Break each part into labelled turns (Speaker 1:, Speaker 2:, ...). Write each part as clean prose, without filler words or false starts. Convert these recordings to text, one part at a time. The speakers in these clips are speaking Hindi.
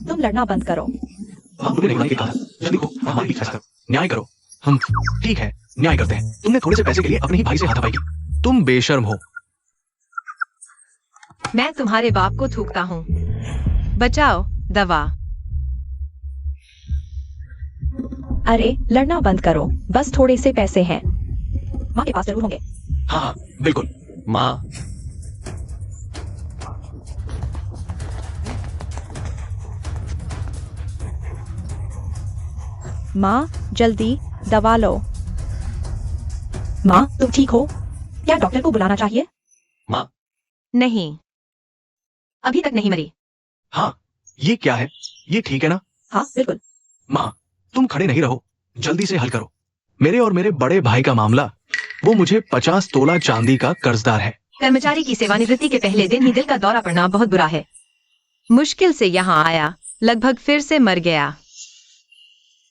Speaker 1: तुम लड़ना बंद करो।
Speaker 2: हाँ, तुमने नहीं बनाने के कहा था। जल्दी हो, हमारी भी फैसला करो, न्याय करो। हम ठीक है, न्याय करते हैं। तुमने थोड़े से पैसे के लिए अपने ही भाई से हाथापाई की। तुम बेशर्म हो।
Speaker 3: मैं तुम्हारे बाप को थूकता हूँ। बचाओ, दवा।
Speaker 1: अरे लड़ना बंद करो, बस थोड़े से पैसे हैं। माँ के पास जरूर होंगे।
Speaker 2: हाँ हाँ, बिल्कुल।
Speaker 4: माँ,
Speaker 1: माँ जल्दी दवा लो। माँ तुम ठीक हो? क्या डॉक्टर को बुलाना चाहिए?
Speaker 4: माँ,
Speaker 3: नहीं, अभी तक नहीं मरी।
Speaker 2: हाँ, ये क्या है? ये ठीक है ना?
Speaker 1: हाँ बिल्कुल।
Speaker 2: माँ, तुम खड़े नहीं रहो, जल्दी से हल करो। मेरे और मेरे बड़े भाई का मामला, वो मुझे 50 तोला चांदी का कर्जदार है।
Speaker 3: कर्मचारी की सेवानिवृत्ति के पहले दिन ही दिल का दौरा पड़ना बहुत बुरा है। मुश्किल से यहाँ आया, लगभग फिर से मर गया।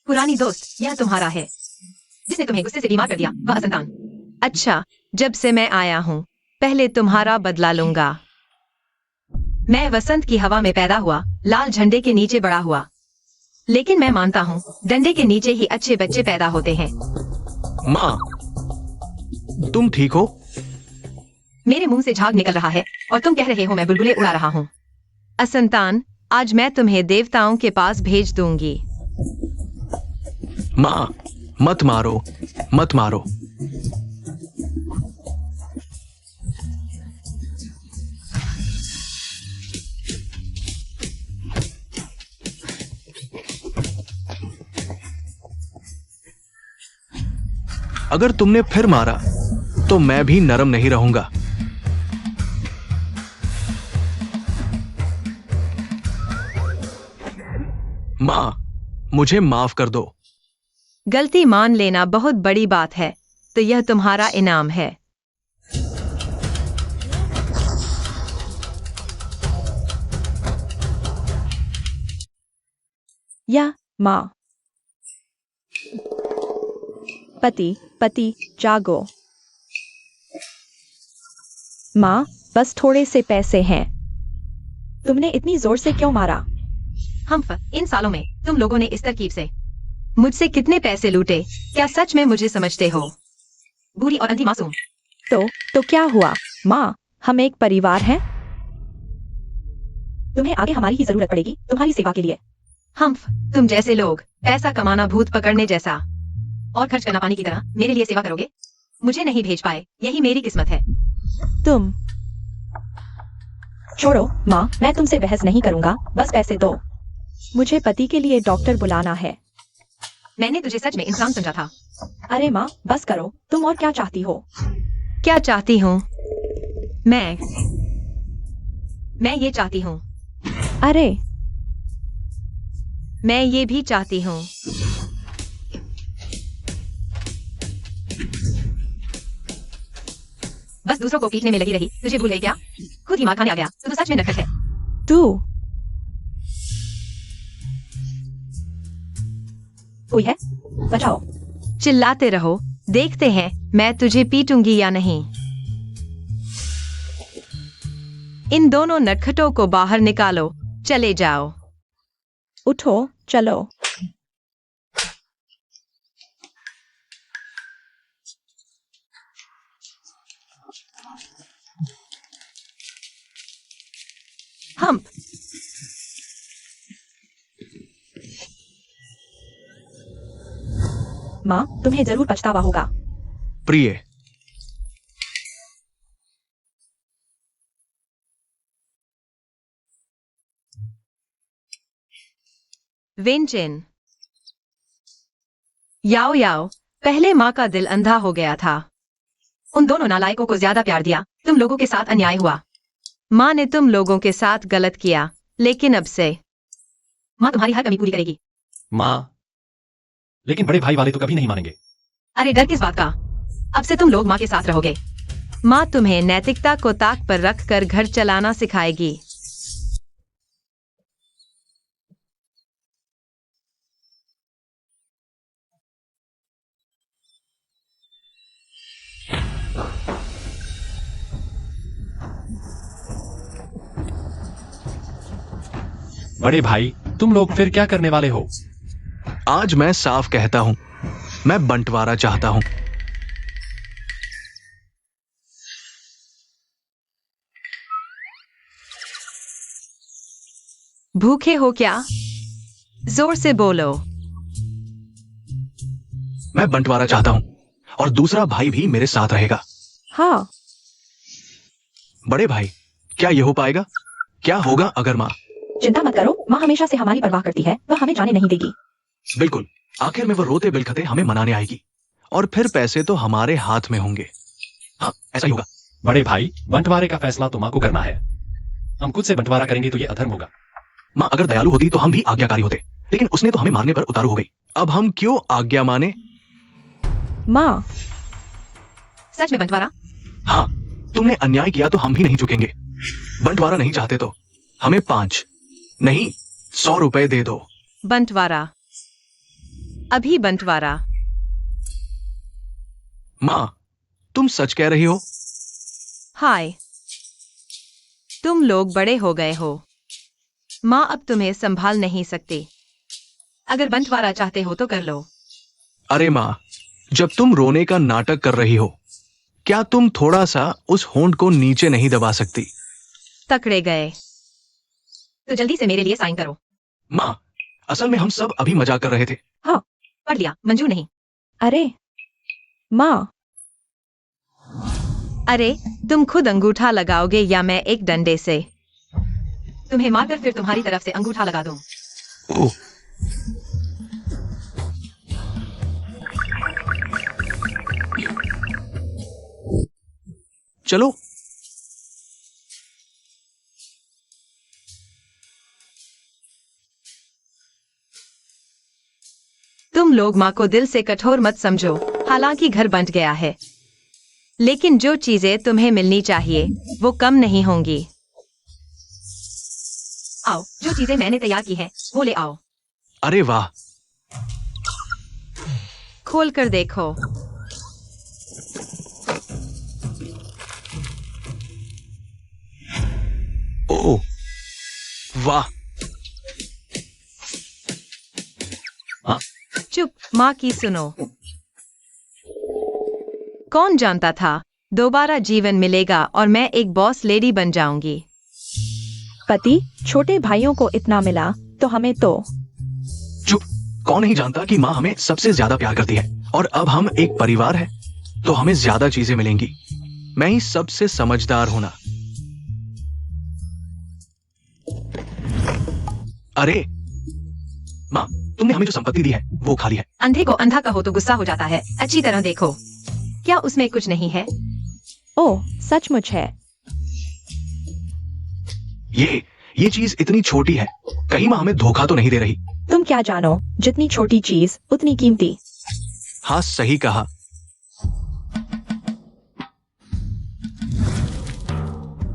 Speaker 3: पुरानी दोस्त, यह तुम्हारा है, जिसने तुम्हें गुस्से से बीमार कर दिया, वह संतान। अच्छा, जब से मैं आया हूँ, पहले तुम्हारा बदला लूंगा। मैं वसंत की हवा में पैदा हुआ, लाल झंडे के नीचे बड़ा हुआ। लेकिन मैं मानता हूँ, डंडे के नीचे ही अच्छे बच्चे पैदा होते हैं।
Speaker 2: माँ, तुम ठीक हो?
Speaker 3: मेरे मुंह से झाग निकल रहा है और तुम कह रहे हो मैं बुलबुले उड़ा रहा हूँ। असंतान, आज मैं तुम्हें देवताओं के पास भेज दूंगी।
Speaker 2: माँ, मत मारो, मत मारो। अगर तुमने फिर मारा तो मैं भी नरम नहीं रहूंगा। माँ, मुझे माफ कर दो।
Speaker 3: गलती मान लेना बहुत बड़ी बात है, तो यह तुम्हारा इनाम है।
Speaker 1: या माँ। पति पति जागो। माँ बस थोड़े से पैसे हैं। तुमने इतनी जोर से क्यों मारा?
Speaker 3: इन सालों में तुम लोगों ने इस तरकीब से मुझसे कितने पैसे लूटे? क्या सच में मुझे समझते हो? बुरी और अंधी मासूम।
Speaker 1: तो क्या हुआ? माँ, हम एक परिवार हैं। तुम्हें आगे हमारी ही जरूरत पड़ेगी, तुम्हारी सेवा के लिए।
Speaker 3: तुम जैसे लोग, पैसा कमाना भूत पकड़ने जैसा और खर्च करना पानी की तरह, मेरे लिए सेवा करोगे? मुझे नहीं भेज पाए, यही मेरी किस्मत है।
Speaker 1: तुम छोड़ो माँ, मैं तुमसे बहस नहीं करूंगा, बस पैसे दो। मुझे पति के लिए डॉक्टर बुलाना है।
Speaker 3: मैंने तुझे सच में इंसान समझा था।
Speaker 1: अरे माँ बस करो, तुम और क्या चाहती हो?
Speaker 3: क्या चाहती हूँ? मैं ये चाहती हूँ।
Speaker 1: अरे
Speaker 3: मैं ये भी चाहती हूँ। बस दूसरों को पीटने में लगी रही, तुझे भूल गई क्या? खुद ही मार खाने आ गया, तो सच में नटखट है।
Speaker 1: तू कोई है? बचाओ।
Speaker 3: चिल्लाते रहो, देखते हैं मैं तुझे पीटूंगी या नहीं। इन दोनों नटखटों को बाहर निकालो, चले जाओ।
Speaker 1: उठो, चलो। माँ, तुम्हें जरूर पछतावा होगा।
Speaker 2: प्रिय,
Speaker 3: वेंचेन, याओ याओ, पहले माँ का दिल अंधा हो गया था। उन दोनों नालायकों को ज्यादा प्यार दिया, तुम लोगों के साथ अन्याय हुआ। माँ ने तुम लोगों के साथ गलत किया, लेकिन अब से माँ तुम्हारी हर कमी पूरी करेगी।
Speaker 4: माँ, लेकिन बड़े भाई वाले तो कभी नहीं मानेंगे।
Speaker 3: अरे डर किस बात का? अब से तुम लोग माँ के साथ रहोगे। माँ तुम्हें नैतिकता को ताक पर रखकर घर चलाना सिखाएगी।
Speaker 4: बड़े भाई, तुम लोग फिर क्या करने वाले हो?
Speaker 2: आज मैं साफ कहता हूं, मैं बंटवारा चाहता हूं।
Speaker 3: भूखे हो क्या? जोर से बोलो।
Speaker 2: मैं बंटवारा चाहता हूं और दूसरा भाई भी मेरे साथ रहेगा।
Speaker 1: हाँ।
Speaker 2: बड़े भाई, क्या ये हो पाएगा? क्या होगा अगर माँ?
Speaker 1: चिंता मत करो, माँ हमेशा से हमारी परवाह करती है, वह हमें जाने नहीं देगी।
Speaker 2: बिल्कुल, आखिर में वो रोते बिलखते हमें मनाने आएगी और फिर पैसे तो हमारे हाथ में होंगे। हाँ, ऐसा ही होगा।
Speaker 4: बड़े भाई, बंटवारे का फैसला तो माँ को करना है। हम खुद से बंटवारा करेंगे तो ये अधर्म होगा।
Speaker 2: माँ अगर दयालु होती तो हम भी आज्ञाकारी होते, लेकिन उसने तो हमें मारने पर उतारू हो गई। अब हम क्यों आज्ञा माने?
Speaker 1: माँ,
Speaker 3: सच में बंटवारा?
Speaker 2: हाँ, तुमने अन्याय किया तो हम भी नहीं झुकेंगे। बंटवारा नहीं चाहते तो हमें 5 नहीं 100 रुपए दे दो।
Speaker 3: बंटवारा, अभी बंटवारा।
Speaker 2: माँ, तुम सच कह रही हो?
Speaker 3: हाय, तुम लोग बड़े हो गए हो। माँ अब तुम्हें संभाल नहीं सकती। अगर बंटवारा चाहते हो तो कर लो।
Speaker 2: अरे माँ, जब तुम रोने का नाटक कर रही हो, क्या तुम थोड़ा सा उस होंठ को नीचे नहीं दबा सकती?
Speaker 3: तकड़े गए तो जल्दी से मेरे लिए साइन करो।
Speaker 2: माँ, असल में हम सब अभी मजाक कर रहे थे।
Speaker 1: हाँ।
Speaker 3: पढ़ लिया, मंजूर नहीं।
Speaker 1: अरे माँ,
Speaker 3: अरे, तुम खुद अंगूठा लगाओगे या मैं एक डंडे से तुम्हें मारकर फिर तुम्हारी तरफ से अंगूठा लगा दूं?
Speaker 2: ओह, चलो।
Speaker 3: तुम लोग माँ को दिल से कठोर मत समझो, हालांकि घर बंट गया है, लेकिन जो चीजें तुम्हें मिलनी चाहिए वो कम नहीं होंगी। आओ, जो चीजें मैंने तैयार की हैं वो ले आओ।
Speaker 2: अरे वाह,
Speaker 3: खोल कर देखो।
Speaker 2: ओह, वाह।
Speaker 3: चुप, माँ की सुनो। कौन जानता था दोबारा जीवन मिलेगा और मैं एक बॉस लेडी बन जाऊंगी।
Speaker 1: पति, छोटे भाइयों को इतना मिला तो हमें तो।
Speaker 2: चुप, कौन नहीं जानता कि माँ हमें सबसे ज्यादा प्यार करती है और अब हम एक परिवार है तो हमें ज्यादा चीजें मिलेंगी। मैं ही सबसे समझदार हूं ना। अरे माँ, तुमने हमें जो संपत्ति दी है वो खाली है।
Speaker 3: अंधे को अंधा कहो तो गुस्सा हो जाता है। अच्छी तरह देखो, क्या उसमें कुछ नहीं है?
Speaker 1: ओह, सचमुच है।
Speaker 2: ये चीज इतनी छोटी है, कहीं माँ हमें धोखा तो नहीं दे रही?
Speaker 1: तुम क्या जानो, जितनी छोटी चीज उतनी कीमती।
Speaker 2: हाँ, सही कहा।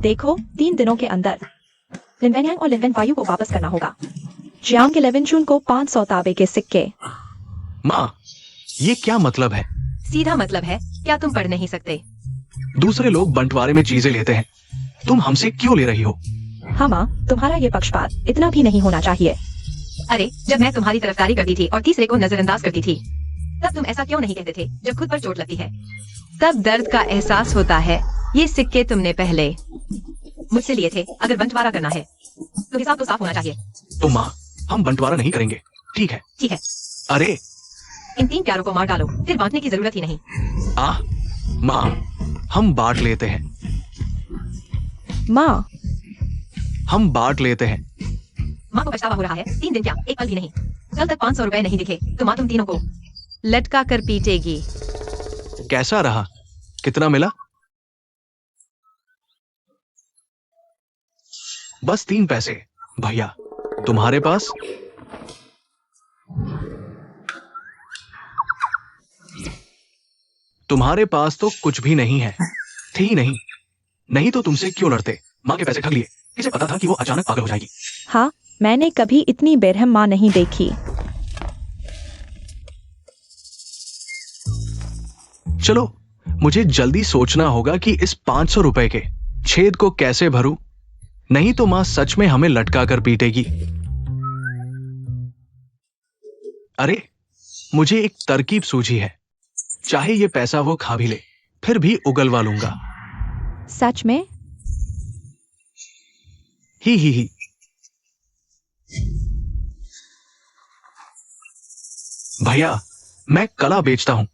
Speaker 1: देखो, 3 दिनों के अंदर लिनवेन और लिनवेन वायु को वापस करना होगा। जियांग के लेविनचुन को 500 ताबे के सिक्के।
Speaker 2: माँ, ये क्या मतलब है?
Speaker 3: सीधा मतलब है, क्या तुम पढ़ नहीं सकते?
Speaker 2: दूसरे लोग बंटवारे में चीजें लेते हैं, तुम हमसे क्यों ले रही हो?
Speaker 1: हाँ माँ, तुम्हारा ये पक्षपात इतना भी नहीं होना चाहिए।
Speaker 3: अरे, जब मैं तुम्हारी तरफदारी करती थी और तीसरे को नजरअंदाज करती थी, तब तुम ऐसा क्यों नहीं कहते थे? जब खुद पर चोट लगती है तब दर्द का एहसास होता है। ये सिक्के तुमने पहले मुझसे लिए थे। अगर बंटवारा करना है तो हिसाब तो साफ होना चाहिए।
Speaker 2: तो माँ, हम बंटवारा नहीं करेंगे, ठीक है?
Speaker 3: ठीक है,
Speaker 2: अरे
Speaker 3: इन 3 प्यारों को मार डालो, फिर बांटने की जरूरत ही नहीं।
Speaker 2: माँ, हम बांट लेते हैं।
Speaker 1: माँ,
Speaker 2: हम बांट लेते हैं।
Speaker 3: माँ को पछतावा हो रहा है। 3 दिन क्या, एक पल भी नहीं। कल तक 500 रुपए नहीं दिखे तो माँ तुम तीनों को लटका कर पीटेगी।
Speaker 2: कैसा रहा? कितना मिला? बस 3 पैसे। भैया, तुम्हारे पास? तुम्हारे पास तो कुछ भी नहीं है। थी नहीं तो तुमसे क्यों लड़ते? माँ के पैसे ठग लिए। इसे पता था कि वो अचानक पागल हो जाएगी।
Speaker 1: हाँ, मैंने कभी इतनी बेरहम माँ नहीं देखी।
Speaker 2: चलो, मुझे जल्दी सोचना होगा कि इस 500 रुपए के छेद को कैसे भरूं, नहीं तो माँ सच में हमें लटका कर पीटेगी। अरे मुझे एक तरकीब सूझी है, चाहे ये पैसा वो खा भी ले फिर भी उगलवा लूंगा।
Speaker 1: सच में?
Speaker 2: ही। भैया मैं कला बेचता हूं,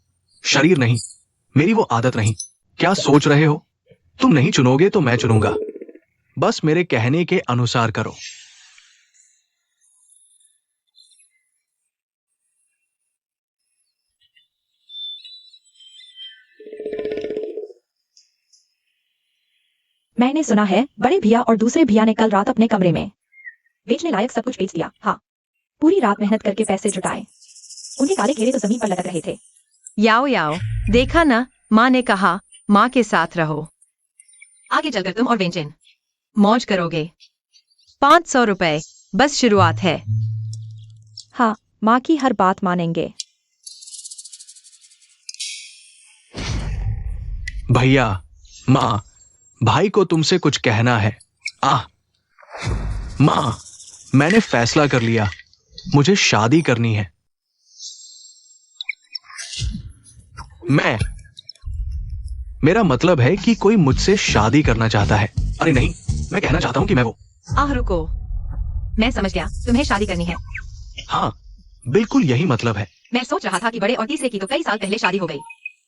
Speaker 2: शरीर नहीं। मेरी वो आदत नहीं। क्या सोच रहे हो? तुम नहीं चुनोगे तो मैं चुनूंगा। बस मेरे कहने के अनुसार करो।
Speaker 1: मैंने सुना है बड़े भैया और दूसरे भैया ने कल रात अपने कमरे में बेचने लायक सब कुछ बेच दिया। हाँ, पूरी रात मेहनत करके पैसे जुटाए। उनके काले घेरे तो जमीन पर लटक रहे थे।
Speaker 3: याओ याओ, देखा ना, माँ ने कहा माँ के साथ रहो। आगे चलकर तुम और वेंचेन मौज करोगे। 500 रुपए बस शुरुआत है।
Speaker 1: हाँ, माँ की हर बात मानेंगे।
Speaker 2: भैया, माँ, भाई को तुमसे कुछ कहना है। माँ, मैंने फैसला कर लिया, मुझे शादी करनी है। मेरा मतलब है कि कोई मुझसे शादी करना चाहता है। अरे नहीं, मैं कहना चाहता हूं कि मैं वो।
Speaker 3: रुको, मैं समझ गया, तुम्हें शादी करनी है।
Speaker 2: हाँ, बिल्कुल यही मतलब है।
Speaker 3: मैं सोच रहा था कि बड़े और तीसरे की तो कई साल पहले शादी हो गई,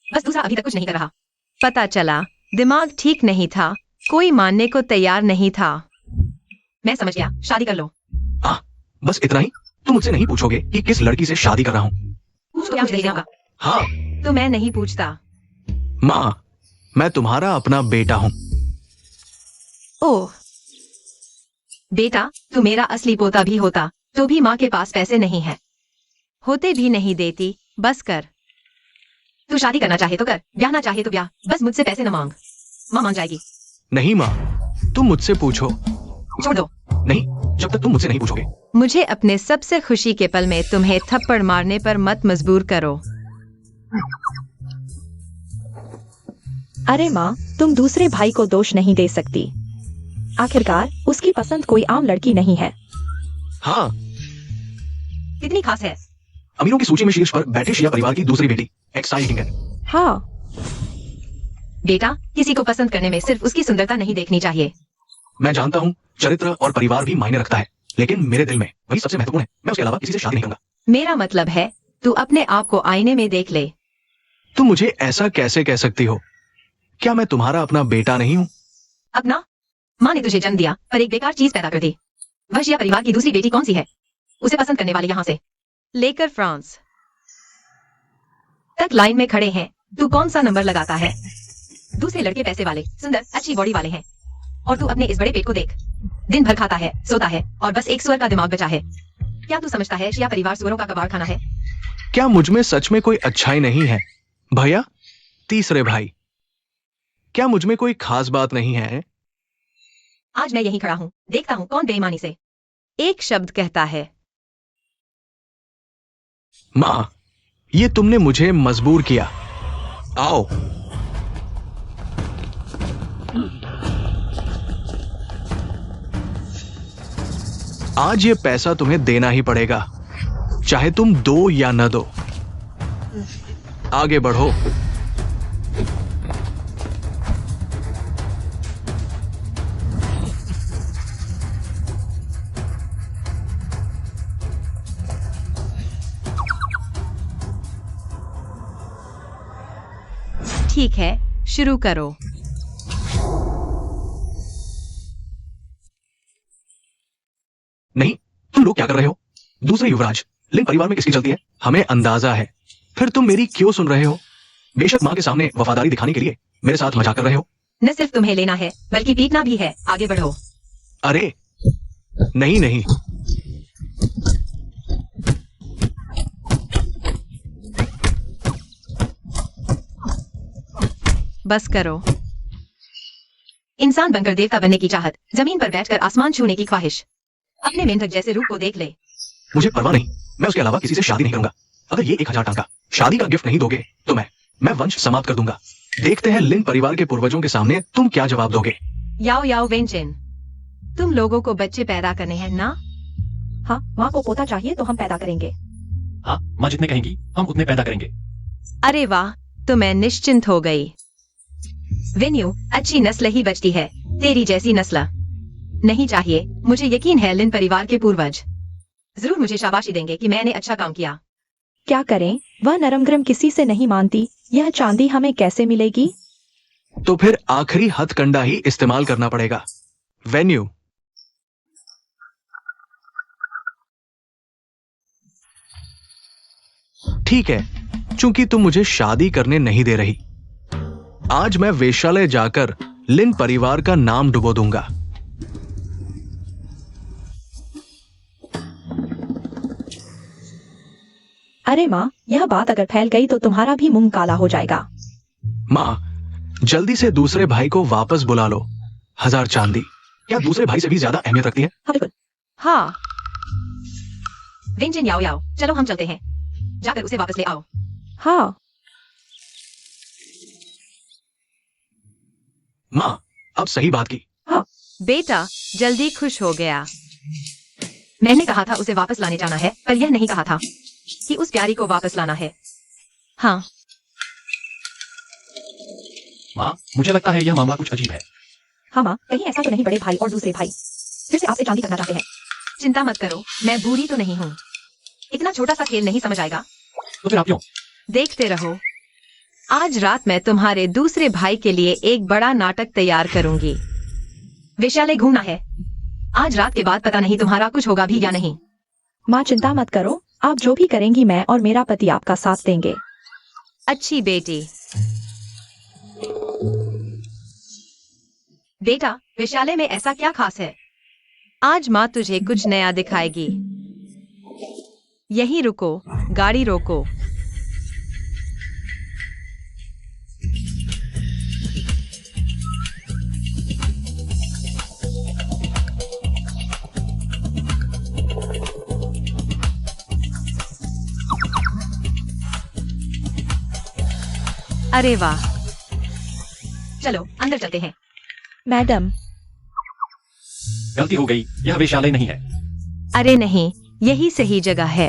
Speaker 3: बस दूसरा अभी तक कुछ नहीं कर रहा। पता चला दिमाग ठीक नहीं था, कोई मानने को तैयार नहीं था। मैं समझ गया, शादी कर लो।
Speaker 2: बस इतना ही? तुम मुझसे नहीं पूछोगे कि किस लड़की से शादी कर रहा हूँ?
Speaker 3: तो क्या मुझे नहीं होगा?
Speaker 2: हाँ।
Speaker 3: तो मैं नहीं पूछता।
Speaker 2: माँ, मैं तुम्हारा अपना बेटा हूँ।
Speaker 3: ओह बेटा, तू मेरा असली पोता भी होता तो भी माँ के पास पैसे नहीं है, होते भी नहीं देती। बस कर, तू शादी करना चाहे तो कर, ब्याहना चाहे तो ब्याह, बस मुझसे पैसे न मांग, माँ मांग जाएगी।
Speaker 2: नहीं माँ, तुम मुझसे पूछो।
Speaker 3: छोड़ दो।
Speaker 2: नहीं, जब तक तुम मुझसे नहीं पूछोगे।
Speaker 3: मुझे अपने सबसे खुशी के पल में तुम्हें थप्पड़ मारने पर मत मजबूर करो।
Speaker 1: अरे माँ, तुम दूसरे भाई को दोष नहीं दे सकती। आखिरकार उसकी पसंद कोई आम लड़की नहीं है।
Speaker 2: हाँ,
Speaker 3: कितनी खास है?
Speaker 2: अमीरों की सूची में शीर्ष पर बैठे शिया परिवार की दूसरी बेटी, एक्साइटिंग है।
Speaker 1: हाँ,
Speaker 3: बेटा, किसी को पसंद करने में सिर्फ उसकी सुंदरता नहीं देखनी चाहिए।
Speaker 2: मैं जानता हूँ चरित्र और परिवार भी मायने रखता है, लेकिन मेरे दिल में वही सबसे महत्वपूर्ण है। मैं उसके अलावा किसी से शादी नहीं करूंगा।
Speaker 3: मेरा मतलब है, तू अपने आप को आईने में देख ले।
Speaker 2: तुम मुझे ऐसा कैसे कह सकती हो? क्या मैं तुम्हारा अपना बेटा नहीं हूँ?
Speaker 3: अपना? माँ ने तुझे जन्म दिया पर एक बेकार चीज पैदा कर दी। वह शिया परिवार की दूसरी बेटी कौन सी है? उसे पसंद करने वाले यहाँ से लेकर फ्रांस तक लाइन में खड़े हैं। तू कौन सा नंबर लगाता है? दूसरे लड़के पैसे वाले, सुंदर, अच्छी बॉडी वाले हैं, और तू अपने इस बड़े पेट को देख। दिन भर खाता है, सोता है, और बस एक सुअर का दिमाग बचा है। क्या तू समझता है शिया परिवार सुअरों का कबाड़ खाना है?
Speaker 2: क्या मुझ में सच में कोई अच्छाई नहीं है? भैया, तीसरे भाई, क्या मुझ में कोई खास बात नहीं है?
Speaker 3: आज मैं यहीं खड़ा हूँ, देखता हूँ कौन बेईमानी से एक शब्द कहता है।
Speaker 2: माँ, ये तुमने मुझे मजबूर किया। आओ। आज ये पैसा तुम्हें देना ही पड़ेगा, चाहे तुम दो या न दो। आगे बढ़ो।
Speaker 3: ठीक है, शुरू करो।
Speaker 2: नहीं, तुम लोग क्या कर रहे हो? दूसरे युवराज लिंग परिवार में किसकी चलती है? हमें अंदाजा है, फिर तुम मेरी क्यों सुन रहे हो? बेशक माँ के सामने वफादारी दिखाने के लिए मेरे साथ मजाक कर रहे हो।
Speaker 3: न सिर्फ तुम्हें लेना है बल्कि पीटना भी है। आगे बढ़ो।
Speaker 2: अरे नहीं नहीं,
Speaker 3: बस करो। इंसान बनकर देवता बनने की चाहत, जमीन पर बैठकर आसमान छूने की ख्वाहिश, अपने मेंढक जैसे रूप को देख ले।
Speaker 2: मुझे परवाह नहीं, मैं उसके अलावा किसी से शादी नहीं करूंगा। अगर ये 1000 टांका शादी का गिफ्ट नहीं दोगे तो मैं वंश समाप्त कर दूंगा। देखते हैं लिंग परिवार के पूर्वजों के सामने तुम क्या जवाब दोगे।
Speaker 3: याओ याओ वेंचेन, तुम लोगों को बच्चे पैदा करने हैं ना?
Speaker 1: हाँ, माँ को पोता चाहिए तो हम पैदा करेंगे।
Speaker 4: हाँ, माँ जितने कहेंगी हम उतने पैदा करेंगे।
Speaker 3: अरे वाह, तो मैं निश्चिंत हो गई। वेन्यू, अच्छी नस्ल ही बचती है, तेरी जैसी नस्ल नहीं चाहिए। मुझे यकीन है लिन परिवार के पूर्वज जरूर मुझे शाबाशी देंगे कि मैंने अच्छा काम किया।
Speaker 1: क्या करें, वह नरमगरम किसी से नहीं मानती। यह चांदी हमें कैसे मिलेगी?
Speaker 2: तो फिर आखिरी हथकंडा ही इस्तेमाल करना पड़ेगा। वेन्यू। ठीक है, चूंकि तुम मुझे शादी करने नहीं दे रही, आज मैं वेश्यालय जाकर लिन परिवार का नाम डुबो दूंगा।
Speaker 1: अरे माँ, यह बात अगर फैल गई तो तुम्हारा भी मुंह काला हो जाएगा।
Speaker 2: माँ, जल्दी से दूसरे भाई को वापस बुला लो। 1000 चांदी क्या दूसरे भाई से भी ज्यादा अहमियत रखती है?
Speaker 1: हाँ बिल्कुल।
Speaker 3: हाँ, विंजिन याओ याओ, चलो हम चलते हैं, जाकर उसे वापस ले आओ।
Speaker 1: हाँ।
Speaker 2: माँ, अब सही बात की।
Speaker 3: बेटा जल्दी खुश हो गया। मैंने कहा था उसे वापस लाने जाना है, पर यह नहीं कहा था कि उस प्यारी को वापस लाना है। हाँ,
Speaker 4: माँ, मुझे लगता है यह मामला कुछ अजीब है।
Speaker 1: हाँ माँ, कहीं ऐसा तो नहीं बड़े भाई और दूसरे भाई फिर से आपसे चांदी करना चाहते हैं?
Speaker 3: चिंता मत करो, मैं बुरी तो नहीं हूँ। इतना छोटा सा खेल नहीं समझ आएगा।
Speaker 4: तो फिर आप क्यों?
Speaker 3: देखते रहो, आज रात मैं तुम्हारे दूसरे भाई के लिए एक बड़ा नाटक तैयार करूंगी। वेश्यालय घूमना है आज रात के बाद, पता नहीं तुम्हारा कुछ होगा भी या नहीं।
Speaker 1: माँ चिंता मत करो, आप जो भी करेंगी मैं और मेरा पति आपका साथ देंगे।
Speaker 3: अच्छी बेटी। बेटा, वेश्यालय में ऐसा क्या खास है? आज माँ तुझे कुछ नया दिखाएगी। यहीं रुको, गाड़ी रोको। अरे वाह, चलो अंदर चलते हैं।
Speaker 1: मैडम।
Speaker 4: गलती हो गई, यह वेश्यालय नहीं है।
Speaker 3: अरे नहीं, यही सही जगह है।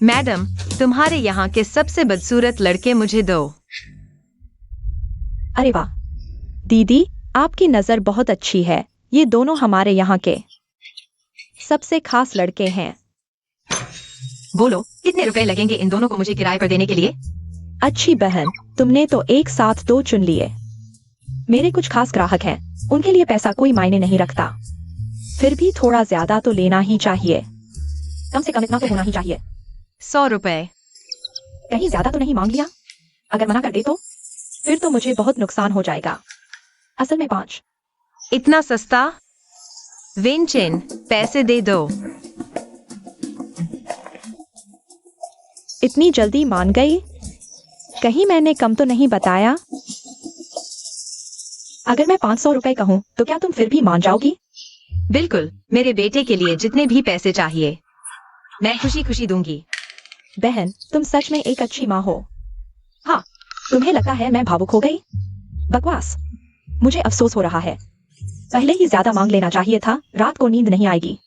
Speaker 3: मैडम, तुम्हारे यहाँ के सबसे बदसूरत लड़के मुझे दो।
Speaker 1: अरे वाह दीदी, आपकी नजर बहुत अच्छी है। ये दोनों हमारे यहाँ के सबसे खास लड़के हैं।
Speaker 3: बोलो, कितने रुपए लगेंगे इन दोनों को मुझे किराए पर देने के लिए?
Speaker 1: अच्छी बहन, तुमने तो एक साथ 2 चुन लिए। मेरे कुछ खास ग्राहक हैं, उनके लिए पैसा कोई मायने नहीं रखता। फिर भी थोड़ा ज्यादा तो लेना ही चाहिए, कम से कम इतना तो होना ही चाहिए।
Speaker 3: 100 रुपए।
Speaker 1: कहीं ज्यादा तो नहीं मांग लिया? अगर मना कर दे तो फिर तो मुझे बहुत नुकसान हो जाएगा। असल में 5।
Speaker 3: इतना सस्ता? वेंचेन, पैसे दे दो।
Speaker 1: इतनी जल्दी मान गई? कहीं मैंने कम तो नहीं बताया? अगर मैं 500 रुपए कहूँ तो क्या तुम फिर भी मान जाओगी?
Speaker 3: बिल्कुल, मेरे बेटे के लिए जितने भी पैसे चाहिए मैं खुशी खुशी दूंगी।
Speaker 1: बहन, तुम सच में एक अच्छी माँ हो। हाँ, तुम्हें लगता है मैं भावुक हो गई? बकवास। मुझे अफसोस हो रहा है, पहले ही ज्यादा मांग लेना चाहिए था। रात को नींद नहीं आएगी,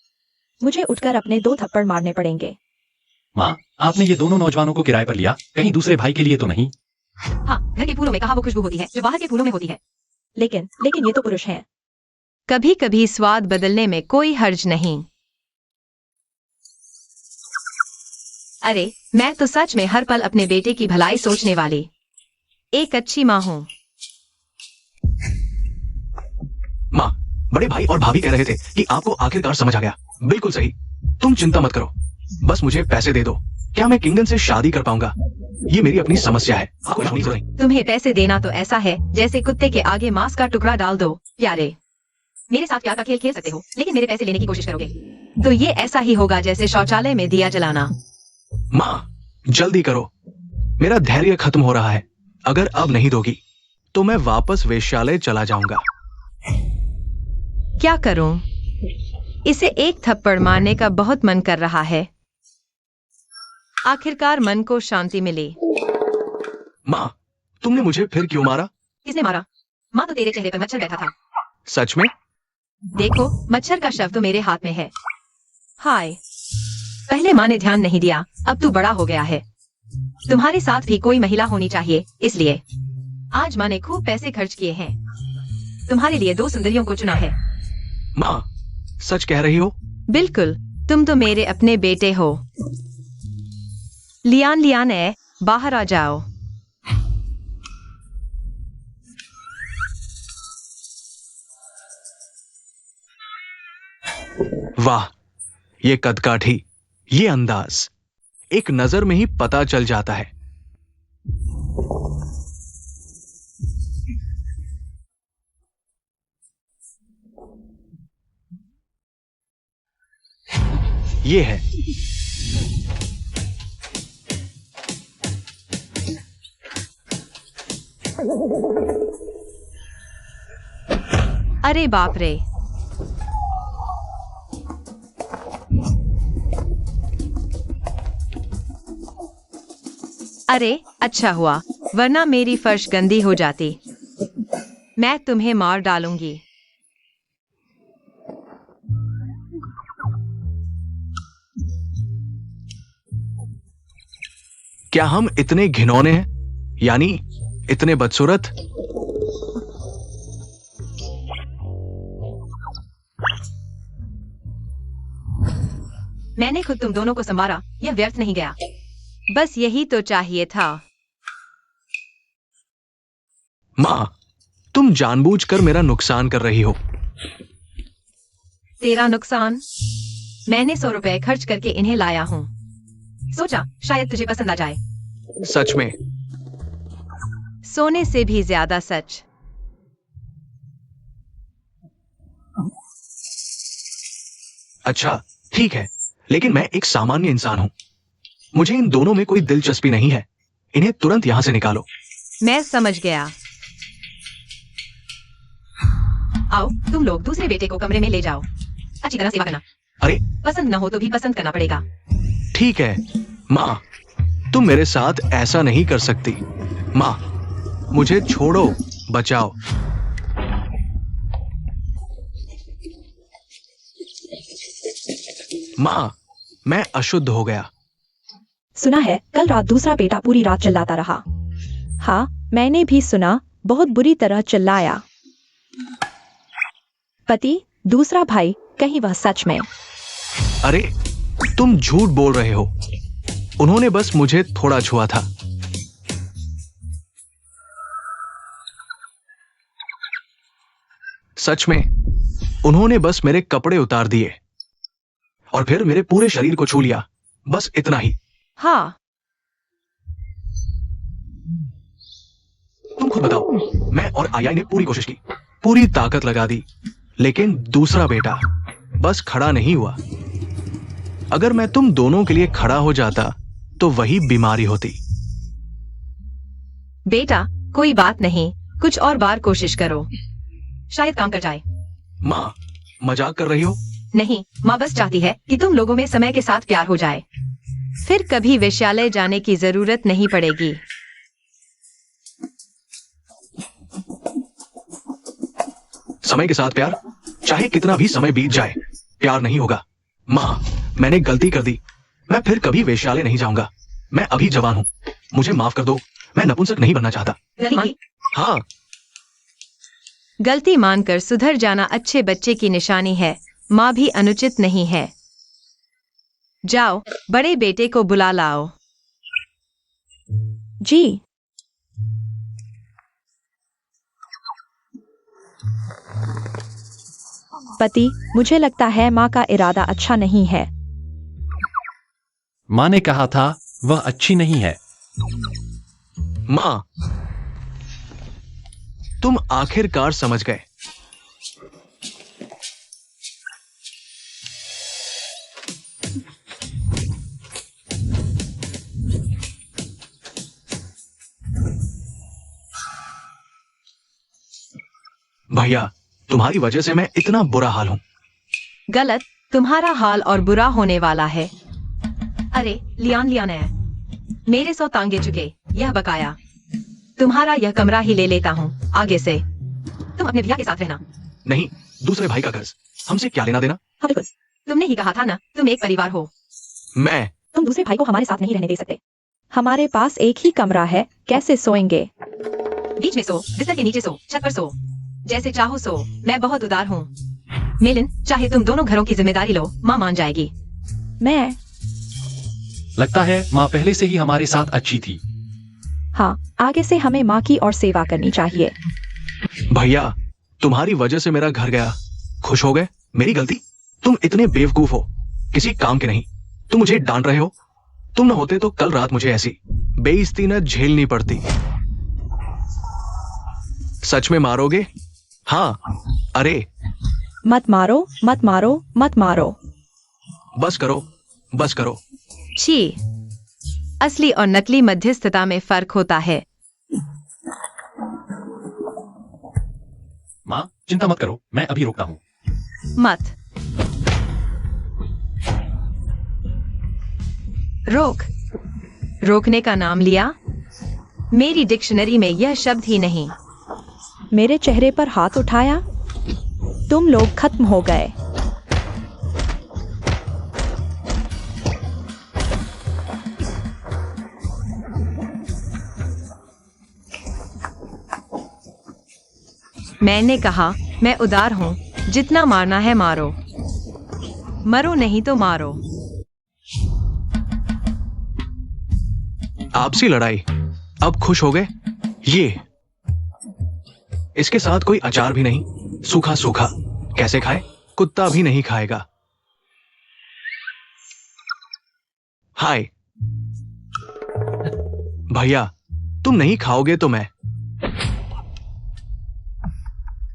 Speaker 1: मुझे उठकर अपने 2 थप्पड़ मारने पड़ेंगे।
Speaker 4: माँ, आपने ये दोनों नौजवानों को किराए पर लिया, कहीं दूसरे भाई के लिए तो नहीं?
Speaker 3: हाँ, घर के फूलों में कहाँ वो खुशबू होती है जो बाहर के फूलों में होती है।
Speaker 1: लेकिन ये तो पुरुष हैं।
Speaker 3: कभी कभी स्वाद बदलने में कोई हर्ज नहीं। अरे, मैं तो सच में हर पल अपने बेटे की भलाई सोचने वाली एक अच्छी माँ हूँ।
Speaker 2: माँ, बड़े भाई और भाभी कह रहे थे कि आपको आखिरकार समझ आ गया। बिल्कुल सही, तुम चिंता मत करो, बस मुझे पैसे दे दो। क्या मैं किंगडन से शादी कर पाऊंगा? ये मेरी अपनी समस्या है, आपको नहीं जरूरत नहीं।
Speaker 3: तुम्हें पैसे देना तो ऐसा है जैसे कुत्ते के आगे मांस का टुकड़ा डाल दो। प्यारे, मेरे साथ प्यार का खेल खेल सकते हो, लेकिन मेरे पैसे लेने की कोशिश करोगे तो ये ऐसा ही होगा जैसे शौचालय में दिया जलाना।
Speaker 2: माँ, जल्दी करो, मेरा धैर्य खत्म हो रहा है। अगर अब नहीं दोगी तो मैं वापस वेश्यालय चला जाऊंगा।
Speaker 3: क्या करूं? इसे एक थप्पड़ मारने का बहुत मन कर रहा है। आखिरकार मन को शांति मिली।
Speaker 2: माँ, तुमने मुझे फिर क्यों मारा?
Speaker 3: किसने मारा? माँ तो तेरे चेहरे पर मच्छर बैठा था।
Speaker 2: सच में?
Speaker 3: देखो, मच्छर का शव तो मेरे हाथ में है। हाय, पहले माँ ने ध्यान नहीं दिया, अब तू बड़ा हो गया है। तुम्हारे साथ भी कोई महिला होनी चाहिए, इसलिए आज माँ ने खूब पैसे खर्च किए हैं। तुम्हारे लिए 2 सुंदरियों को चुना है।
Speaker 2: माँ, सच कह रही हो?
Speaker 3: बिल्कुल, तुम तो मेरे अपने बेटे हो। लियान बाहर आ जाओ।
Speaker 2: वाह, ये कदकाठी, ये अंदाज, एक नजर में ही पता चल जाता है। ये है।
Speaker 3: अरे बाप रे, अरे अच्छा हुआ, वरना मेरी फर्श गंदी हो जाती। मैं तुम्हें मार डालूंगी।
Speaker 2: क्या हम इतने घिनौने हैं, यानी इतने बदसूरत?
Speaker 3: मैंने खुद तुम दोनों को संवारा, यह व्यर्थ नहीं गया। बस यही तो चाहिए था।
Speaker 2: माँ, तुम जानबूझकर मेरा नुकसान कर रही हो।
Speaker 3: तेरा नुकसान? मैंने 100 रुपए खर्च करके इन्हें लाया हूँ। सोचा शायद तुझे पसंद आ जाए।
Speaker 2: सच में?
Speaker 3: सोने से भी ज्यादा सच।
Speaker 2: अच्छा, ठीक है, लेकिन मैं एक सामान्य इंसान हूं। मुझे इन दोनों में कोई दिलचस्पी नहीं है। इन्हें तुरंत यहां से निकालो।
Speaker 3: मैं समझ गया। आओ, तुम लोग दूसरे बेटे को कमरे में ले जाओ। अच्छी तरह सेवा करना।
Speaker 2: अरे,
Speaker 3: पसंद न हो तो भी पसंद करना पड़ेगा।
Speaker 2: ठीक है माँ, तुम मेरे साथ ऐसा नहीं कर सकती। माँ, मुझे छोड़ो, बचाओ। माँ, मैं अशुद्ध हो गया।
Speaker 1: सुना है कल रात दूसरा बेटा पूरी रात चिल्लाता रहा। हाँ, मैंने भी सुना, बहुत बुरी तरह चिल्लाया। पति, दूसरा भाई, कहीं वह सच में?
Speaker 2: अरे, तुम झूठ बोल रहे हो। उन्होंने बस मुझे थोड़ा छुआ था। सच में, उन्होंने बस मेरे कपड़े उतार दिए और फिर मेरे पूरे शरीर को छू लिया, बस इतना ही।
Speaker 3: हाँ,
Speaker 2: तुम खुद बताओ। मैं और आया ने पूरी कोशिश की, पूरी ताकत लगा दी, लेकिन दूसरा बेटा बस खड़ा नहीं हुआ। अगर मैं तुम दोनों के लिए खड़ा हो जाता तो वही बीमारी होती।
Speaker 3: बेटा कोई बात नहीं, कुछ और बार कोशिश करो, शायद काम कर जाए।
Speaker 2: माँ, मजाक कर रही हो?
Speaker 3: नहीं, माँ बस चाहती है कि तुम लोगों में समय के साथ प्यार हो जाए, फिर कभी वेश्यालय जाने की जरूरत नहीं पड़ेगी।
Speaker 2: समय के साथ प्यार? चाहे कितना भी समय बीत जाए, प्यार नहीं होगा। माँ, मैंने गलती कर दी। मैं फिर कभी वेश्यालय नहीं जाऊंगा। मैं अभी जवान हूँ, मुझे माफ कर दो। मैं नपुंसक नहीं बनना चाहता। हाँ,
Speaker 3: गलती मानकर सुधर जाना अच्छे बच्चे की निशानी है। माँ भी अनुचित नहीं है। जाओ, बड़े बेटे को बुला लाओ।
Speaker 1: जी। पति, मुझे लगता है माँ का इरादा अच्छा नहीं है।
Speaker 4: माँ ने कहा था वह अच्छी नहीं है।
Speaker 2: माँ, तुम आखिरकार समझ गए। भैया, तुम्हारी वजह से मैं इतना बुरा हाल हूं।
Speaker 3: गलत, तुम्हारा हाल और बुरा होने वाला है। अरे लियान है, मेरे 100 तांगे चुके, यह बकाया। तुम्हारा यह कमरा ही ले लेता हूँ आगे से। तुम अपने भैया के साथ रहना।
Speaker 2: नहीं, दूसरे भाई का कर्ज, हमसे क्या लेना देना?
Speaker 1: हाँ बिल्कुल।
Speaker 3: तुमने ही कहा था ना, तुम एक परिवार हो।
Speaker 2: मैं
Speaker 1: तुम दूसरे भाई को हमारे साथ नहीं रहने दे सकते। हमारे पास एक ही कमरा है, कैसे सोएंगे?
Speaker 3: बीच में सो, बिस्तर के नीचे सो, छत पर सो, जैसे चाहो सो। मैं बहुत उदार हूँ। मेलिन, चाहे तुम दोनों घरों की जिम्मेदारी लो, माँ मान जाएगी।
Speaker 1: मैं
Speaker 4: लगता है माँ पहले से ही हमारे साथ अच्छी थी।
Speaker 1: हाँ, आगे से हमें माँ की और सेवा करनी चाहिए।
Speaker 2: भैया, तुम्हारी वजह से मेरा घर गया। खुश हो गए? मेरी गलती? तुम इतने बेवकूफ हो, किसी काम के नहीं। तुम मुझे डांट रहे हो। तुम न होते तो कल रात मुझे ऐसी बेइज्जती न झेलनी पड़ती। सच में मारोगे? हाँ। अरे
Speaker 1: मत मारो, मत मारो, मत मारो।
Speaker 2: बस करो, बस करो।
Speaker 3: छी, असली और नकली मध्यस्थता में फर्क होता है।
Speaker 4: माँ, चिंता मत करो, मैं अभी रोकता हूँ।
Speaker 3: मत रोक। रोकने का नाम लिया? मेरी डिक्शनरी में यह शब्द ही नहीं।
Speaker 1: मेरे चेहरे पर हाथ उठाया? तुम लोग खत्म हो गए।
Speaker 3: मैंने कहा, मैं उदार हूँ, जितना मारना है मारो, मरो नहीं तो मारो।
Speaker 2: आपसी लड़ाई, अब खुश हो गए? ये इसके साथ कोई अचार भी नहीं, सूखा सूखा। कैसे खाए? कुत्ता भी नहीं खाएगा। हाय भैया, तुम नहीं खाओगे तो मैं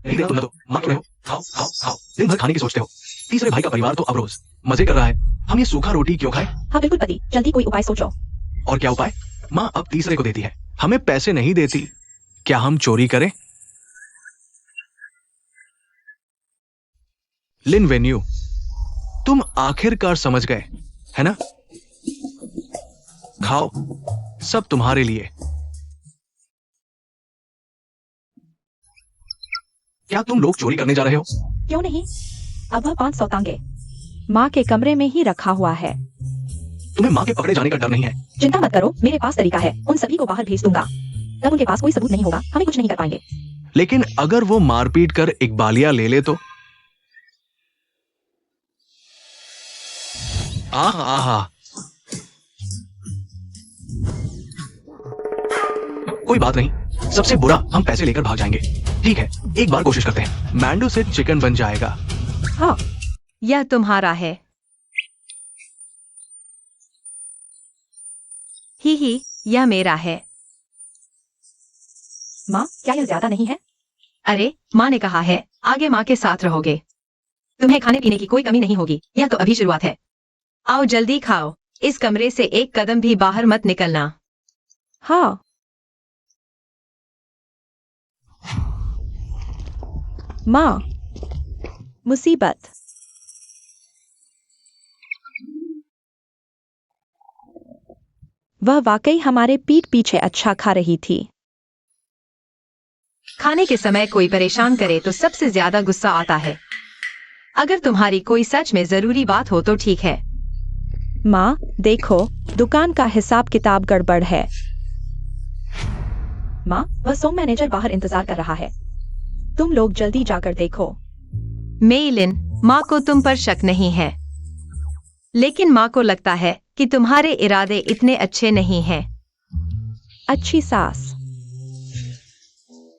Speaker 2: नहीं। तुम तो मत रहे हो। खाओ खाओ खाओ, दिन भर खाने की सोचते हो। तीसरे भाई का परिवार तो अब रोज मजे कर रहा है। हम ये सूखा रोटी क्यों खाएं?
Speaker 1: हाँ बिल्कुल पति, जल्दी कोई उपाय सोचो।
Speaker 2: और क्या उपाय? माँ अब तीसरे को देती है, हमें पैसे नहीं देती। क्या हम चोरी करें? लिन वेन्यू, तुम आखिरकार समझ गए, है ना? खाओ, सब तुम्हारे लिए। क्या तुम लोग चोरी करने जा रहे हो?
Speaker 1: क्यों नहीं? अब वह 500 तांगे माँ के कमरे में ही रखा हुआ है।
Speaker 2: तुम्हें माँ के पकड़े जाने का डर नहीं है?
Speaker 1: चिंता मत करो, मेरे पास तरीका है। उन सभी को बाहर भेज दूंगा। तब उनके पास कोई सबूत नहीं होगा, हमें कुछ नहीं कर पाएंगे।
Speaker 2: लेकिन अगर वो मारपीट कर इकबालिया ले ले तो? आह आहा, कोई बात नहीं, सबसे बुरा हम पैसे लेकर भाग जाएंगे। ठीक है, एक बार कोशिश करते हैं। मैंडो से चिकन बन जाएगा।
Speaker 1: हाँ,
Speaker 3: यह तुम्हारा है। ही, यह मेरा है।
Speaker 1: माँ, क्या यह ज्यादा नहीं है?
Speaker 3: अरे, माँ ने कहा है, आगे माँ के साथ रहोगे। तुम्हें खाने पीने की कोई कमी नहीं होगी। यह तो अभी शुरुआत है। आओ जल्दी खाओ, इस कमरे से एक कदम भी बाहर मत निकलना।
Speaker 1: हाँ। माँ, मुसीबत। वह वाकई हमारे पीठ पीछे अच्छा खा रही थी।
Speaker 3: खाने के समय कोई परेशान करे तो सबसे ज्यादा गुस्सा आता है। अगर तुम्हारी कोई सच में जरूरी बात हो तो ठीक है।
Speaker 1: माँ, देखो, दुकान का हिसाब किताब गड़बड़ है। माँ, वह सोम मैनेजर बाहर इंतजार कर रहा है। तुम लोग जल्दी जाकर देखो।
Speaker 3: मेलिन, माँ को तुम पर शक नहीं है, लेकिन माँ को लगता है कि तुम्हारे इरादे इतने अच्छे नहीं हैं।
Speaker 1: अच्छी सास।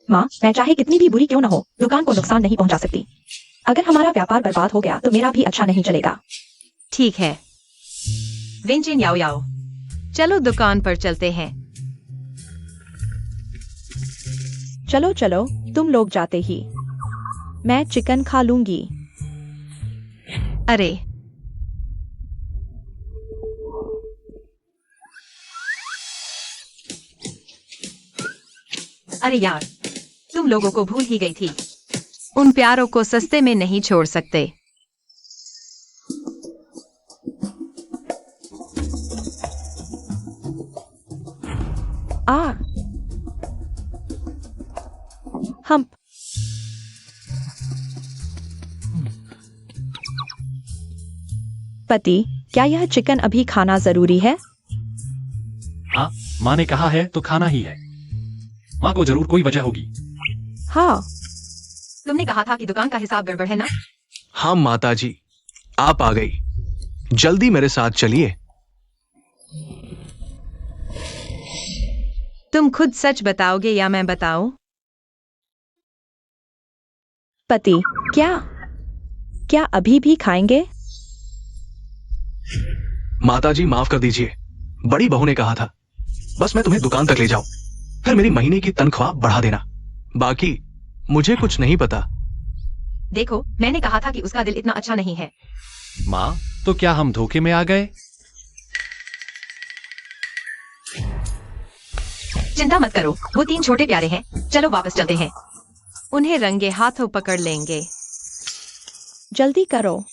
Speaker 1: माँ, मैं चाहे कितनी भी बुरी क्यों न हो, दुकान को नुकसान नहीं पहुंचा सकती। अगर हमारा व्यापार बर्बाद हो गया तो मेरा भी अच्छा नहीं चलेगा।
Speaker 3: ठीक है विंचिन, याओ याओ, चलो दुकान पर चलते हैं।
Speaker 1: चलो चलो, तुम लोग जाते ही मैं चिकन खा लूंगी।
Speaker 3: अरे, अरे यार, तुम लोगों को भूल ही गई थी। उन प्यारों को सस्ते में नहीं छोड़ सकते।
Speaker 1: हम पति, क्या यह चिकन अभी खाना जरूरी है?
Speaker 4: हाँ, माँ ने कहा है तो खाना ही है। माँ को जरूर कोई वजह होगी।
Speaker 1: हाँ।
Speaker 3: तुमने कहा था कि दुकान का हिसाब गड़बड़ है ना?
Speaker 2: हाँ माताजी, आप आ गई। जल्दी मेरे साथ चलिए।
Speaker 3: तुम खुद सच बताओगे या मैं बताऊं?
Speaker 1: पति, क्या अभी भी खाएंगे?
Speaker 2: माताजी माफ कर दीजिए, बड़ी बहू ने कहा था बस मैं तुम्हें दुकान तक ले जाऊं, फिर मेरी महीने की तनख्वाह बढ़ा देना। बाकी मुझे कुछ नहीं पता।
Speaker 3: देखो, मैंने कहा था कि उसका दिल इतना अच्छा नहीं है।
Speaker 4: माँ, तो क्या हम धोखे में आ गए?
Speaker 3: चिंता मत करो, वो 3 छोटे प्यारे हैं। चलो वापस चलते हैं। उन्हें रंगे हाथों पकड़ लेंगे।
Speaker 1: जल्दी करो।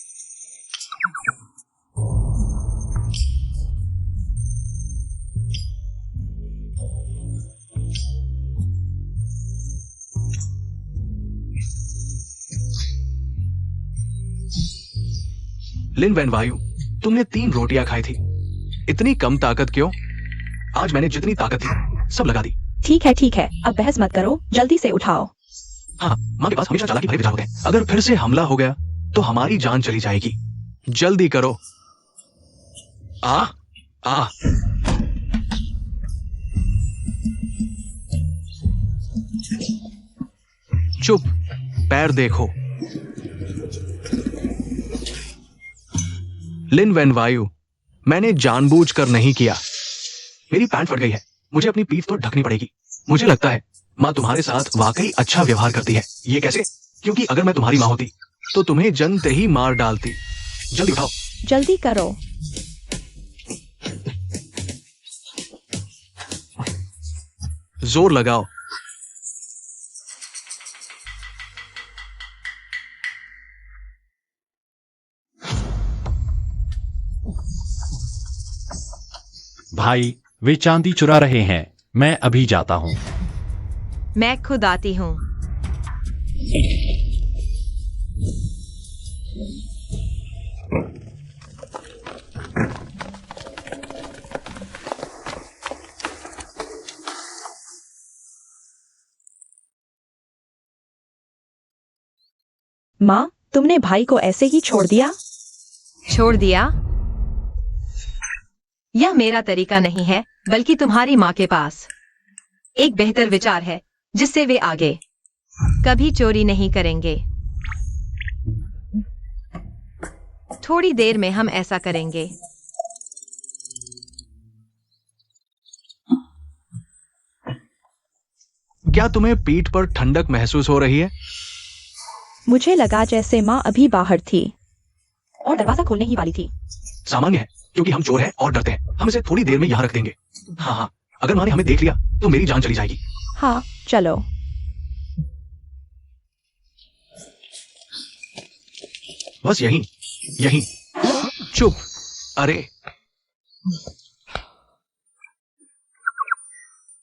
Speaker 2: लिन वैन वायु, तुमने 3 रोटियां खाई थी। इतनी कम ताकत क्यों? आज मैंने जितनी ताकत थी सब लगा दी।
Speaker 1: ठीक है, अब बहस मत करो, जल्दी से उठाओ।
Speaker 2: हाँ, माँ के पास हमेशा चालाकी भरे विचार होते हैं। अगर फिर से हमला हो गया तो हमारी जान चली जाएगी। जल्दी करो। आ आ चुप, पैर देखो। लिन वैन वायु, मैंने जानबूझकर नहीं किया। मेरी पैंट फट गई है, मुझे अपनी पीठ तो ढकनी पड़ेगी। मुझे लगता है माँ तुम्हारे साथ वाकई अच्छा व्यवहार करती है। ये कैसे? क्योंकि अगर मैं तुम्हारी माँ होती तो तुम्हें जनते ही मार डालती। जल्दी उठाओ।
Speaker 1: जल्दी करो।
Speaker 2: जोर लगाओ।
Speaker 4: भाई, वे चांदी चुरा रहे हैं। मैं अभी जाता हूँ।
Speaker 3: मैं खुद आती हूँ।
Speaker 1: माँ, तुमने भाई को ऐसे ही छोड़ दिया?
Speaker 3: छोड़ दिया? यह मेरा तरीका नहीं है, बल्कि तुम्हारी माँ के पास एक बेहतर विचार है जिससे वे आगे कभी चोरी नहीं करेंगे। थोड़ी देर में हम ऐसा करेंगे।
Speaker 2: क्या तुम्हें पीठ पर ठंडक महसूस हो रही है?
Speaker 1: मुझे लगा जैसे माँ अभी बाहर थी और दरवाजा खोलने ही वाली थी।
Speaker 2: सामान्य है, क्योंकि हम चोर हैं और डरते हैं। हम इसे थोड़ी देर में यहाँ रख देंगे। हाँ, अगर माँ ने हमें देख लिया तो मेरी जान चली जाएगी।
Speaker 1: हाँ, चलो।
Speaker 2: बस यहीं। चुप। अरे,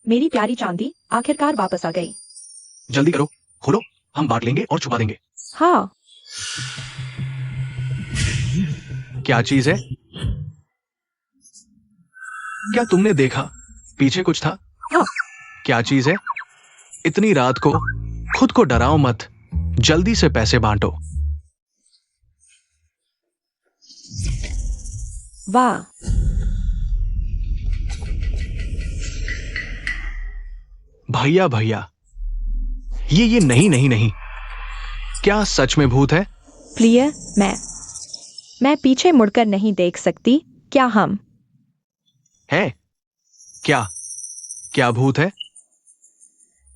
Speaker 1: मेरी प्यारी चांदी आखिरकार वापस आ गई।
Speaker 2: जल्दी करो, खोलो, हम बांट लेंगे और छुपा देंगे।
Speaker 1: हाँ।
Speaker 2: क्या चीज है? क्या तुमने देखा? पीछे कुछ था?
Speaker 1: हाँ।
Speaker 2: क्या चीज है? इतनी रात को खुद को डराओ मत। जल्दी से पैसे बांटो।
Speaker 1: वाह,
Speaker 2: भैया, ये नहीं। क्या सच में भूत है?
Speaker 1: प्रिय, मैं पीछे मुड़कर नहीं देख सकती। क्या हम
Speaker 2: है? क्या भूत है?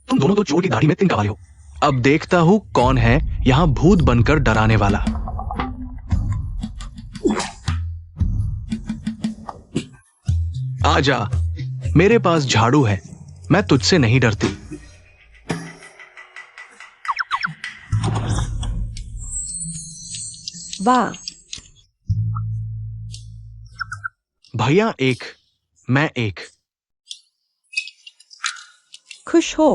Speaker 2: तुम दोनों तो चोर की दाढ़ी में तिनका वाले हो। अब देखता हूं कौन है यहां भूत बनकर डराने वाला। आजा, मेरे पास झाड़ू है, मैं तुझसे नहीं डरती।
Speaker 1: वाह,
Speaker 2: भैया एक, मैं एक।
Speaker 1: खुश हो?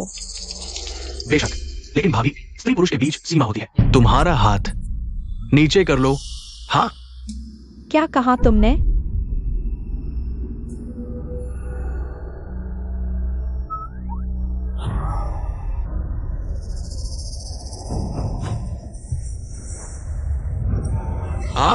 Speaker 2: बेशक, लेकिन भाभी, स्त्री पुरुष के बीच सीमा होती है। तुम्हारा हाथ नीचे कर लो। हाँ,
Speaker 1: क्या कहा तुमने?
Speaker 2: आ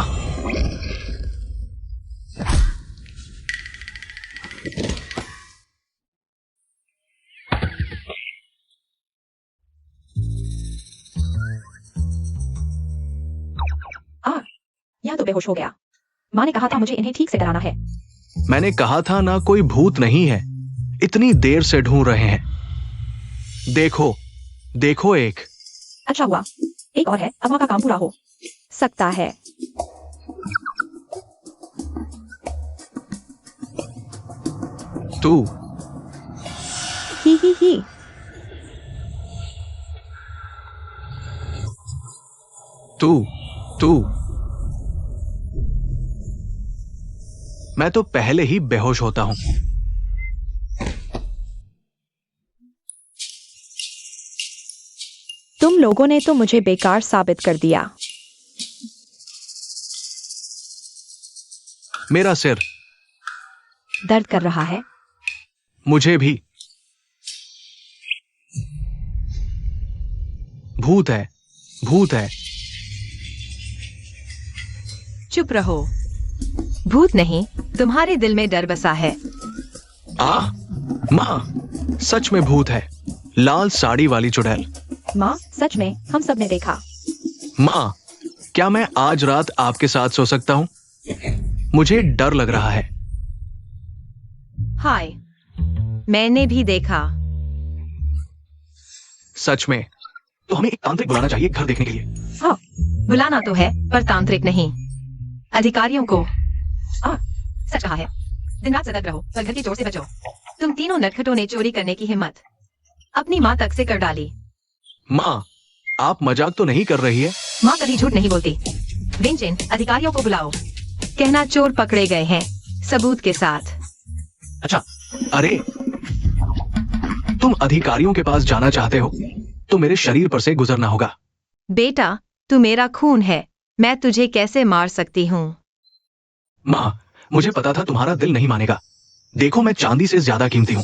Speaker 1: या तो बेहोश हो गया। माँ ने कहा था मुझे इन्हें ठीक से कराना है।
Speaker 2: मैंने कहा था ना, कोई भूत नहीं है। इतनी देर से ढूंढ रहे हैं। देखो देखो, एक
Speaker 1: अच्छा हुआ, एक और है, अब माँ का काम पूरा हो सकता है।
Speaker 2: तू
Speaker 1: ही।
Speaker 2: तू मैं तो पहले ही बेहोश होता हूं।
Speaker 1: तुम लोगों ने तो मुझे बेकार साबित कर दिया।
Speaker 2: मेरा सिर
Speaker 1: दर्द कर रहा है।
Speaker 2: मुझे भी। भूत है, भूत है।
Speaker 3: चुप रहो। भूत नहीं, तुम्हारे दिल में डर बसा है।
Speaker 2: माँ, सच में भूत है। लाल साड़ी वाली चुड़ैल।
Speaker 1: माँ, सच में हम सब ने देखा।
Speaker 2: माँ, क्या मैं आज रात आपके साथ सो सकता हूँ? मुझे डर लग रहा है।
Speaker 3: हाय, मैंने भी देखा।
Speaker 2: सच में? तो हमें एक तांत्रिक बुलाना चाहिए घर देखने के लिए।
Speaker 1: हाँ,
Speaker 3: बुलाना तो है, पर तांत्रिक नहीं। अधिकारियों को। सच कहा है। दिन रात सतर्क रहो, पर घर के चोर से बचो। तुम तीनों नटखटों ने चोरी करने की हिम्मत अपनी माँ तक से कर डाली।
Speaker 2: माँ, आप मजाक तो नहीं कर रही है?
Speaker 3: माँ कभी झूठ नहीं बोलती। विंचेन, अधिकारियों को बुलाओ। कहना चोर पकड़े गए हैं, सबूत के साथ।
Speaker 2: अच्छा, अरे तुम अधिकारियों के पास जाना चाहते हो तो मेरे शरीर पर से गुजरना होगा।
Speaker 3: बेटा, तू मेरा खून है, मैं तुझे कैसे मार सकती हूँ?
Speaker 2: माँ, मुझे पता था तुम्हारा दिल नहीं मानेगा। देखो, मैं चांदी से ज्यादा कीमती हूँ।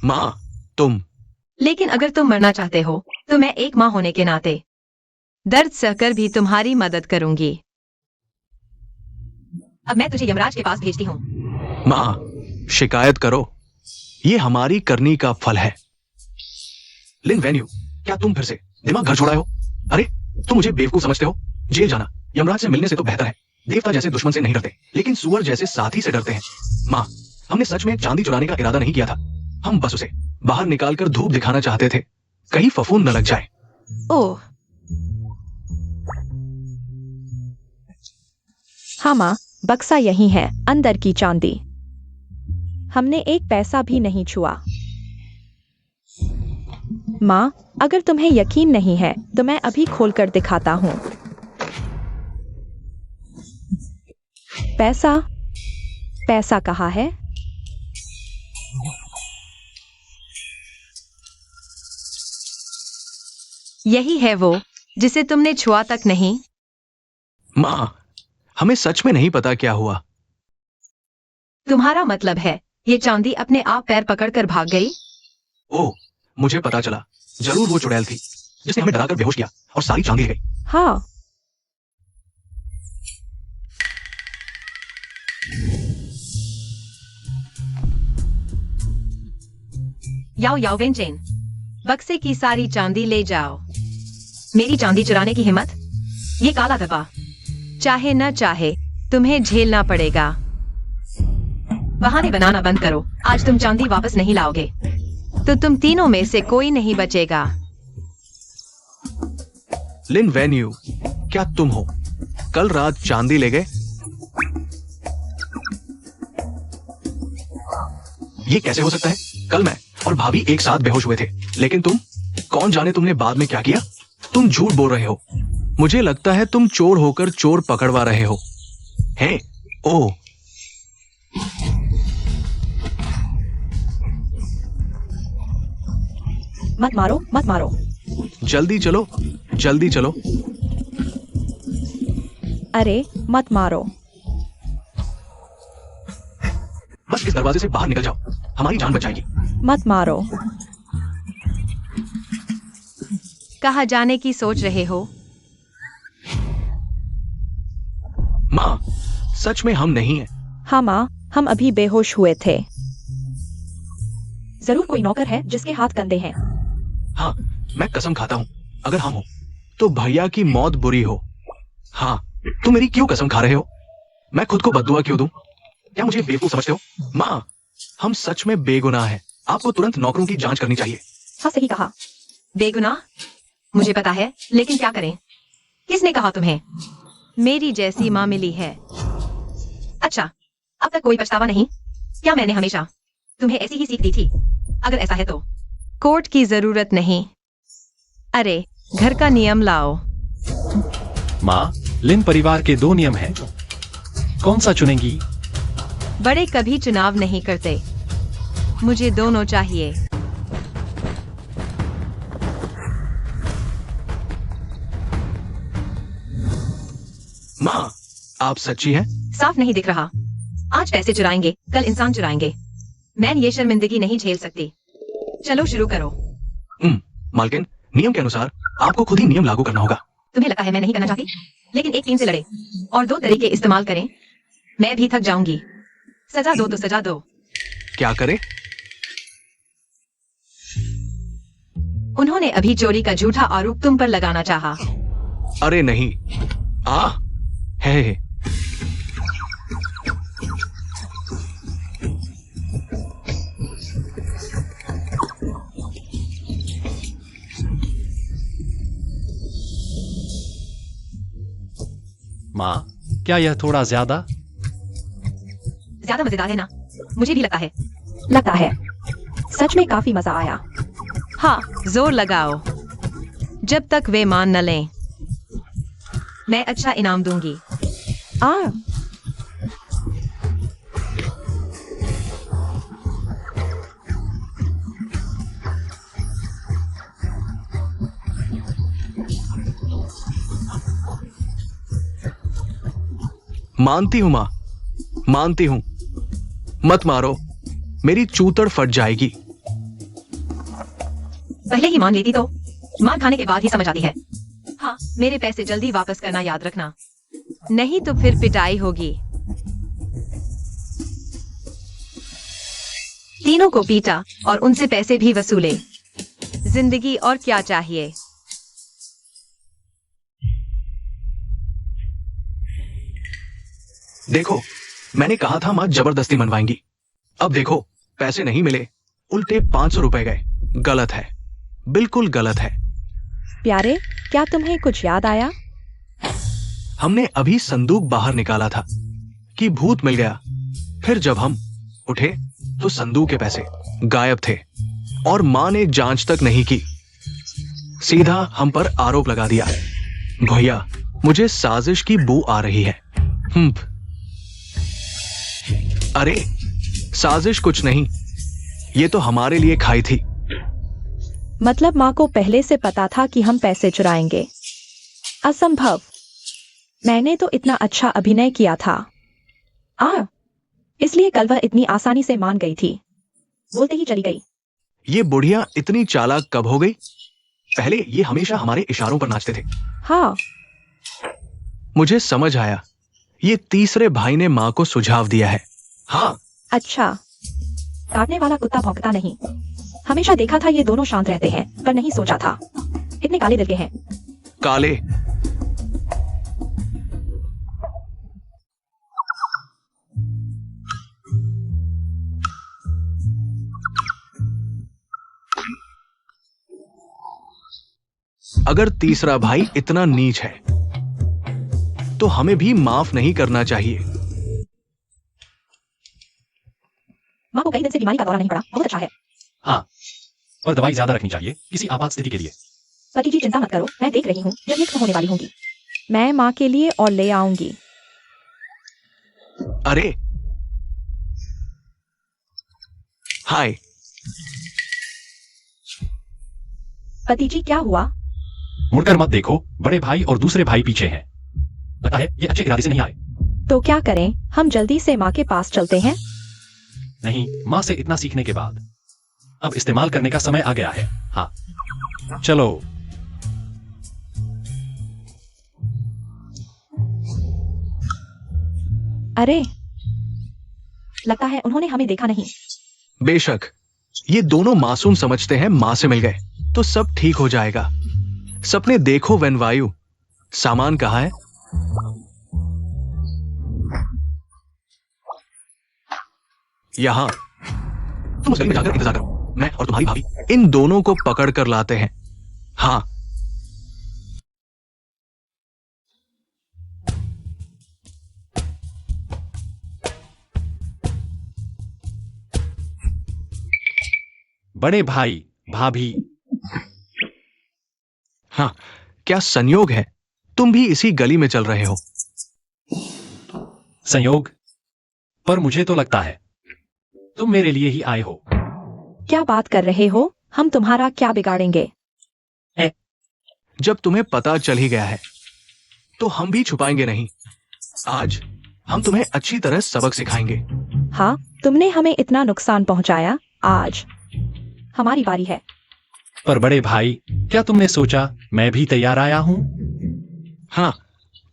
Speaker 2: माँ, तुम।
Speaker 3: लेकिन अगर तुम मरना चाहते हो तो मैं एक माँ होने के नाते दर्द सहकर भी तुम्हारी मदद करूंगी। अब मैं तुझे यमराज के पास भेजती हूँ।
Speaker 2: माँ, शिकायत करो। ये हमारी करनी का फल है। लिन वेन्यू, क्या तुम फिर से दिमाग घर छोड़ा हो? अरे, तुम मुझे बेवकूफ समझते हो? जेल जाना यमराज से मिलने से तो बेहतर है। देवता जैसे दुश्मन से नहीं डरते, लेकिन सुअर जैसे साथी से डरते हैं। माँ, हमने सच में चांदी चुराने का इरादा नहीं किया था। हम बस उसे बाहर निकालकर धूप दिखाना चाहते थे, कहीं फफूंद न लग जाए।
Speaker 3: ओह,
Speaker 1: हाँ माँ, बक्सा यही है, अंदर की चांदी। हमने एक पैसा भी नहीं छुआ। माँ, अगर तुम्हें यकीन नहीं है तो मैं अभी खोलकर दिखाता हूँ। पैसा कहाँ है?
Speaker 3: यही है वो जिसे तुमने छुआ तक नहीं।
Speaker 2: माँ, हमें सच में नहीं पता क्या हुआ।
Speaker 3: तुम्हारा मतलब है ये चांदी अपने आप पैर पकड़कर भाग गई?
Speaker 2: ओह, मुझे पता चला। जरूर वो चुड़ैल थी जिसने हमें डराकर बेहोश किया और सारी चांदी ले गई।
Speaker 1: हाँ।
Speaker 3: याओ याओ वेंचेन, बक्से की सारी चांदी ले जाओ। मेरी चांदी चुराने की हिम्मत? ये काला धब्बा चाहे न चाहे तुम्हें झेलना पड़ेगा। बहाने बनाना बंद करो। आज तुम चांदी वापस नहीं लाओगे तो तुम तीनों में से कोई नहीं बचेगा।
Speaker 2: लिन वेन्यू, क्या तुम हो? कल रात चांदी ले गए? ये कैसे हो सकता है? कल मैं और भाभी एक साथ बेहोश हुए थे, लेकिन तुम? कौन जाने तुमने बाद में क्या किया? तुम झूठ बोल रहे हो। मुझे लगता है तुम चोर होकर चोर पकड़वा रहे हो। हैं? ओह,
Speaker 1: मत मारो, मत मारो।
Speaker 2: जल्दी चलो, जल्दी चलो।
Speaker 1: अरे, मत मारो।
Speaker 2: इस दरवाजे से बाहर निकल जाओ, हमारी जान बच जाएगी।
Speaker 1: मत मारो।
Speaker 3: कहाँ जाने की सोच रहे हो?
Speaker 2: माँ, सच में हम नहीं हैं।
Speaker 1: हाँ माँ, हम अभी बेहोश हुए थे। जरूर कोई नौकर है जिसके हाथ कंधे हैं।
Speaker 2: हाँ, मैं कसम खाता हूँ, अगर हम हो तो भैया की मौत बुरी हो। हाँ, तुम मेरी क्यों कसम खा रहे हो? मैं खुद को बद्दुआ क्यों दूं? क्या मुझे बेवकूफ समझते हो? माँ, हम सच में बेगुनाह हैं। आपको तुरंत नौकरों की जांच करनी चाहिए।
Speaker 1: हाँ, सही कहा।
Speaker 3: बेगुनाह? मुझे पता है, लेकिन क्या करें? किसने कहा तुम्हें? मेरी जैसी माँ मिली है। अच्छा, अब तक कोई पछतावा नहीं? क्या मैंने हमेशा तुम्हें ऐसी ही सीख दी थी? अगर ऐसा है तो कोर्ट की जरूरत नहीं। अरे, घर का नियम लाओ।
Speaker 4: माँ, लिन परिवार के 2 नियम हैं। कौन सा चुनेंगी?
Speaker 3: बड़े कभी चुनाव नहीं करते। मुझे दोनों चाहिए।
Speaker 2: माँ, आप सच्ची हैं?
Speaker 3: साफ नहीं दिख रहा। आज पैसे चुराएंगे, कल इंसान चुराएंगे। मैं ये शर्मिंदगी नहीं झेल सकती। चलो शुरू करो।
Speaker 2: मालकिन, नियम के अनुसार आपको खुद ही नियम लागू करना होगा।
Speaker 3: तुम्हें लगता है मैं नहीं करना चाहती? लेकिन एक टीम से लड़े और 2 तरीके इस्तेमाल करें, मैं भी थक जाऊंगी। सजा दो तो सजा दो।
Speaker 2: क्या करें?
Speaker 3: उन्होंने अभी चोरी का झूठा आरोप तुम पर लगाना चाहा।
Speaker 2: अरे नहीं। है।
Speaker 4: माँ, क्या यह थोड़ा ज्यादा?
Speaker 3: ज्यादा मजेदार है ना? मुझे भी
Speaker 1: लगता है। सच में काफी मजा आया।
Speaker 3: हाँ, जोर लगाओ। जब तक वे मान न लें, मैं अच्छा इनाम दूंगी।
Speaker 1: आ
Speaker 2: मानती हूं माँ, मानती हूं। मत मारो, मेरी चूतड़ फट जाएगी।
Speaker 3: पहले ही मान लेती तो मार खाने के बाद ही समझ आती है। हाँ, मेरे पैसे जल्दी वापस करना याद रखना, नहीं तो फिर पिटाई होगी। तीनों को पीटा और उनसे पैसे भी वसूले। जिंदगी और क्या चाहिए?
Speaker 2: देखो, मैंने कहा था माँ जबरदस्ती मनवाएंगी। अब देखो, पैसे नहीं मिले, उल्टे 500 रुपए गए। गलत है, बिल्कुल गलत है।
Speaker 1: प्यारे, क्या तुम्हें कुछ याद आया?
Speaker 2: हमने अभी संदूक बाहर निकाला था कि भूत मिल गया। फिर जब हम उठे तो संदूक के पैसे गायब थे और माँ ने जांच तक नहीं की, सीधा हम पर आरोप लगा दिया। भैया, मुझे साजिश की बू आ रही है। अरे, साजिश कुछ नहीं, ये तो हमारे लिए खाई थी।
Speaker 1: मतलब माँ को पहले से पता था कि हम पैसे चुराएंगे? असंभव। मैंने तो इतना अच्छा अभिनय किया था। इसलिए कल वह इतनी आसानी से मान गई थी, बोलते ही चली गई।
Speaker 2: ये बुढ़िया इतनी चालाक कब हो गई? पहले ये हमेशा हमारे इशारों पर नाचते थे।
Speaker 1: हाँ,
Speaker 2: मुझे समझ आया, ये तीसरे भाई ने माँ को सुझाव दिया है। हाँ,
Speaker 1: अच्छा। काटने वाला कुत्ता भौंकता नहीं। हमेशा देखा था ये दोनों शांत रहते हैं, पर नहीं सोचा था इतने काले दिल के हैं।
Speaker 2: काले। अगर तीसरा भाई इतना नीच है तो हमें भी माफ नहीं करना चाहिए।
Speaker 1: माँ को कई दिन से बीमारी का दौरा नहीं पड़ा, बहुत अच्छा है।
Speaker 4: हाँ, और दवाई ज्यादा रखनी चाहिए किसी आपात स्थिति के लिए।
Speaker 1: पति जी, चिंता मत करो, मैं देख रही हूँ, जब मुक्त होने वाली होंगी मैं माँ के लिए और ले आऊंगी।
Speaker 2: अरे, हाय।
Speaker 1: पति जी, क्या हुआ?
Speaker 4: मुड़कर मत देखो, बड़े भाई और दूसरे भाई पीछे हैं। लगता है ये अच्छे इरादे से नहीं आए।
Speaker 1: तो क्या करें, हम जल्दी से माँ के पास चलते हैं।
Speaker 4: नहीं, माँ से इतना सीखने के बाद अब इस्तेमाल करने का समय आ गया है। हाँ, चलो।
Speaker 1: अरे, लगता है उन्होंने हमें देखा नहीं।
Speaker 2: बेशक ये दोनों मासूम समझते हैं माँ से मिल गए तो सब ठीक हो जाएगा। सपने देखो वेनवायु। सामान कहाँ है? यहां। तुम उस गली में जाकर इंतजार करो, मैं और तुम्हारी भाभी इन दोनों को पकड़ कर लाते हैं। हाँ।
Speaker 4: बड़े भाई, भाभी।
Speaker 2: हाँ, क्या संयोग है तुम भी इसी गली में चल रहे हो?
Speaker 4: संयोग? पर मुझे तो लगता है तुम मेरे लिए ही आए हो।
Speaker 1: क्या बात कर रहे हो? हम तुम्हारा क्या बिगाड़ेंगे?
Speaker 2: जब तुम्हें पता चल ही गया है तो हम भी छुपाएंगे नहीं। आज हम तुम्हें अच्छी तरह सबक सिखाएंगे।
Speaker 1: हाँ, तुमने हमें इतना नुकसान पहुंचाया, आज हमारी बारी है।
Speaker 4: पर बड़े भाई, क्या तुमने सोचा मैं भी तैयार आया हूं?
Speaker 2: हाँ,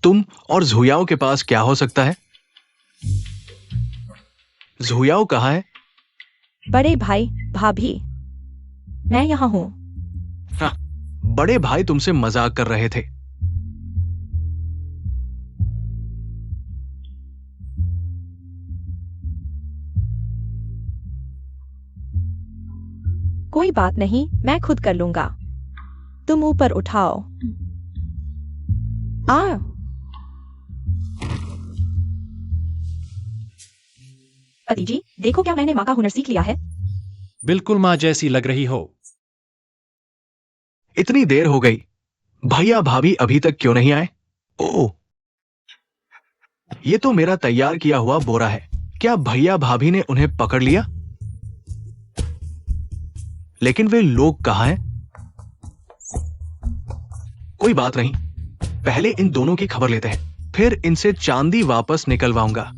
Speaker 2: तुम और झुयाओ के पास क्या हो सकता है? झुयाओ कहाँ है?
Speaker 1: बड़े भाई, भाभी, मैं यहाँ हूँ।
Speaker 2: हाँ, बड़े भाई तुमसे मजाक कर रहे थे।
Speaker 1: कोई बात नहीं, मैं खुद कर लूंगा। तुम ऊपर उठाओ। आ पति जी, देखो क्या मैंने माँ का हुनर सीख लिया है।
Speaker 4: बिल्कुल माँ जैसी लग रही हो।
Speaker 2: इतनी देर हो गई, भैया भाभी अभी तक क्यों नहीं आए? ओह, ये तो मेरा तैयार किया हुआ बोरा है। क्या भैया भाभी ने उन्हें पकड़ लिया? लेकिन वे लोग कहाँ हैं? कोई बात नहीं, पहले इन दोनों की खबर लेते हैं, फिर इनसे चांदी वापस निकलवाऊंगा।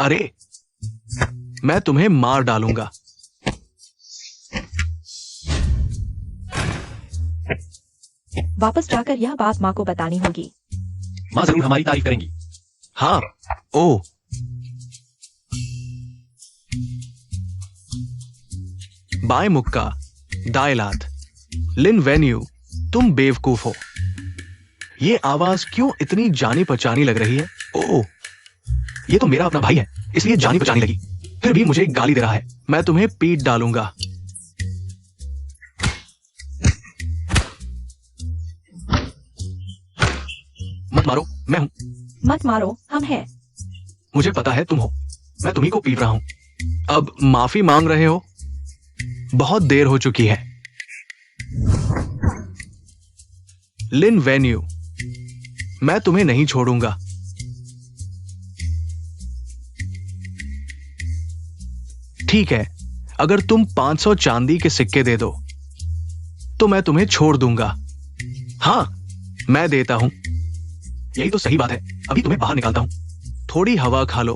Speaker 2: अरे, मैं तुम्हें मार डालूंगा।
Speaker 1: वापस जाकर यह बात माँ को बतानी होगी।
Speaker 4: माँ जरूर हमारी तारीफ करेंगी।
Speaker 2: हाँ। ओ, बाय मुक्का, दाएं लात। लिन वेन्यू, तुम बेवकूफ हो। ये आवाज क्यों इतनी जानी पहचानी लग रही है? ओह, ये तो मेरा अपना भाई है, इसलिए जानी पहचानी लगी। फिर भी मुझे गाली दे रहा है। मैं तुम्हें पीट डालूंगा। मत मारो, मैं हूं।
Speaker 1: मत मारो, हम हैं।
Speaker 2: मुझे पता है तुम हो। मैं तुम्ही को पीट रहा हूं। अब माफी मांग रहे हो? बहुत देर हो चुकी है। लिन वेन्यू, मैं तुम्हें नहीं छोड़ूंगा। ठीक है, अगर तुम 500 चांदी के सिक्के दे दो तो मैं तुम्हें छोड़ दूंगा। हाँ, मैं देता हूं। यही तो सही बात है। अभी तुम्हें बाहर निकालता हूं, थोड़ी हवा खा लो।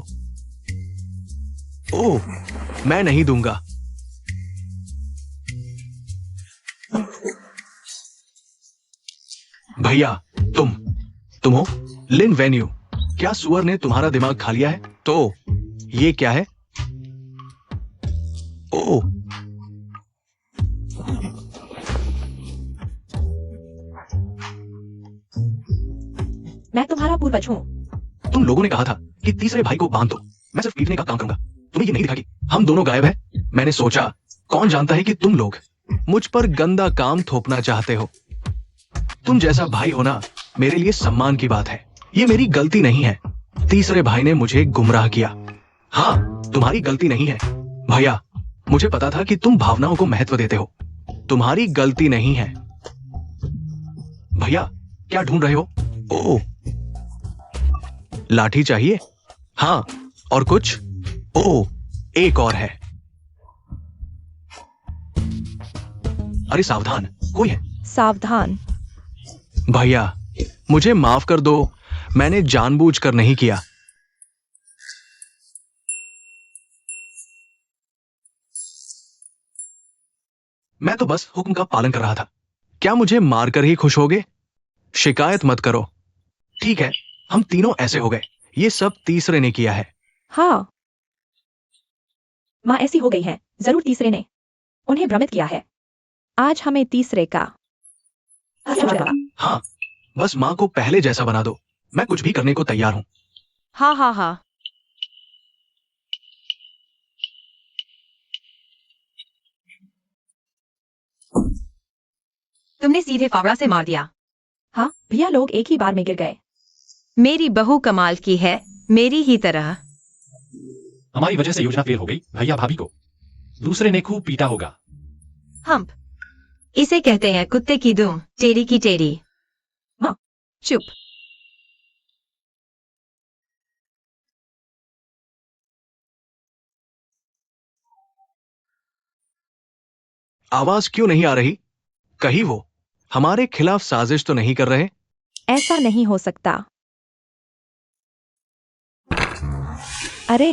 Speaker 2: ओह, मैं नहीं दूंगा। भैया, तुम हो? लिन वेन्यू, क्या सुअर ने तुम्हारा दिमाग खा लिया है? तो ये क्या है? ओह,
Speaker 1: मैं तुम्हारा पूर्वज हूँ।
Speaker 2: तुम लोगों ने कहा था कि तीसरे भाई को बांध दो। मैं सिर्फ पीटने का काम करूंगा। तुम्हें ये नहीं दिखा कि हम दोनों गायब हैं? मैंने सोचा, कौन जानता है कि तुम लोग मुझ पर गंदा काम थोपना चाहते हो। तुम जैसा भाई होना मेरे लिए सम्मान की बात है। ये मेरी गलती नहीं है। तीसरे भाई ने मुझे गुमराह किया। हाँ, तुम्हारी गलती नहीं है भैया। मुझे पता था कि तुम भावनाओं को महत्व देते हो। तुम्हारी गलती नहीं है। भैया, क्या ढूंढ रहे हो? ओह, लाठी चाहिए? हाँ, और कुछ? ओह, एक और है। अरे सावधान, कोई है।
Speaker 1: सावधान।
Speaker 2: भैया मुझे माफ कर दो, मैंने जानबूझकर नहीं किया। मैं तो बस हुक्म का पालन कर रहा था। क्या मुझे मारकर ही खुश होगे? शिकायत मत करो। ठीक है, हम तीनों ऐसे हो गए। ये सब तीसरे ने किया है।
Speaker 1: हाँ, माँ ऐसी हो गई है, जरूर तीसरे ने उन्हें भ्रमित किया है। आज हमें तीसरे का
Speaker 2: हाँ, बस माँ को पहले जैसा बना दो, मैं कुछ भी करने को तैयार हूं।
Speaker 3: हाँ हाँ हाँ। तुमने सीधे फावड़ा से मार दिया।
Speaker 1: हाँ भैया, लोग एक ही बार में गिर गए।
Speaker 3: मेरी बहू कमाल की है, मेरी ही तरह।
Speaker 4: हमारी वजह से योजना फेल हो गई। भैया भाभी को दूसरे ने खूब पीटा होगा।
Speaker 3: हम्प, इसे कहते हैं कुत्ते की दुम, टेढ़ी की टेढ़ी।
Speaker 1: माँ
Speaker 3: चुप।
Speaker 2: आवाज क्यों नहीं आ रही? कहीं वो हमारे खिलाफ साजिश तो नहीं कर रहे?
Speaker 1: ऐसा नहीं हो सकता। अरे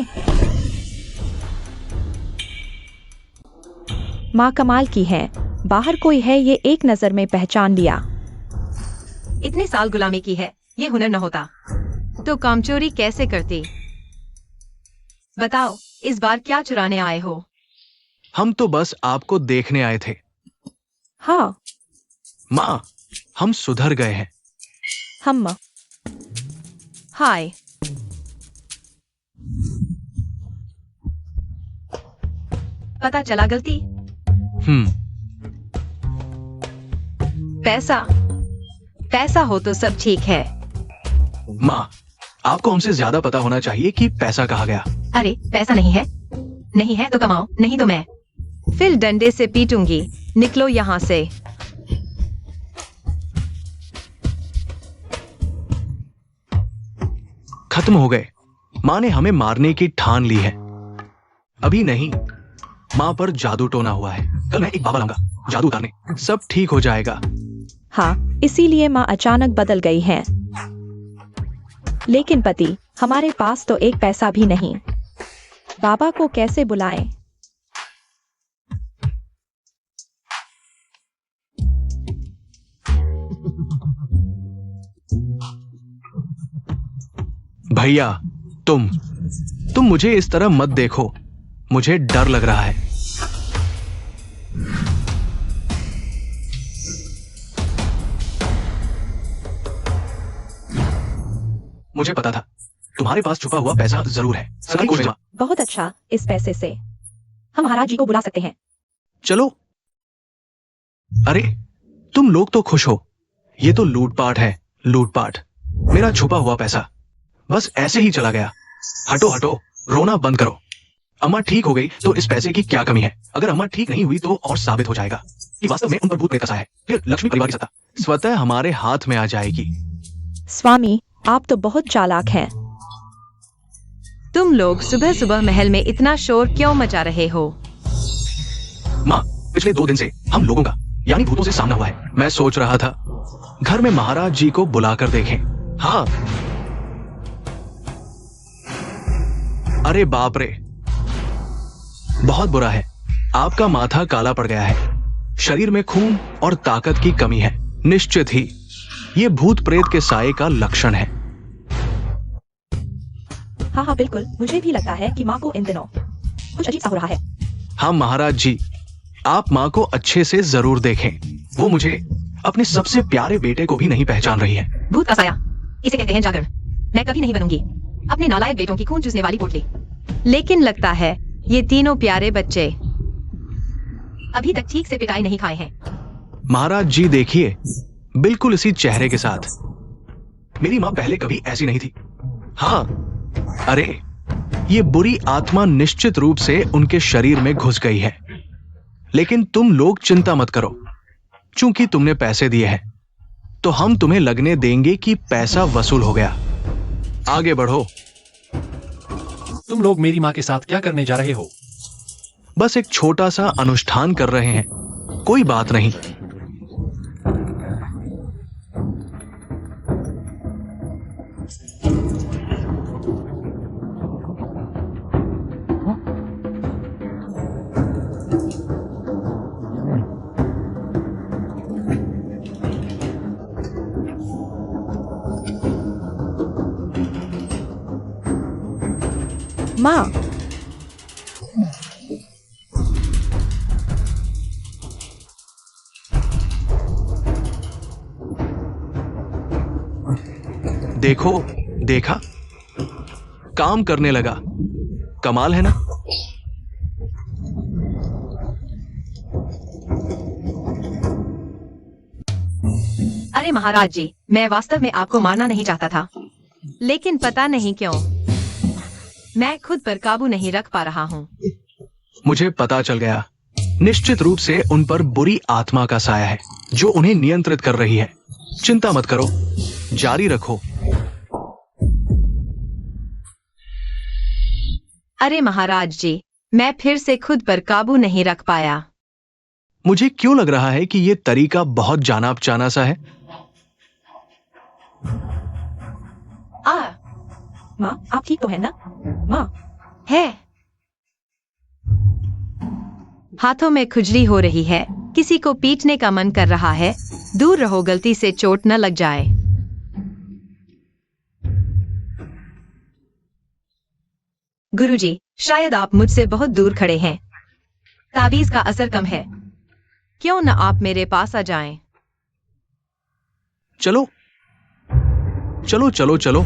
Speaker 1: माँ कमाल की है, बाहर कोई है ये एक नजर में पहचान लिया।
Speaker 3: इतने साल गुलामी की है, ये हुनर न होता तो कामचोरी कैसे करती? बताओ, इस बार क्या चुराने आए हो?
Speaker 2: हम तो बस आपको देखने आए थे।
Speaker 1: हाँ,
Speaker 2: माँ, हम सुधर गए हैं।
Speaker 1: हम
Speaker 3: हाय। पता चला गलती? पैसा हो तो सब ठीक है।
Speaker 2: माँ, आपको हमसे ज्यादा पता होना चाहिए कि पैसा कहाँ गया।
Speaker 3: अरे पैसा नहीं है? नहीं है तो कमाओ, नहीं तो मैं फिर डंडे से पीटूंगी। निकलो यहाँ से।
Speaker 2: खत्म हो गए। माँ ने हमें मारने की ठान ली है। अभी नहीं, माँ पर जादू टोना हुआ है। कल मैं एक बाबा लाऊंगा, जादू उतारने, सब ठीक हो जाएगा।
Speaker 1: हाँ, इसीलिए माँ अचानक बदल गई हैं। लेकिन पति, हमारे पास तो एक पैसा भी नहीं। बाबा को कैसे बुलाएं?
Speaker 2: भैया, तुम मुझे इस तरह मत देखो, मुझे डर लग रहा है। मुझे पता था तुम्हारे पास छुपा हुआ पैसा जरूर है। सरकारी कोशिश।
Speaker 1: बहुत अच्छा, इस पैसे से हम महाराज जी को बुला सकते हैं।
Speaker 2: चलो। अरे तुम लोग तो खुश हो, ये तो लूटपाट है, लूटपाट। मेरा छुपा हुआ पैसा बस ऐसे ही चला गया। हटो हटो, रोना बंद करो। अम्मा ठीक हो गई तो इस पैसे की क्या कमी है? अगर अम्मा ठीक नहीं हुई तो और साबित हो जाएगा कि वास्तव में उन पर भूत प्रेत कसा है। फिर लक्ष्मी परिवार की सत्ता स्वतः हमारे हाथ में आ जाएगी।
Speaker 1: स्वामी, आप तो बहुत चालाक हैं।
Speaker 3: तुम लोग सुबह सुबह महल में इतना शोर क्यों मचा रहे हो?
Speaker 2: माँ, पिछले 2 दिन से हम लोगों का यानी भूतों से सामना हुआ है। मैं सोच रहा था घर में महाराज जी को बुलाकर देखें। हाँ। अरे बाप रे, बहुत बुरा है। आपका माथा काला पड़ गया है, शरीर में खून और ताकत की कमी है। निश्चित ही ये भूत प्रेत के साये का लक्षण है।
Speaker 1: हाँ हाँ बिल्कुल, मुझे भी लगता है कि माँ को इन दिनों कुछ अजीब सा हो रहा है।
Speaker 2: हाँ महाराज जी, आप माँ को अच्छे से जरूर देखें। वो मुझे अपने सबसे प्यारे बेटे को भी नहीं पहचान रही है।
Speaker 3: भूत का साया, इसे कहते हैं जागरण। मैं कभी नहीं बनूंगी अपने नालायक बेटों की खून चूसने वाली पोटली। लेकिन लगता है ये तीनों प्यारे बच्चे अभी तक ठीक से पिटाई नहीं खाए हैं।
Speaker 2: महाराज जी देखिए, बिल्कुल इसी चेहरे के साथ। मेरी माँ पहले कभी ऐसी नहीं थी। हाँ, अरे ये बुरी आत्मा निश्चित रूप से उनके शरीर में घुस गई है। लेकिन तुम लोग चिंता मत करो, चूंकि तुमने पैसे दिए हैं तो हम तुम्हें लगने देंगे कि पैसा वसूल हो गया। आगे बढ़ो।
Speaker 4: तुम लोग मेरी माँ के साथ क्या करने जा रहे हो?
Speaker 2: बस एक छोटा सा अनुष्ठान कर रहे हैं। कोई बात नहीं।
Speaker 1: माँ,
Speaker 2: देखो, देखा, काम करने लगा। कमाल है ना।
Speaker 3: अरे महाराज जी, मैं वास्तव में आपको मारना नहीं चाहता था, लेकिन पता नहीं क्यों मैं खुद पर काबू नहीं रख पा रहा हूँ।
Speaker 2: मुझे पता चल गया। निश्चित रूप से उन पर बुरी आत्मा का साया है जो उन्हें नियंत्रित कर रही है। चिंता मत करो, जारी रखो।
Speaker 3: अरे महाराज जी, मैं फिर से खुद पर काबू नहीं रख पाया।
Speaker 2: मुझे क्यों लग रहा है कि ये तरीका बहुत जाना पहचाना सा है।
Speaker 1: माँ, आप ठीक तो है ना? माँ,
Speaker 3: है, हाथों में खुजली हो रही है, किसी को पीटने का मन कर रहा है। दूर रहो, गलती से चोट न लग जाए। गुरुजी, शायद आप मुझसे बहुत दूर खड़े हैं। ताबीज का असर कम है, क्यों न आप मेरे पास आ जाएं?
Speaker 2: चलो चलो चलो चलो।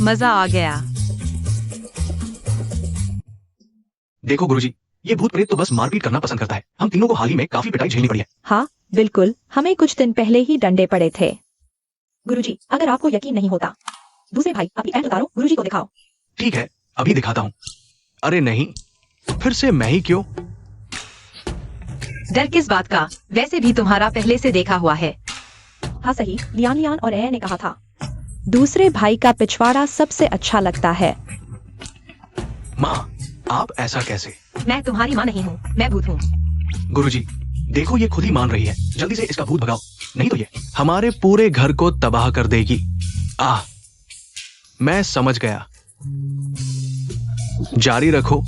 Speaker 3: मजा आ गया।
Speaker 2: देखो गुरुजी, ये भूत प्रेत तो बस मारपीट करना पसंद करता है। हम तीनों को हाल ही में काफी पिटाई झेलनी पड़ी है।
Speaker 1: हाँ बिल्कुल, हमें कुछ दिन पहले ही डंडे पड़े थे। गुरुजी, अगर आपको यकीन नहीं होता, दूसरे भाई अपनी पैंट उतारो, गुरुजी को दिखाओ।
Speaker 2: ठीक है, अभी दिखाता हूँ। अरे नहीं, फिर से मैं ही क्यों?
Speaker 3: डर किस बात का? वैसे भी तुम्हारा पहले से देखा हुआ है।
Speaker 1: हाँ सही, लियान और ए ने कहा था। दूसरे भाई का पिछवाड़ा सबसे अच्छा लगता है।
Speaker 2: माँ, आप ऐसा कैसे?
Speaker 3: मैं तुम्हारी माँ नहीं हूँ, मैं भूत हूँ।
Speaker 2: गुरुजी, देखो ये खुद ही मान रही है। जल्दी से इसका भूत भगाओ, नहीं तो ये हमारे पूरे घर को तबाह कर देगी। मैं समझ गया। जारी रखो,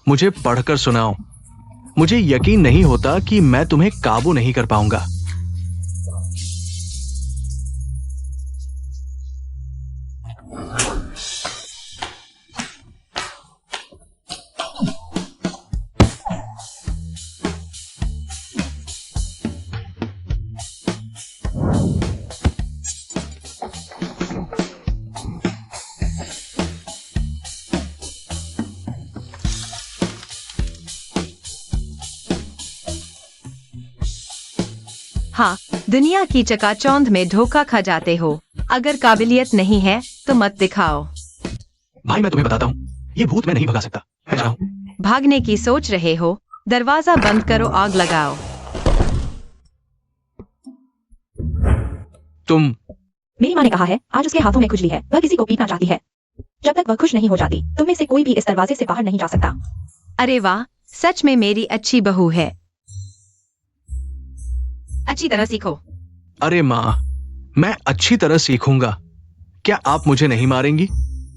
Speaker 2: मुझे पढ़कर सुनाओ। मुझे यकीन नहीं होता कि मैं तुम्हें काबू नहीं कर पाऊंगा।
Speaker 3: हाँ, दुनिया की चकाचौंध में धोखा खा जाते हो। अगर काबिलियत नहीं है तो मत दिखाओ।
Speaker 2: भाई मैं तुम्हें बताता हूँ, ये भूत मैं नहीं भगा सकता। मैं जा रहा हूँ।
Speaker 3: भागने की सोच रहे हो? दरवाजा बंद करो, आग लगाओ।
Speaker 2: तुम
Speaker 1: मेरी माँ ने कहा है, आज उसके हाथों में खुजली है, वह किसी को पीटना चाहती है। जब तक वह खुश नहीं हो जाती, तुम में से कोई भी इस दरवाजे से बाहर नहीं जा सकता।
Speaker 3: अरे वाह, सच में मेरी अच्छी बहू है। अच्छी तरह सीखो।
Speaker 2: अरे माँ, मैं अच्छी तरह सीखूंगा। क्या आप मुझे नहीं मारेंगी?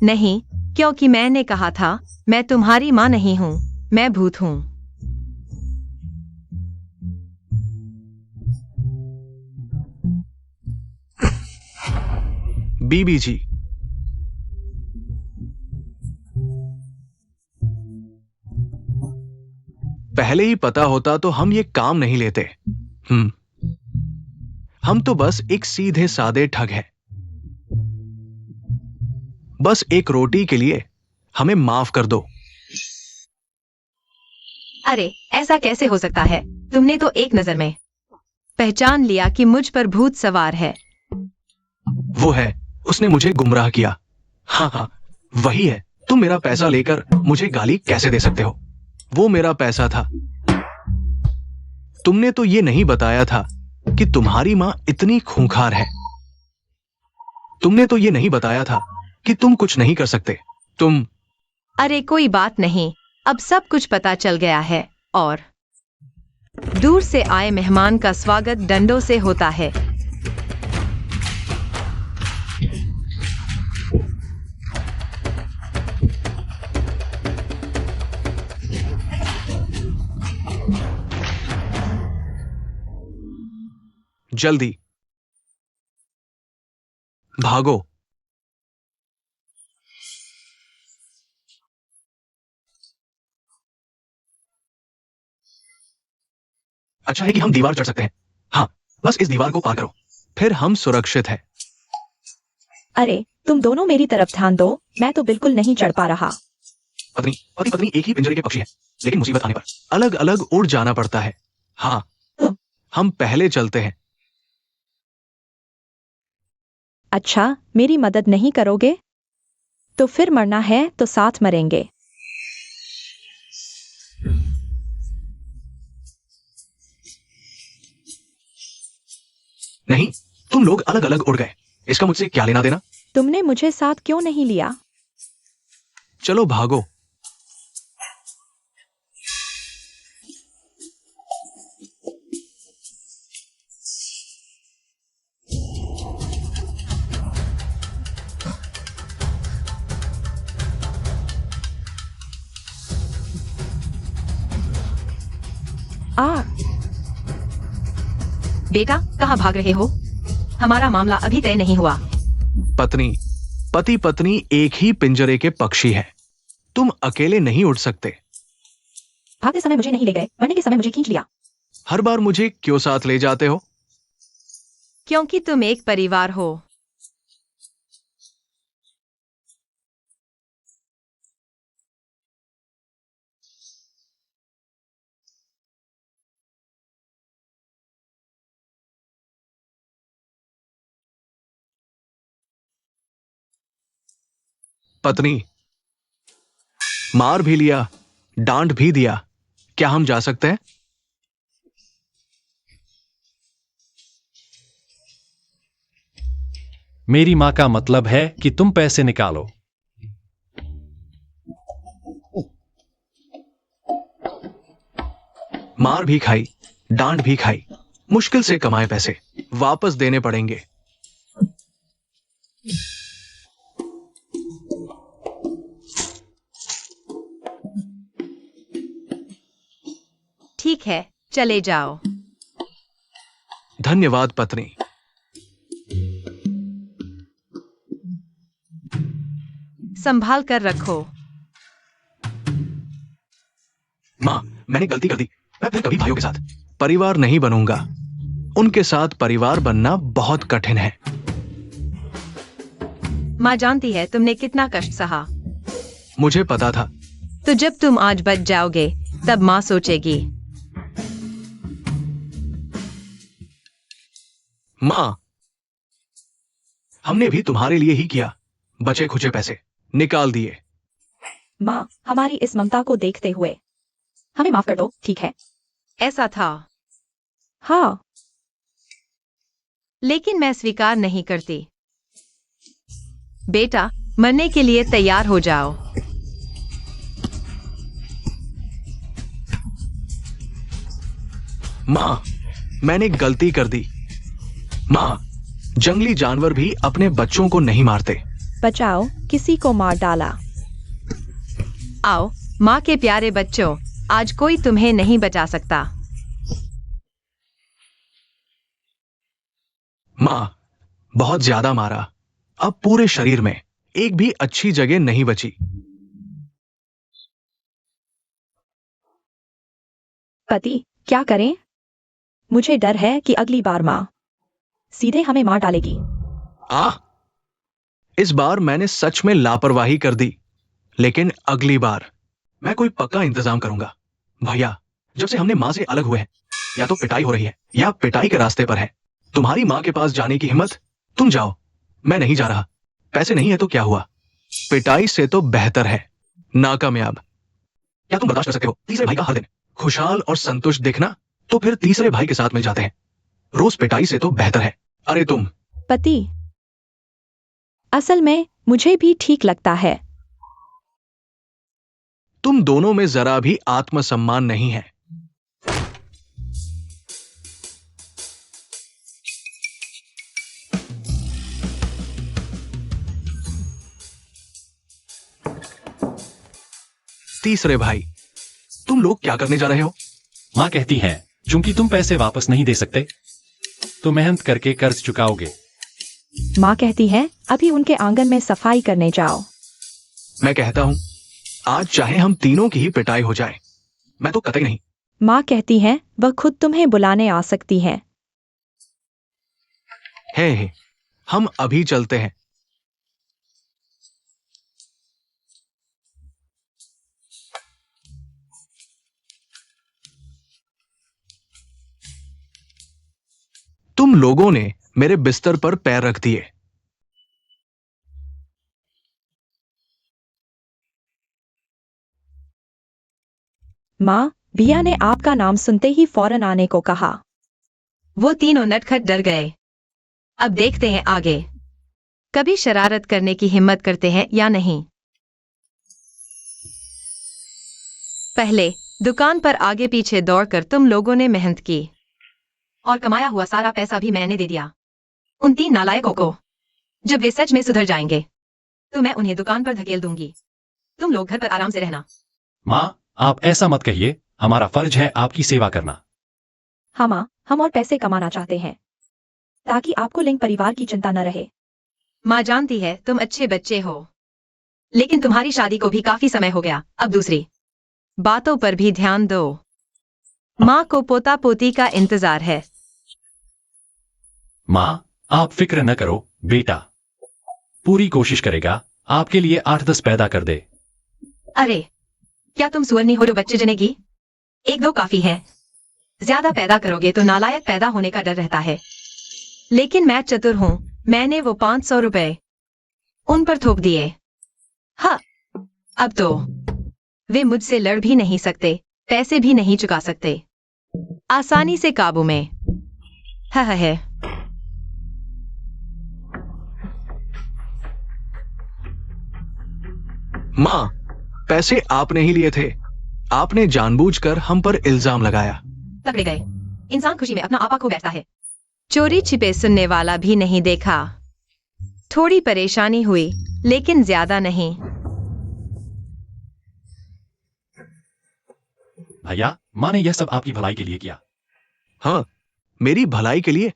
Speaker 3: नहीं, क्योंकि मैंने कहा था मैं तुम्हारी माँ नहीं हूँ, मैं भूत हूँ।
Speaker 2: बीबी जी, पहले ही पता होता तो हम ये काम नहीं लेते। हम तो बस एक सीधे सादे ठग हैं। बस एक रोटी के लिए हमें माफ कर दो।
Speaker 3: अरे ऐसा कैसे हो सकता है? तुमने तो एक नजर में पहचान लिया कि मुझ पर भूत सवार है।
Speaker 2: वो है, उसने मुझे गुमराह किया। हाँ हाँ, वही है। तुम मेरा पैसा लेकर मुझे गाली कैसे दे सकते हो? वो मेरा पैसा था। तुमने तो ये नहीं बताया था कि तुम्हारी मां इतनी खूंखार है। तुमने तो ये नहीं बताया था कि तुम कुछ नहीं कर सकते। तुम
Speaker 3: अरे कोई बात नहीं, अब सब कुछ पता चल गया है। और दूर से आए मेहमान का स्वागत डंडों से होता है।
Speaker 2: जल्दी भागो। अच्छा है कि हम दीवार चढ़ सकते हैं। हाँ, बस इस दीवार को पार करो, फिर हम सुरक्षित हैं।
Speaker 1: अरे तुम दोनों मेरी तरफ ध्यान दो, मैं तो बिल्कुल नहीं चढ़ पा रहा।
Speaker 2: पत्नी पति पत्नी एक ही पिंजरे के पक्षी है, लेकिन मुसीबत आने पर अलग अलग उड़ जाना पड़ता है। हाँ, हम पहले चलते हैं।
Speaker 1: अच्छा, मेरी मदद नहीं करोगे? तो फिर मरना है तो साथ मरेंगे।
Speaker 2: नहीं, तुम लोग अलग अलग उड़ गए, इसका मुझसे क्या लेना देना?
Speaker 1: तुमने मुझे साथ क्यों नहीं लिया?
Speaker 2: चलो भागो।
Speaker 1: आ
Speaker 3: बेटा कहाँ भाग रहे हो? हमारा मामला अभी तय नहीं हुआ।
Speaker 2: पत्नी पति पत्नी एक ही पिंजरे के पक्षी हैं। तुम अकेले नहीं उड़ सकते।
Speaker 1: भागते समय मुझे नहीं ले गए, मरने के समय मुझे खींच लिया।
Speaker 2: हर बार मुझे क्यों साथ ले जाते हो?
Speaker 3: क्योंकि तुम एक परिवार हो।
Speaker 2: पत्नी, मार भी लिया, डांट भी दिया, क्या हम जा सकते हैं?
Speaker 4: मेरी माँ का मतलब है कि तुम पैसे निकालो।
Speaker 2: मार भी खाई, डांट भी खाई, मुश्किल से कमाए पैसे वापस देने पड़ेंगे।
Speaker 3: ठीक है, चले जाओ।
Speaker 2: धन्यवाद पत्नी।
Speaker 3: संभाल कर रखो।
Speaker 2: मां, मैंने गलती कर दी। मैं फिर कभी भाइयों के साथ परिवार नहीं बनूंगा। उनके साथ परिवार बनना बहुत कठिन है।
Speaker 3: माँ जानती है तुमने कितना कष्ट सहा।
Speaker 2: मुझे पता था।
Speaker 3: तो जब तुम आज बच जाओगे तब माँ सोचेगी।
Speaker 2: मां, हमने भी तुम्हारे लिए ही किया। बचे खुचे पैसे निकाल दिए।
Speaker 1: माँ, हमारी इस ममता को देखते हुए हमें माफ कर दो, ठीक है?
Speaker 3: ऐसा था,
Speaker 1: हाँ।
Speaker 3: लेकिन मैं स्वीकार नहीं करती। बेटा, मरने के लिए तैयार हो जाओ।
Speaker 2: मां, मैंने गलती कर दी। मां, जंगली जानवर भी अपने बच्चों को नहीं मारते।
Speaker 1: बचाओ, किसी को मार डाला।
Speaker 3: आओ, माँ के प्यारे बच्चों, आज कोई तुम्हें नहीं बचा सकता।
Speaker 2: मां, बहुत ज्यादा मारा। अब पूरे शरीर में एक भी अच्छी जगह नहीं बची।
Speaker 1: पति, क्या करें? मुझे डर है कि अगली बार माँ सीधे हमें मार डालेगी।
Speaker 2: आ, इस बार मैंने सच में लापरवाही कर दी, लेकिन अगली बार मैं कोई पक्का इंतजाम करूंगा। भैया, जब से हमने माँ से अलग हुए हैं, या तो पिटाई हो रही है या पिटाई के रास्ते पर है। तुम्हारी माँ के पास जाने की हिम्मत, तुम जाओ, मैं नहीं जा रहा। पैसे नहीं है तो क्या हुआ, पिटाई से तो बेहतर है नाकामयाब। क्या तुम बर्दाश्त कर सकते हो तीसरे भाई का हर दिन खुशहाल और संतुष्ट देखना? तो फिर तीसरे भाई के साथ में जाते हैं। रोज पिटाई से तो बेहतर है। अरे तुम
Speaker 1: पति, असल में मुझे भी ठीक लगता है।
Speaker 2: तुम दोनों में जरा भी आत्मसम्मान नहीं है। तीसरे भाई, तुम लोग क्या करने जा रहे हो?
Speaker 4: माँ कहती है चूंकि तुम पैसे वापस नहीं दे सकते तो मेहनत करके कर्ज चुकाओगे।
Speaker 1: माँ कहती है अभी उनके आंगन में सफाई करने जाओ।
Speaker 2: मैं कहता हूं आज चाहे हम तीनों की ही पिटाई हो जाए, मैं तो कतई नहीं।
Speaker 1: माँ कहती है वह खुद तुम्हें बुलाने आ सकती है।
Speaker 2: हे, हम अभी चलते हैं। तुम लोगों ने मेरे बिस्तर पर पैर रख दिए।
Speaker 1: माँ, भैया ने आपका नाम सुनते ही फौरन आने को कहा।
Speaker 3: वो तीनों नटखट डर गए। अब देखते हैं आगे कभी शरारत करने की हिम्मत करते हैं या नहीं। पहले दुकान पर आगे पीछे दौड़कर तुम लोगों ने मेहनत की और कमाया हुआ सारा पैसा भी मैंने दे दिया उन तीन नालायकों को। जब वे सच में सुधर जाएंगे तो मैं उन्हें दुकान पर धकेल दूंगी। तुम लोग घर पर आराम से रहना।
Speaker 4: माँ, आप ऐसा मत कहिए, हमारा फर्ज है आपकी सेवा करना।
Speaker 1: हाँ माँ, हम और पैसे कमाना चाहते हैं ताकि आपको लिंग परिवार की चिंता न रहे।
Speaker 3: माँ जानती है तुम अच्छे बच्चे हो, लेकिन तुम्हारी शादी को भी काफी समय हो गया। अब दूसरी बातों पर भी ध्यान दो। माँ को पोता पोती का इंतजार है।
Speaker 4: माँ, आप फिक्र न करो, बेटा पूरी कोशिश करेगा आपके लिए 8-10 पैदा कर दे।
Speaker 3: अरे क्या तुम सुअरनी हो जो बच्चे जनेगी? 1-2 काफी है। ज्यादा पैदा करोगे तो नालायक पैदा होने का डर रहता है। लेकिन मैं चतुर हूँ, मैंने वो 500 रुपए उन पर थोप दिए। हाँ, अब तो वे मुझसे लड़ भी नहीं सकते, पैसे भी नहीं चुका सकते। आसानी से काबू में। है।
Speaker 2: माँ, पैसे आपने ही लिए थे। आपने जानबूझकर हम पर इल्जाम लगाया।
Speaker 3: पकड़े गए। इंसान खुशी में अपना आपा खो बैठता है। चोरी छिपे सुनने वाला भी नहीं देखा। थोड़ी परेशानी हुई, लेकिन ज्यादा नहीं।
Speaker 4: भैया, माँ ने यह सब आपकी भलाई के लिए किया।
Speaker 2: हाँ, मेरी भलाई के लिए?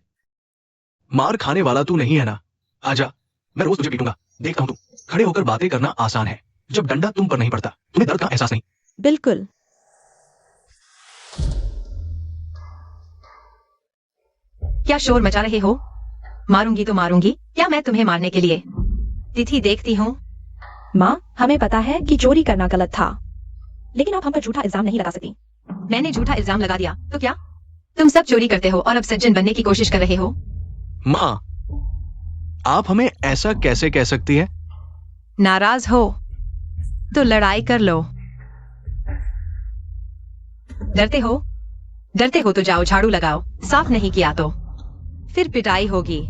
Speaker 2: मार खाने वाला तू नहीं है ना? आजा, मैं रोज तुझे पीटूंगा। देखता हूं तू। खड़े होकर बातें करना आसान है, जब डंडा तुम पर नहीं पड़ता, तुम्हें दर्द का एहसास नहीं।
Speaker 1: बिल्कुल।
Speaker 3: क्या शोर मचा रहे हो? मारूंगी तो मारूंगी। क्या मैं तुम्हें मारने के लिए तिथि देखती हूँ?
Speaker 1: माँ, हमें पता है कि चोरी करना गलत था, लेकिन आप हम पर झूठा इल्जाम नहीं लगा सकती।
Speaker 3: मैंने झूठा इल्जाम लगा दिया तो क्या? तुम सब चोरी करते हो और अब सज्जन बनने की कोशिश कर रहे हो।
Speaker 2: माँ, आप हमें ऐसा कैसे कह सकती है?
Speaker 3: नाराज हो तो लड़ाई कर लो। डरते हो? डरते हो तो जाओ झाड़ू लगाओ। साफ नहीं किया तो फिर पिटाई होगी।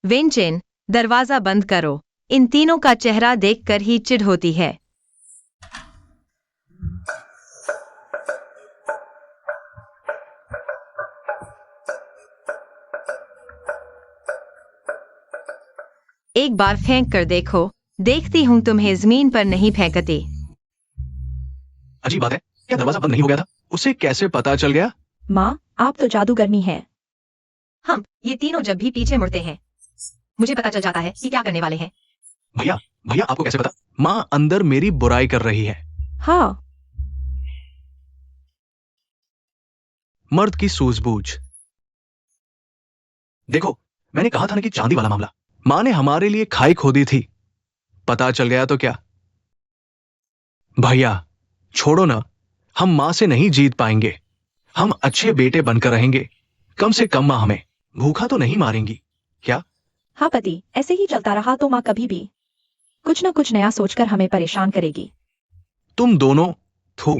Speaker 3: वेंचेन, दरवाजा बंद करो। इन तीनों का चेहरा देखकर ही चिढ़ होती है। एक बार फेंक कर देखो। देखती हूं तुम्हें जमीन पर नहीं फेंकती।
Speaker 2: अजीब बात है, क्या दरवाजा बंद नहीं हो गया था? उसे कैसे पता चल गया?
Speaker 1: माँ, आप तो जादूगरनी हैं।
Speaker 3: हम ये तीनों जब भी पीछे मुड़ते हैं मुझे पता चल जाता है कि क्या करने वाले हैं।
Speaker 2: भैया, भैया आपको कैसे पता? माँ अंदर मेरी बुराई कर रही है।
Speaker 1: हाँ,
Speaker 2: मर्द की सूझबूझ देखो, मैंने कहा था ना कि चांदी वाला मामला। माँ ने हमारे लिए खाई खोदी थी, पता चल गया तो क्या। भैया छोड़ो ना, हम माँ से नहीं जीत पाएंगे। हम अच्छे बेटे बनकर रहेंगे। कम से कम माँ हमें भूखा तो नहीं मारेंगी क्या?
Speaker 1: हाँ पति, ऐसे ही चलता रहा तो माँ कभी भी कुछ न कुछ नया सोचकर हमें परेशान करेगी।
Speaker 2: तुम दोनों थू।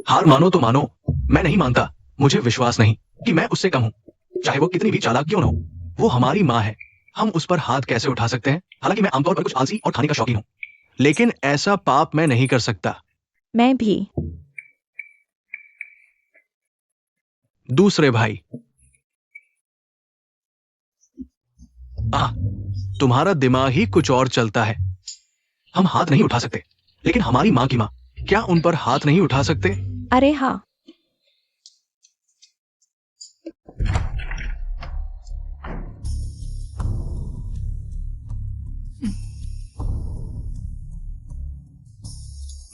Speaker 2: हार मानो तो मानो, मैं नहीं मानता। मुझे विश्वास नहीं कि मैं उससे कम हूं, चाहे वो कितनी भी चालाक क्यों ना हो। वो हमारी माँ है, हम उस पर हाथ कैसे उठा सकते हैं? हालांकि मैं आमतौर पर कुछ आलसी और खाने का शौकीन हूं, लेकिन ऐसा पाप मैं नहीं कर सकता।
Speaker 1: मैं भी।
Speaker 2: दूसरे भाई, तुम्हारा दिमाग ही कुछ और चलता है। हम हाथ नहीं उठा सकते, लेकिन हमारी माँ की माँ, क्या उन पर हाथ नहीं उठा सकते?
Speaker 1: अरे हाँ,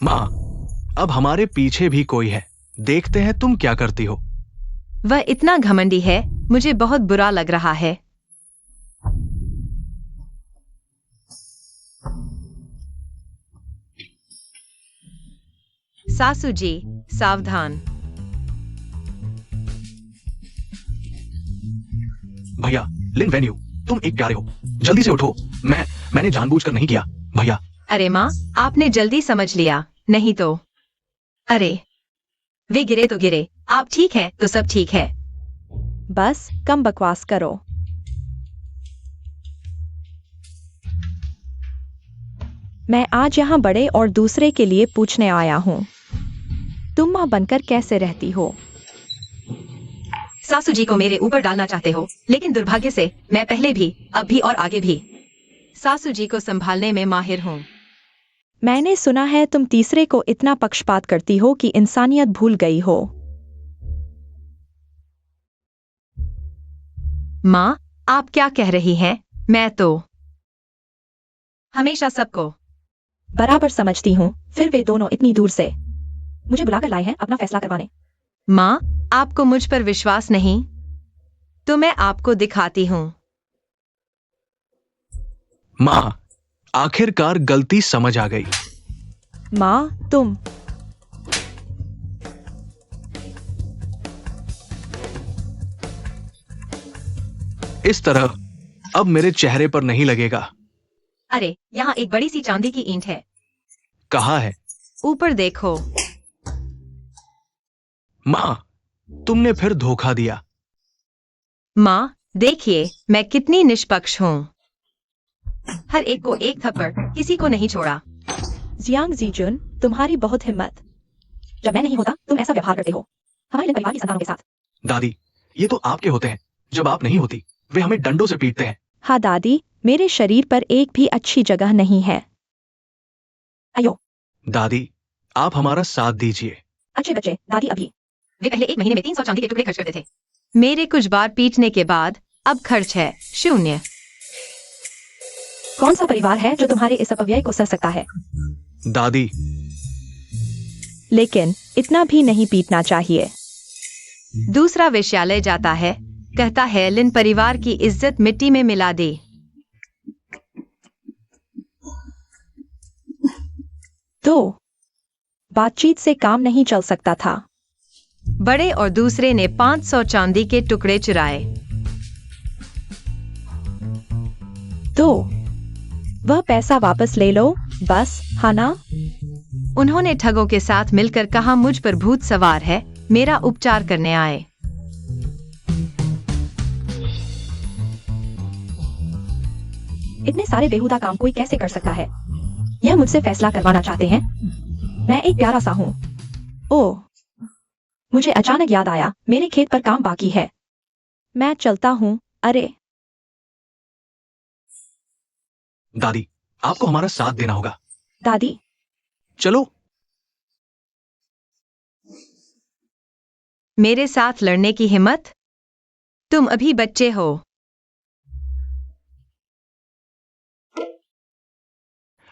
Speaker 2: माँ, अब हमारे पीछे भी कोई है, देखते हैं तुम क्या करती हो।
Speaker 3: वह इतना घमंडी है, मुझे बहुत बुरा लग रहा है। सासू जी, सावधान।
Speaker 2: भैया, लिन वेन्यू, तुम एक प्यारे हो, जल्दी से उठो। मैंने जानबूझकर नहीं किया भैया।
Speaker 3: अरे माँ, आपने जल्दी समझ लिया, नहीं तो। अरे, वे गिरे तो गिरे, आप ठीक हैं तो सब ठीक है।
Speaker 1: बस कम बकवास करो। मैं आज यहाँ बड़े और दूसरे के लिए पूछने आया हूँ, तुम माँ बनकर कैसे रहती हो?
Speaker 3: सासू जी को मेरे ऊपर डालना चाहते हो, लेकिन दुर्भाग्य से मैं पहले भी, अब भी और आगे भी सासू जी को संभालने में माहिर हूँ।
Speaker 1: मैंने सुना है तुम तीसरे को इतना पक्षपात करती हो कि इंसानियत भूल गई हो।
Speaker 3: माँ, आप क्या कह रही हैं? मैं तो हमेशा सबको
Speaker 1: बराबर समझती हूँ, फिर वे दोनों इतनी दूर से मुझे बुलाकर लाए हैं अपना फैसला करवाने।
Speaker 3: माँ, आपको मुझ पर विश्वास नहीं? तो मैं आपको दिखाती हूँ।
Speaker 2: माँ, आखिरकार गलती समझ आ गई।
Speaker 1: माँ, तुम
Speaker 2: इस तरह अब मेरे चेहरे पर नहीं लगेगा।
Speaker 3: अरे, यहाँ एक बड़ी सी चांदी की ईंट है।
Speaker 2: कहाँ है?
Speaker 3: ऊपर देखो।
Speaker 2: माँ, तुमने फिर धोखा दिया।
Speaker 3: माँ, देखिए मैं कितनी निष्पक्ष हूँ। हर एक को एक थप्पड़, किसी को नहीं छोड़ा।
Speaker 1: जियांग जीजुन, तुम्हारी बहुत हिम्मत। जब मैं नहीं होता तुम ऐसा व्यवहार करते हो हमारे लिन परिवार की संतानों के साथ।
Speaker 2: दादी, ये तो आपके होते हैं। जब आप नहीं होती, वे हमें डंडों से पीटते हैं।
Speaker 1: हाँ दादी, मेरे शरीर पर एक भी अच्छी जगह नहीं है। अयो।
Speaker 2: दादी, आप हमारा साथ दीजिए।
Speaker 1: अच्छे बच्चे, दादी अभी।
Speaker 3: वे पहले एक महीने में 300 चांदी के टुकड़े खर्च करते थे। मेरे कुछ बार पीटने के बाद अब खर्च है 0।
Speaker 1: कौन सा परिवार है जो तुम्हारे इस अपव्यय को सह सकता है?
Speaker 2: दादी,
Speaker 1: लेकिन इतना भी नहीं पीटना चाहिए।
Speaker 3: दूसरा वेश्यालय जाता है, कहता है लिन परिवार की इज्जत मिट्टी में मिला दे।
Speaker 1: तो बातचीत से काम नहीं चल सकता था।
Speaker 3: बड़े और दूसरे ने 500 चांदी के टुकड़े चुराए।
Speaker 1: तो वह पैसा वापस ले लो बस, हाँ ना?
Speaker 3: उन्होंने ठगों के साथ मिलकर कहा मुझ पर भूत सवार है, मेरा उपचार करने आए।
Speaker 1: इतने सारे बेहुदा काम कोई कैसे कर सकता है? यह मुझसे फैसला करवाना चाहते हैं? मैं एक प्यारा सा हूँ। ओह, मुझे अचानक याद आया, मेरे खेत पर काम बाकी है। मैं चलता हूँ। अरे
Speaker 2: दादी, आपको हमारा साथ देना होगा।
Speaker 1: दादी,
Speaker 2: चलो।
Speaker 3: मेरे साथ लड़ने की हिम्मत? तुम अभी बच्चे हो।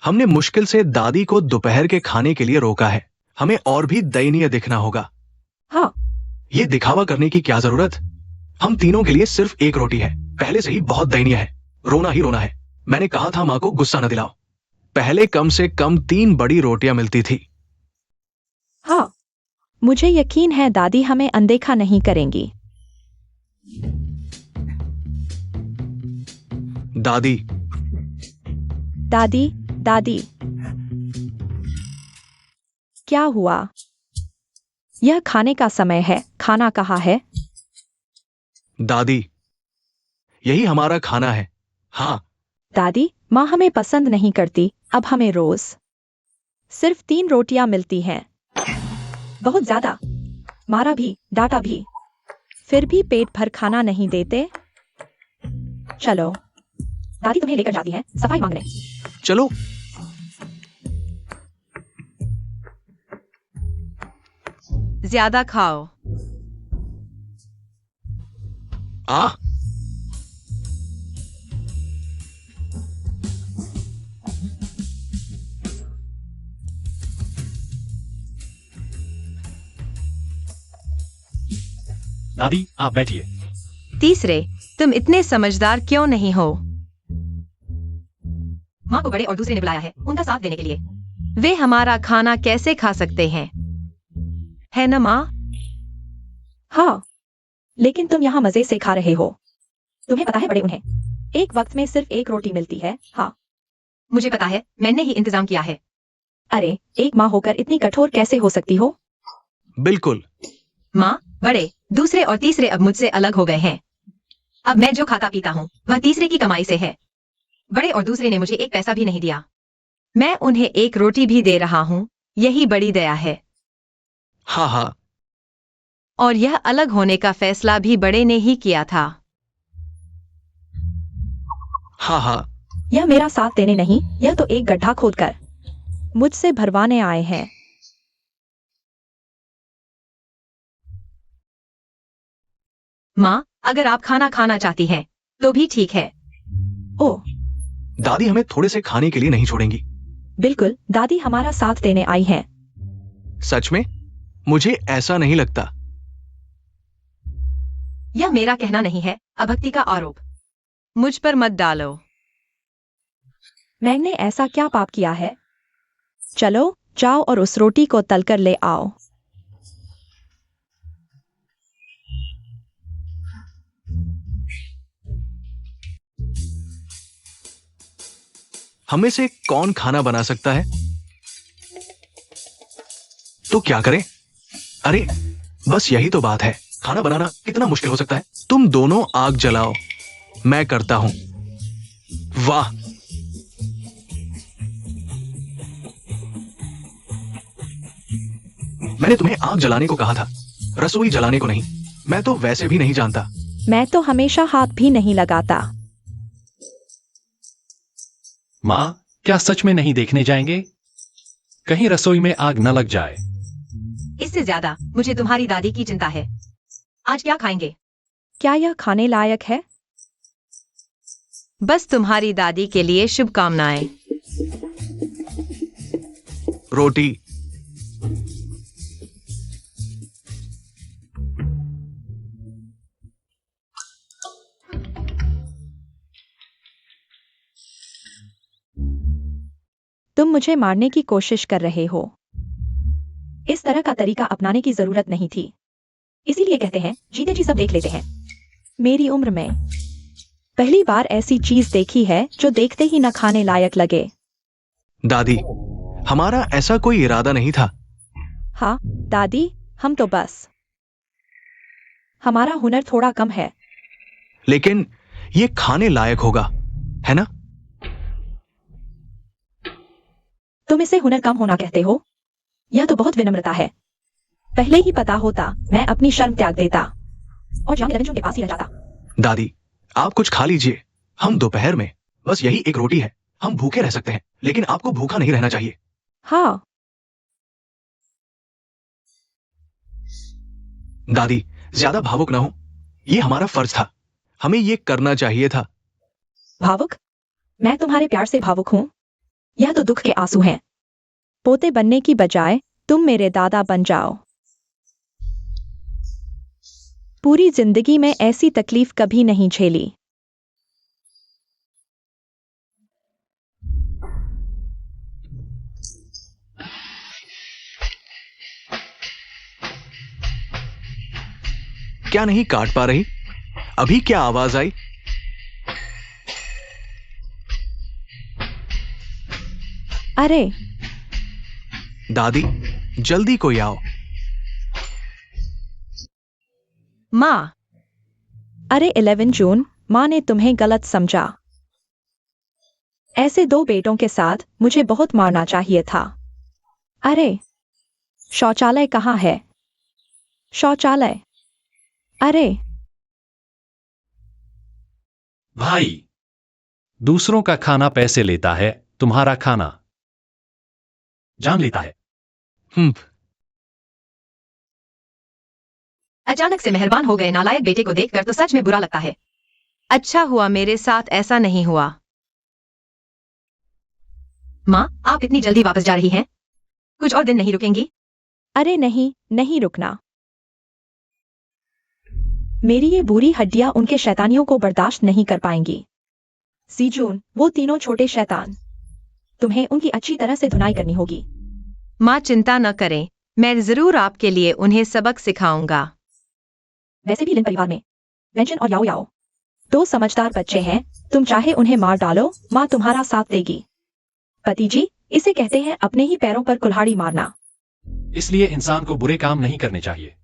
Speaker 2: हमने मुश्किल से दादी को दोपहर के खाने के लिए रोका है। हमें और भी दयनीय दिखना होगा।
Speaker 1: हाँ,
Speaker 2: ये दिखावा करने की क्या जरूरत? हम तीनों के लिए सिर्फ एक रोटी है। पहले से ही बहुत दयनीय है। रोना ही रोना है। मैंने कहा था माँ को गुस्सा न दिलाओ। पहले कम से कम 3 बड़ी रोटियां मिलती थी।
Speaker 1: हाँ, मुझे यकीन है दादी हमें अनदेखा नहीं करेंगी।
Speaker 2: दादी,
Speaker 1: दादी, दादी, क्या हुआ? यह खाने का समय है। खाना कहाँ है?
Speaker 2: दादी, यही हमारा खाना है। हाँ,
Speaker 1: दादी, माँ हमें पसंद नहीं करती। अब हमें रोज सिर्फ 3 रोटियां मिलती हैं। बहुत ज्यादा। मारा भी, डांटा भी। फिर भी पेट भर खाना नहीं देते। चलो, दादी तुम्हें लेकर जाती है सफाई मांगने।
Speaker 2: चलो।
Speaker 3: ज्यादा खाओ।
Speaker 2: आ,
Speaker 4: दादी आप बैठिए।
Speaker 3: तीसरे, तुम इतने समझदार क्यों नहीं हो? माँ को बड़े और दूसरे ने बुलाया है उनका साथ देने के लिए। वे हमारा खाना कैसे खा सकते हैं? है ना माँ?
Speaker 1: हाँ, लेकिन तुम यहाँ मजे से खा रहे हो। तुम्हें पता है बड़े उन्हें एक वक्त में सिर्फ 1 रोटी मिलती है। हाँ,
Speaker 3: मुझे पता है, मैंने ही इंतजाम किया है।
Speaker 1: अरे, एक माँ होकर इतनी कठोर कैसे हो सकती हो?
Speaker 2: बिल्कुल।
Speaker 3: माँ, बड़े, दूसरे और तीसरे अब मुझसे अलग हो गए हैं। अब मैं जो खाता पीता हूँ वह तीसरे की कमाई से है। बड़े और दूसरे ने मुझे 1 पैसा भी नहीं दिया। मैं उन्हें 1 रोटी भी दे रहा हूँ। यही बड़ी दया है।
Speaker 2: हाँ हाँ,
Speaker 3: और यह अलग होने का फैसला भी बड़े ने ही किया था।
Speaker 2: हाँ हाँ,
Speaker 1: यह मेरा साथ देने नहीं, यह तो एक गड्ढा खोदकर मुझसे भरवाने आए हैं।
Speaker 3: माँ, अगर आप खाना खाना चाहती हैं तो भी ठीक है।
Speaker 1: ओह,
Speaker 2: दादी हमें थोड़े से खाने के लिए नहीं छोड़ेंगी।
Speaker 1: बिल्कुल, दादी हमारा साथ देने आई हैं।
Speaker 2: सच में? मुझे ऐसा नहीं लगता।
Speaker 3: यह मेरा कहना नहीं है, अभक्ति का आरोप मुझ पर मत डालो।
Speaker 1: मैंने ऐसा क्या पाप किया है? चलो, जाओ और उस रोटी को तलकर ले आओ।
Speaker 2: हमें से कौन खाना बना सकता है? तो क्या करें? अरे, बस यही तो बात है। खाना बनाना कितना मुश्किल हो सकता है। तुम दोनों आग जलाओ, मैं करता हूं। वाह, मैंने तुम्हें आग जलाने को कहा था, रसोई जलाने को नहीं। मैं तो वैसे भी नहीं जानता।
Speaker 1: मैं तो हमेशा हाथ भी नहीं लगाता।
Speaker 4: माँ, क्या सच में नहीं देखने जाएंगे? कहीं रसोई में आग न लग जाए।
Speaker 3: इससे ज्यादा मुझे तुम्हारी दादी की चिंता है। आज क्या खाएंगे?
Speaker 1: क्या यह खाने लायक है?
Speaker 3: बस तुम्हारी दादी के लिए शुभकामनाएं।
Speaker 2: रोटी।
Speaker 1: तुम मुझे मारने की कोशिश कर रहे हो। इस तरह का तरीका अपनाने की जरूरत नहीं थी। इसीलिए कहते हैं जीते जी सब देख लेते हैं। मेरी उम्र में पहली बार ऐसी चीज देखी है जो देखते ही न खाने लायक लगे।
Speaker 2: दादी, हमारा ऐसा कोई इरादा नहीं था।
Speaker 1: हाँ दादी, हम तो बस, हमारा हुनर थोड़ा कम है।
Speaker 2: लेकिन ये खाने लायक होगा, है ना?
Speaker 1: तुम इसे हुनर कम होना कहते हो? यह तो बहुत विनम्रता है। पहले ही पता होता मैं अपनी शर्म त्याग देता और जान रविंद्र के पास ही रह जाता।
Speaker 2: दादी, आप कुछ खा लीजिए। हम दोपहर में बस यही एक रोटी है। हम भूखे रह सकते हैं, लेकिन आपको भूखा नहीं रहना चाहिए।
Speaker 1: हाँ,
Speaker 2: दादी, ज्यादा भावुक ना हो। ये हमारा फर्ज था। हमें ये करना चाहिए था।
Speaker 1: भावुक? मैं तुम्हारे प्यार से भावुक हूँ। यह तो दुख के आंसू हैं। पोते बनने की बजाय तुम मेरे दादा बन जाओ। पूरी जिंदगी में ऐसी तकलीफ कभी नहीं झेली।
Speaker 2: क्या नहीं काट पा रही? अभी क्या आवाज आई?
Speaker 1: अरे
Speaker 2: दादी, जल्दी कोई आओ।
Speaker 3: माँ,
Speaker 1: अरे 11 जून, माँ ने तुम्हें गलत समझा। ऐसे दो बेटों के साथ मुझे बहुत मारना चाहिए था। अरे शौचालय कहाँ है? शौचालय। अरे
Speaker 4: भाई, दूसरों का खाना पैसे लेता है, तुम्हारा खाना जान लेता है।
Speaker 3: अचानक से मेहरबान हो गए नालायक बेटे को देखकर तो सच में बुरा लगता है। अच्छा हुआ मेरे साथ ऐसा नहीं हुआ। माँ, आप इतनी जल्दी वापस जा रही हैं? कुछ और दिन नहीं रुकेंगी?
Speaker 1: अरे नहीं, नहीं रुकना। मेरी ये बुरी हड्डियां उनके शैतानियों को बर्दाश्त नहीं कर पाएंगी। सीजून, वो तीनों छोटे शैतान, तुम्हें उनकी अच्छी तरह से धुनाई करनी होगी।
Speaker 3: माँ चिंता न करें, मैं जरूर आपके लिए उन्हें सबक सिखाऊंगा।
Speaker 1: वैसे भी लिन परिवार में वेंशन और याओ याओ दो समझदार बच्चे हैं, तुम चाहे उन्हें मार डालो, माँ तुम्हारा साथ देगी। पति जी, इसे कहते हैं अपने ही पैरों पर कुल्हाड़ी मारना।
Speaker 4: इसलिए इंसान को बुरे काम नहीं करने चाहिए।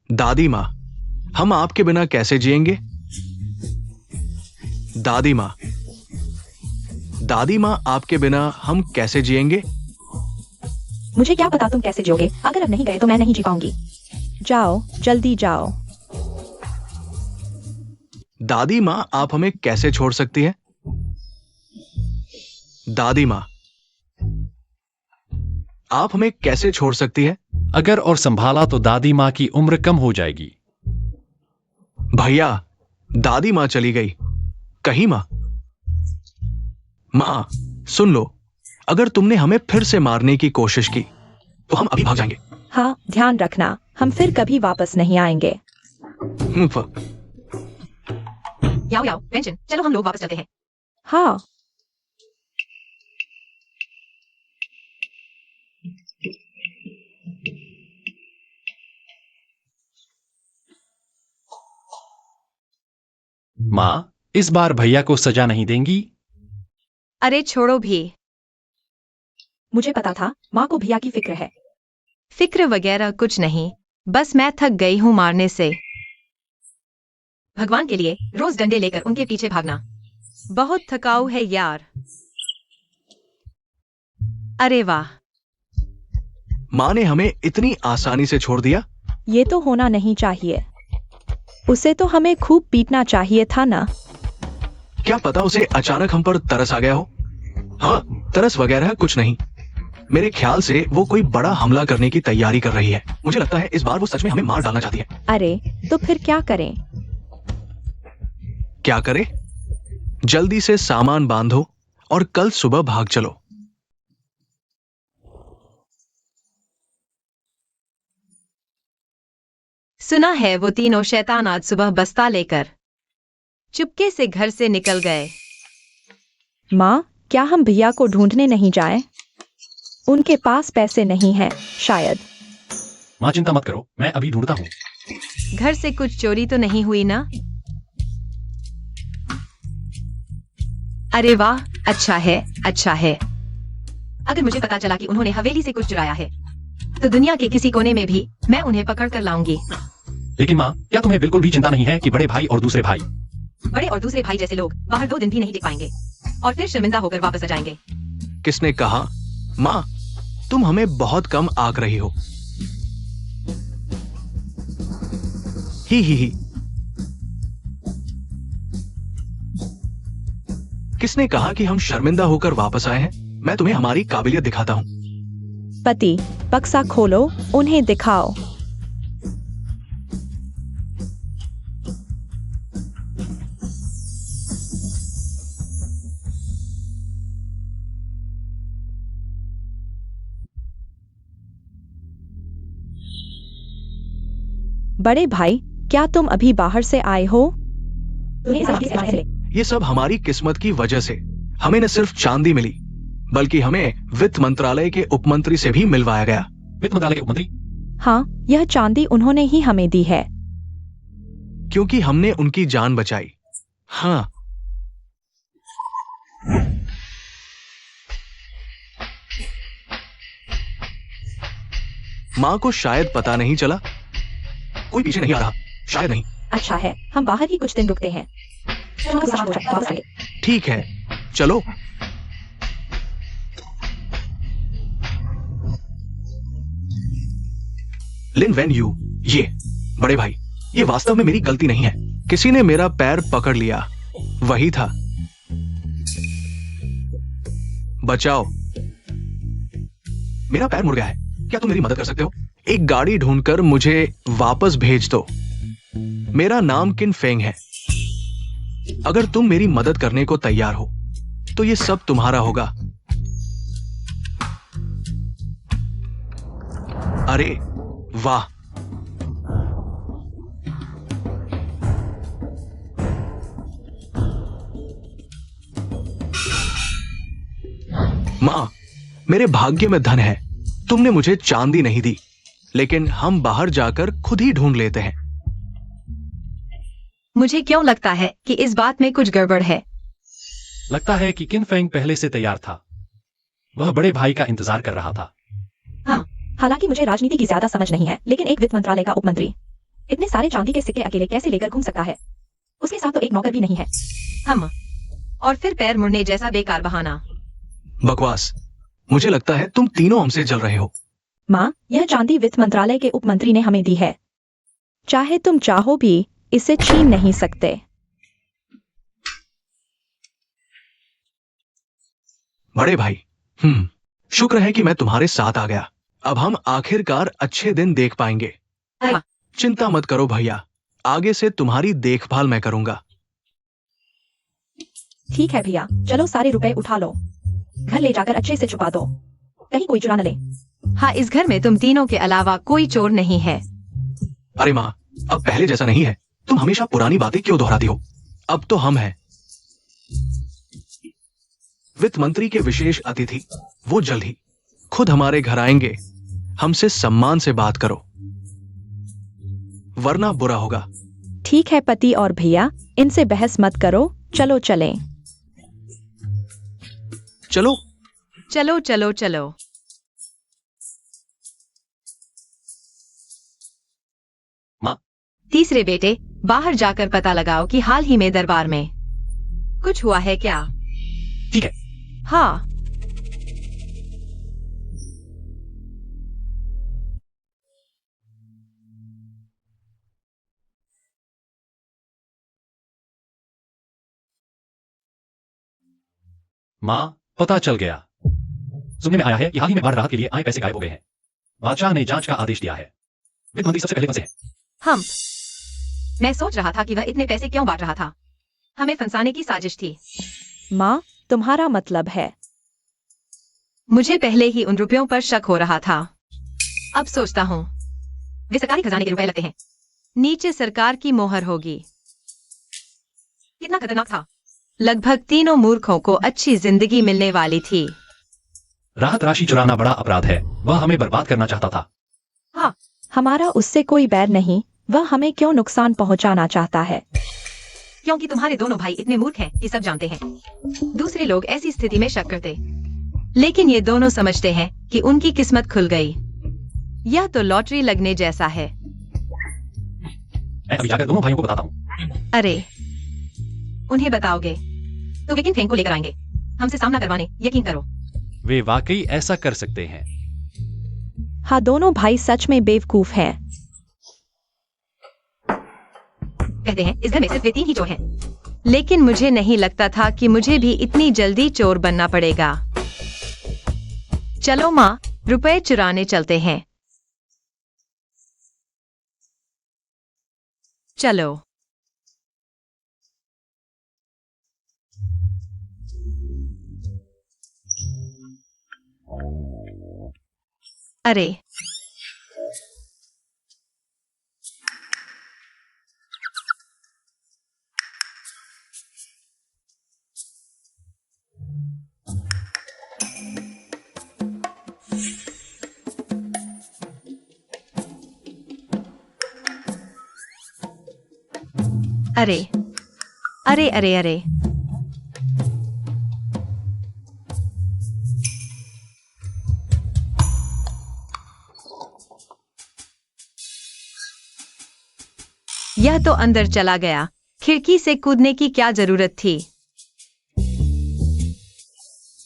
Speaker 2: दादी माँ, हम आपके बिना कैसे जिएंगे? दादी माँ, आपके बिना हम कैसे जिएंगे?
Speaker 1: मुझे क्या पता तुम कैसे जियोगे। अगर अब नहीं गए तो मैं नहीं जी पाऊंगी। जाओ, जल्दी जाओ।
Speaker 2: दादी माँ, आप हमें कैसे छोड़ सकती हैं? दादी माँ, आप हमें कैसे छोड़ सकती है?
Speaker 4: अगर और संभाला तो दादी माँ की उम्र कम हो जाएगी।
Speaker 2: भैया, दादी माँ चली गई। कहीं माँ सुन लो, अगर तुमने हमें फिर से मारने की कोशिश की तो हम अभी भाग जाएंगे।
Speaker 1: हाँ, ध्यान रखना, हम फिर कभी वापस नहीं आएंगे।
Speaker 3: याओ याओ, वेंशन, चलो हम लोग वापस चलते हैं।
Speaker 1: हाँ।
Speaker 4: माँ, इस बार भैया को सजा नहीं देंगी?
Speaker 3: अरे छोड़ो भी,
Speaker 1: मुझे पता था माँ को भैया की फिक्र है।
Speaker 3: फिक्र वगैरह कुछ नहीं, बस मैं थक गई हूँ मारने से। भगवान के लिए रोज डंडे लेकर उनके पीछे भागना बहुत थकाऊ है यार। अरे वाह,
Speaker 2: माँ ने हमें इतनी आसानी से छोड़ दिया।
Speaker 1: ये तो होना नहीं चाहिए। उसे तो हमें खूब पीटना चाहिए था ना।
Speaker 2: क्या पता उसे अचानक हम पर तरस आ गया हो। हाँ, तरस वगैरह कुछ नहीं। मेरे ख्याल से वो कोई बड़ा हमला करने की तैयारी कर रही है। मुझे लगता है इस बार वो सच में हमें मार डालना चाहती है।
Speaker 1: अरे तो फिर क्या करें?
Speaker 2: क्या करें? जल्दी से सामान बांधो और कल सुबह भाग चलो।
Speaker 3: सुना है वो तीनों शैतान आज सुबह बस्ता लेकर चुपके से घर से निकल गए।
Speaker 1: माँ, क्या हम भैया को ढूंढने नहीं जाएं? उनके पास पैसे नहीं हैं, शायद।
Speaker 4: माँ चिंता मत करो, मैं अभी ढूंढता हूँ।
Speaker 3: घर से कुछ चोरी तो नहीं हुई ना? अरे वाह, अच्छा है, अच्छा है। अगर मुझे पता चला कि उन्होंने हवेली से कुछ चुराया है तो दुनिया के किसी कोने में भी मैं उन्हें पकड़ कर लाऊंगी।
Speaker 4: लेकिन माँ, क्या तुम्हें बिल्कुल भी चिंता नहीं है कि बड़े भाई और दूसरे भाई
Speaker 3: बड़े और दूसरे भाई जैसे लोग बाहर 2 दिन भी नहीं टिक पाएंगे और फिर शर्मिंदा होकर वापस आ जाएंगे।
Speaker 2: किसने कहा? माँ, तुम हमें बहुत कम आंक रही हो। ही। किसने कहा कि हम शर्मिंदा होकर वापस आए हैं? मैं तुम्हें हमारी काबिलियत दिखाता हूँ।
Speaker 1: पति, बक्सा खोलो, उन्हें दिखाओ। बड़े भाई, क्या तुम अभी बाहर से आए हो? तुम्हें समझ से मिले।
Speaker 2: ये सब हमारी किस्मत की वजह से। हमें न सिर्फ चांदी मिली, बल्कि हमें वित्त मंत्रालय के उपमंत्री से भी मिलवाया गया।
Speaker 4: वित्त मंत्रालय के उपमंत्री?
Speaker 1: हाँ, यह चांदी उन्होंने ही हमें दी है।
Speaker 2: क्योंकि हमने उनकी जान बचाई। हाँ। माँ को शायद पता नहीं चला। कोई पीछे नहीं आ रहा, शायद नहीं।
Speaker 1: अच्छा है, हम बाहर ही कुछ दिन रुकते हैं। चलो, शाम हो जाए, वापस आएंगे।
Speaker 2: ठीक है, चलो। लिन वेन यू, ये बड़े भाई, ये वास्तव में मेरी गलती नहीं है। किसी ने मेरा पैर पकड़ लिया, वही था। बचाओ, मेरा पैर मुड़ गया है। क्या तुम मेरी मदद कर सकते हो? एक गाड़ी ढूंढकर मुझे वापस भेज दो। मेरा नाम किन फेंग है। अगर तुम मेरी मदद करने को तैयार हो तो ये सब तुम्हारा होगा। अरे वाह, मां, मेरे भाग्य में धन है। तुमने मुझे चांदी नहीं दी, लेकिन हम बाहर जाकर खुद ही ढूंढ लेते हैं।
Speaker 3: मुझे क्यों लगता है कि इस बात में कुछ गड़बड़ है।
Speaker 4: लगता है कि किन फेंग पहले से तैयार था। वह बड़े भाई का इंतजार कर रहा था।
Speaker 1: हाँ, हालांकि मुझे राजनीति की ज्यादा समझ नहीं है, लेकिन एक वित्त मंत्रालय का उपमंत्री इतने सारे चांदी के सिक्के अकेले कैसे लेकर घूम सकता है? उसके साथ तो एक नौकर भी नहीं है।
Speaker 3: हम और फिर पैर मुड़ने जैसा बेकार बहाना।
Speaker 2: बकवास। मुझे लगता है तुम तीनों हमसे जल रहे हो।
Speaker 1: माँ, यह चांदी वित्त मंत्रालय के उपमंत्री ने हमें दी है। चाहे तुम चाहो भी इसे छीन नहीं सकते।
Speaker 2: बड़े भाई, शुक्र है कि मैं तुम्हारे साथ आ गया। अब हम आखिरकार अच्छे दिन देख पाएंगे।
Speaker 3: हाँ।
Speaker 2: चिंता मत करो भैया, आगे से तुम्हारी देखभाल मैं करूंगा।
Speaker 1: ठीक है भैया, चलो सारे रुपए उठा लो, घर ले जाकर अच्छे से छुपा दो, कहीं कोई चुरा न ले।
Speaker 3: हाँ, इस घर में तुम तीनों के अलावा कोई चोर नहीं है।
Speaker 2: अरे माँ, अब पहले जैसा नहीं है। तुम हमेशा पुरानी बातें क्यों दोहराती हो? अब तो हम हैं। वित्त मंत्री के विशेष अतिथि, वो जल्द ही खुद हमारे घर आएंगे। हमसे सम्मान से बात करो, वरना बुरा होगा।
Speaker 1: ठीक है पति और भैया, इनसे बहस मत करो, चलो चलें।
Speaker 2: चलो।
Speaker 3: चलो चलो चलो।
Speaker 4: माँ,
Speaker 3: तीसरे बेटे, बाहर जाकर पता लगाओ कि हाल ही में दरबार में कुछ हुआ है क्या।
Speaker 4: ठीक है।
Speaker 3: हाँ।
Speaker 4: माँ, पता चल गया। सुनने में आया है कि हाल ही में बाढ़ राहत के लिए आए पैसे गायब हो गए हैं। बादशाह ने जांच का आदेश दिया है। वित्त मंत्री सबसे पहले फंसे हैं।
Speaker 3: हम मैं सोच रहा था कि वह इतने पैसे क्यों बांट रहा था। हमें फंसाने की साजिश थी।
Speaker 1: माँ, तुम्हारा मतलब है?
Speaker 3: मुझे पहले ही उन रुपयों पर शक हो रहा था। अब सोचता हूँ वे सरकारी खजाने के रुपए लगते हैं। नीचे सरकार की मोहर होगी। कितना खतरनाक था। लगभग तीनों मूर्खों को अच्छी जिंदगी मिलने वाली थी।
Speaker 4: राहत राशि चुराना बड़ा अपराध है। वह हमें बर्बाद करना चाहता था।
Speaker 3: हाँ,
Speaker 1: हमारा उससे कोई बैर नहीं, वह हमें क्यों नुकसान पहुंचाना चाहता है?
Speaker 3: क्योंकि तुम्हारे दोनों भाई इतने मूर्ख हैं कि सब जानते हैं। दूसरे लोग ऐसी स्थिति में शक करते, लेकिन ये दोनों समझते हैं कि उनकी किस्मत खुल गई। यह तो लॉटरी लगने जैसा है।
Speaker 4: मैं अभी जाकर दोनों भाइयों को बताता हूँ।
Speaker 3: अरे, उन्हें बताओगे तो वे किन फेंग को लेकर आएंगे हमसे सामना करवाने, यकीन करो।
Speaker 4: वे वाकई ऐसा कर सकते हैं।
Speaker 1: हाँ, दोनों भाई सच में बेवकूफ हैं।
Speaker 3: कहते हैं इस घर में सिर्फ वे तीन ही चोर हैं, लेकिन मुझे नहीं लगता था कि मुझे भी इतनी जल्दी चोर बनना पड़ेगा। चलो माँ, रुपए चुराने चलते हैं। चलो। अरे, अरे अरे अरे अरे, यह तो अंदर चला गया। खिड़की से कूदने की क्या जरूरत थी?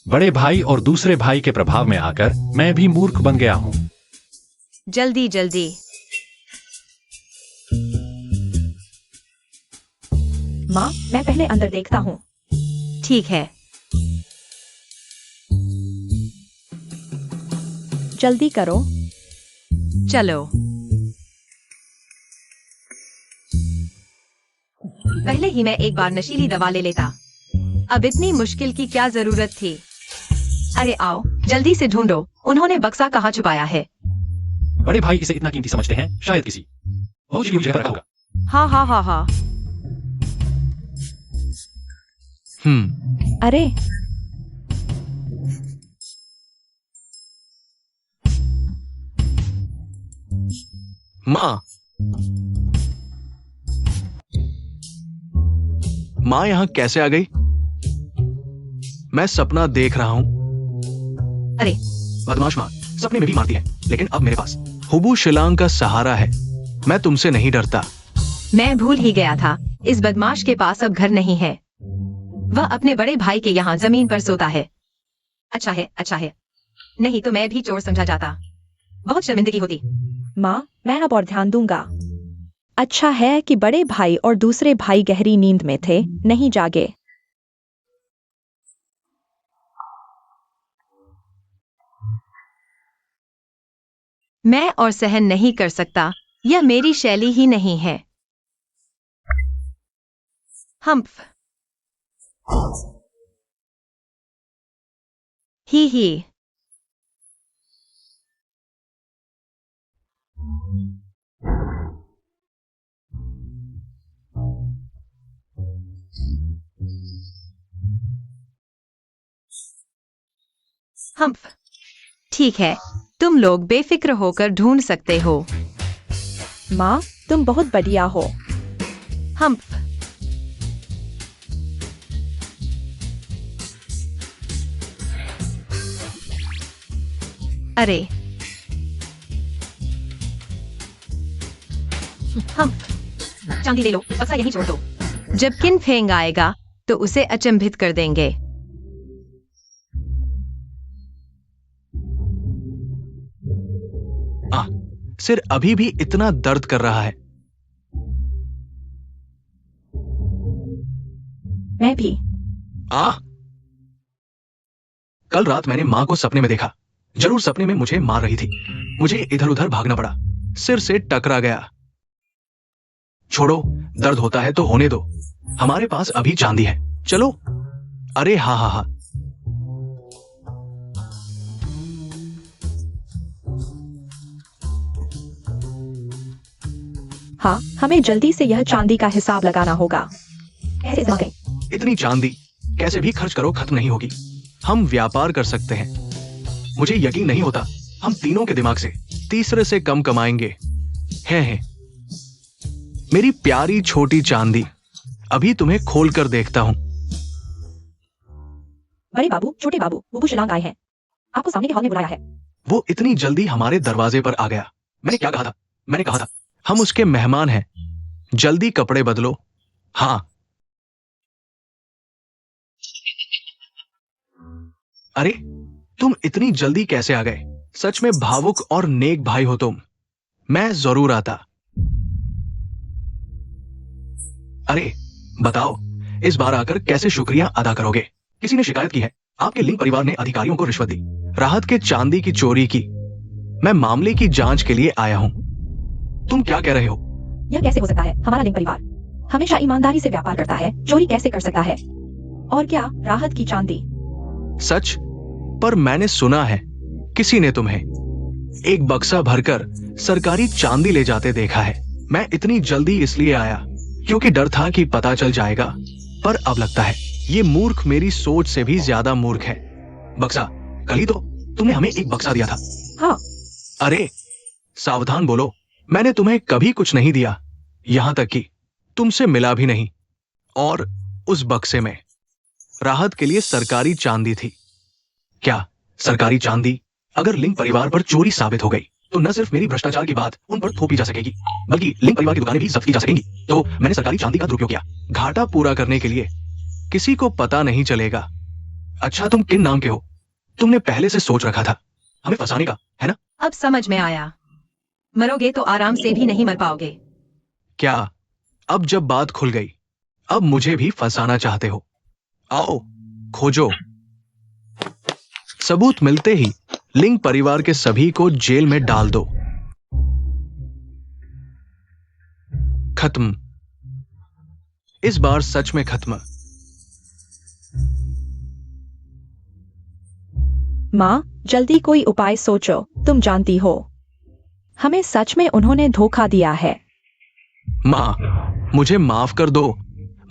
Speaker 4: बड़े भाई और दूसरे भाई के प्रभाव में आकर मैं भी मूर्ख बन गया हूँ।
Speaker 3: जल्दी जल्दी।
Speaker 1: माँ, मैं पहले अंदर देखता हूँ।
Speaker 3: ठीक है।
Speaker 1: जल्दी करो।
Speaker 3: चलो। पहले ही मैं एक बार नशीली दवा ले लेता। अब इतनी मुश्किल की क्या जरूरत थी? अरे आओ, जल्दी से ढूंढो, उन्होंने बक्सा कहाँ छुपाया है?
Speaker 4: बड़े भाई इसे इतना कीमती समझते हैं, शायद किसी बहुत ही जगह पर रखा होगा।
Speaker 3: हाँ हाँ हाँ हाँ।
Speaker 1: अरे,
Speaker 2: माँ, माँ यहाँ कैसे आ गई? मैं सपना देख रहा हूँ।
Speaker 3: अरे
Speaker 2: बदमाश माँ, सपने में भी मारती है, लेकिन अब मेरे पास हुबू शिलांग का सहारा है। मैं तुमसे नहीं डरता।
Speaker 3: मैं भूल ही गया था, इस बदमाश के पास अब घर नहीं है। वह अपने बड़े भाई के यहाँ जमीन पर सोता है। अच्छा है, अच्छा है। नहीं तो मैं भी चोर समझा जाता। बहुत शर्मिंदगी होती।
Speaker 1: माँ, मैं अब और ध्यान दूंगा। अच्छा है कि बड़े भाई और दूसरे भाई गहरी नींद में थे, नहीं जागे।
Speaker 3: मैं और सहन नहीं कर सकता, यह मेरी शैली ही नहीं है। हम्फ। ही। हम्फ। ठीक है, तुम लोग बेफिक्र होकर ढूंढ सकते हो।
Speaker 1: माँ, तुम बहुत बढ़िया हो।
Speaker 3: हम्फ। अरे हम्फ। चांदी ले लो, बक्सा यहीं छोड़ दो। जब किन फेंग आएगा तो उसे अचंभित कर देंगे।
Speaker 2: सिर अभी भी इतना दर्द कर रहा है।
Speaker 1: मैं भी।
Speaker 2: कल रात मैंने मां को सपने में देखा। जरूर सपने में मुझे मार रही थी। मुझे इधर उधर भागना पड़ा। सिर से टकरा गया। छोड़ो, दर्द होता है तो होने दो। हमारे पास अभी चांदी है, चलो। अरे हाँ हाँ हाँ।
Speaker 1: हाँ, हमें जल्दी से यह चांदी का हिसाब लगाना होगा। कैसे जागे?
Speaker 2: इतनी चांदी कैसे भी खर्च करो खत्म नहीं होगी। हम व्यापार कर सकते हैं। मुझे यकीन नहीं होता हम तीनों के दिमाग से तीसरे से कम कमाएंगे। हैं। मेरी प्यारी छोटी चांदी, अभी तुम्हें खोल कर देखता हूं।
Speaker 1: बड़े बाबू, छोटे बाबू, हुबू शिलांग आए हैं। आपको सामने के हॉल में बुलाया है।
Speaker 2: वो इतनी जल्दी हमारे दरवाजे पर आ गया। मैंने क्या कहा था? मैंने कहा था हम उसके मेहमान हैं। जल्दी कपड़े बदलो। हाँ। अरे, तुम इतनी जल्दी कैसे आ गए? सच में भावुक और नेक भाई हो तुम। मैं जरूर आता। अरे बताओ, इस बार आकर कैसे शुक्रिया अदा करोगे? किसी ने शिकायत की है, आपके लिंग परिवार ने अधिकारियों को रिश्वत दी, राहत के चांदी की चोरी की। मैं मामले की जांच के लिए आया हूं। तुम क्या कह रहे हो?
Speaker 1: यह कैसे हो सकता है? हमारा लिंग परिवार हमेशा ईमानदारी से व्यापार करता है, चोरी कैसे कर सकता है? और क्या राहत की चांदी?
Speaker 2: सच? पर मैंने सुना है किसी ने तुम्हें एक बक्सा भरकर सरकारी चांदी ले जाते देखा है। मैं इतनी जल्दी इसलिए आया क्योंकि डर था कि पता चल जाएगा, पर अब लगता है ये मूर्ख मेरी सोच से भी ज्यादा मूर्ख है। बक्सा, कल ही तो तुमने हमें एक बक्सा दिया था।
Speaker 1: हाँ।
Speaker 2: अरे सावधान बोलो, मैंने तुम्हें कभी कुछ नहीं दिया। यहां तक कि तुमसे मिला भी नहीं। और उस बक्से में राहत के लिए सरकारी चांदी थी। क्या सरकारी चांदी अगर लिंग परिवार पर चोरी साबित हो गई तो न सिर्फ मेरी भ्रष्टाचार की बात उन पर थोपी जा सकेगी, बल्कि लिंग परिवार की दुकानें भी जब्त की जा सकेंगी। तो मैंने सरकारी चांदी का दुरुपयोग किया, घाटा पूरा करने के लिए। किसी को पता नहीं चलेगा। अच्छा, तुम किन नाम के हो? तुमने पहले से सोच रखा था हमें फंसाने का, है ना?
Speaker 3: अब समझ में आया। मरोगे तो आराम से भी नहीं मर पाओगे।
Speaker 2: क्या अब जब बात खुल गई, अब मुझे भी फंसाना चाहते हो? आओ खोजो। सबूत मिलते ही लिंग परिवार के सभी को जेल में डाल दो। खत्म। इस बार सच में खत्म।
Speaker 1: माँ, जल्दी कोई उपाय सोचो। तुम जानती हो, हमें सच में उन्होंने धोखा दिया है।
Speaker 2: माँ, मुझे माफ कर दो।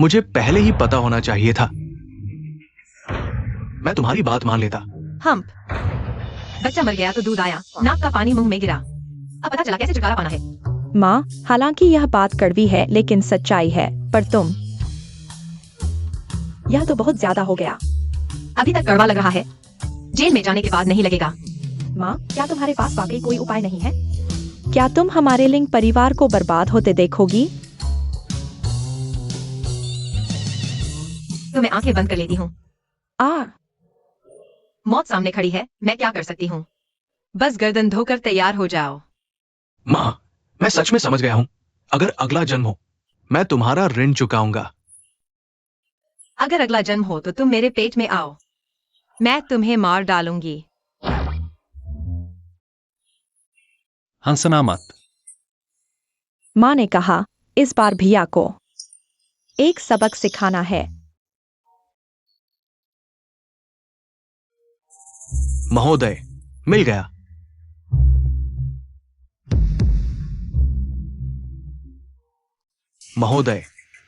Speaker 2: मुझे पहले ही पता होना चाहिए था। मैं तुम्हारी बात मान लेता।
Speaker 3: हम्प। बच्चा मर गया तो दूध आया, नाक का पानी मुंह में गिरा। अब पता चला कैसे छुटकारा पाना है।
Speaker 1: माँ, हालांकि यह बात कड़वी है लेकिन सच्चाई है। पर तुम, यह तो बहुत ज्यादा हो गया।
Speaker 3: अभी तक कड़वा लग रहा है, जेल में जाने के बाद नहीं लगेगा।
Speaker 1: माँ, क्या तुम्हारे पास वाकई कोई उपाय नहीं है? क्या तुम हमारे लिंग परिवार को बर्बाद होते देखोगी?
Speaker 3: तो मैं आंखें बंद कर लेती हूँ।
Speaker 1: आ,
Speaker 3: मौत सामने खड़ी है, मैं क्या कर सकती हूँ? बस गर्दन धोकर तैयार हो जाओ।
Speaker 2: माँ, मैं सच में समझ गया हूं। अगर अगला जन्म हो, मैं तुम्हारा ऋण चुकाऊंगा।
Speaker 3: अगर अगला जन्म हो तो तुम मेरे पेट में आओ, मैं तुम्हें मार डालूंगी।
Speaker 4: हंसना मत।
Speaker 1: माँ ने कहा, इस बार भैया को एक सबक सिखाना है।
Speaker 2: महोदय, मिल गया। महोदय,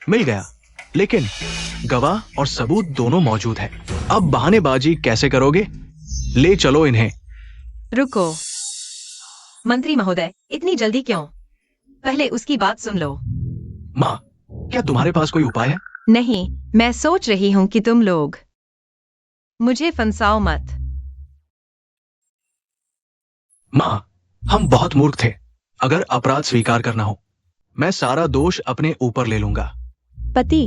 Speaker 2: मिल गया। लेकिन गवाह और सबूत दोनों मौजूद हैं। अब बहानेबाजी कैसे करोगे? ले चलो इन्हें।
Speaker 3: रुको मंत्री महोदय, इतनी जल्दी क्यों? पहले उसकी बात सुन लो।
Speaker 2: माँ, क्या तुम्हारे पास कोई उपाय है?
Speaker 3: नहीं, मैं सोच रही हूँ कि तुम लोग मुझे फंसाओ मत।
Speaker 2: माँ, हम बहुत मूर्ख थे। अगर अपराध स्वीकार करना हो, मैं सारा दोष अपने ऊपर ले लूंगा।
Speaker 1: पति,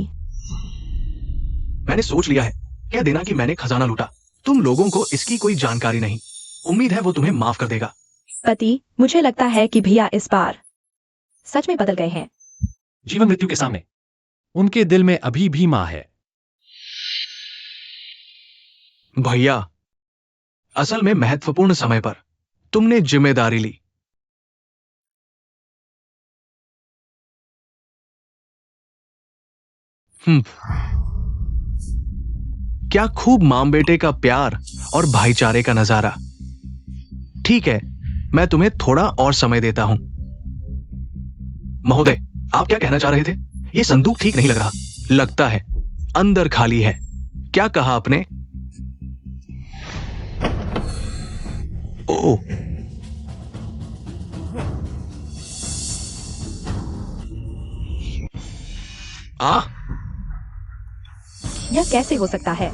Speaker 2: मैंने सोच लिया है। कह देना कि मैंने खजाना लूटा। तुम लोगों को इसकी कोई जानकारी नहीं। उम्मीद है वो तुम्हें माफ कर देगा।
Speaker 1: पति, मुझे लगता है कि भैया इस बार सच में बदल गए हैं।
Speaker 4: जीवन मृत्यु के सामने उनके दिल में अभी भी मां है।
Speaker 2: भैया, असल में महत्वपूर्ण समय पर तुमने जिम्मेदारी ली। क्या खूब मां बेटे का प्यार और भाईचारे का नजारा। ठीक है, मैं तुम्हें थोड़ा और समय देता हूं। महोदय, आप क्या कहना चाह रहे थे? यह संदूक ठीक नहीं लग रहा। लगता है अंदर खाली है। क्या कहा आपने? ओ,
Speaker 1: यह कैसे हो सकता है?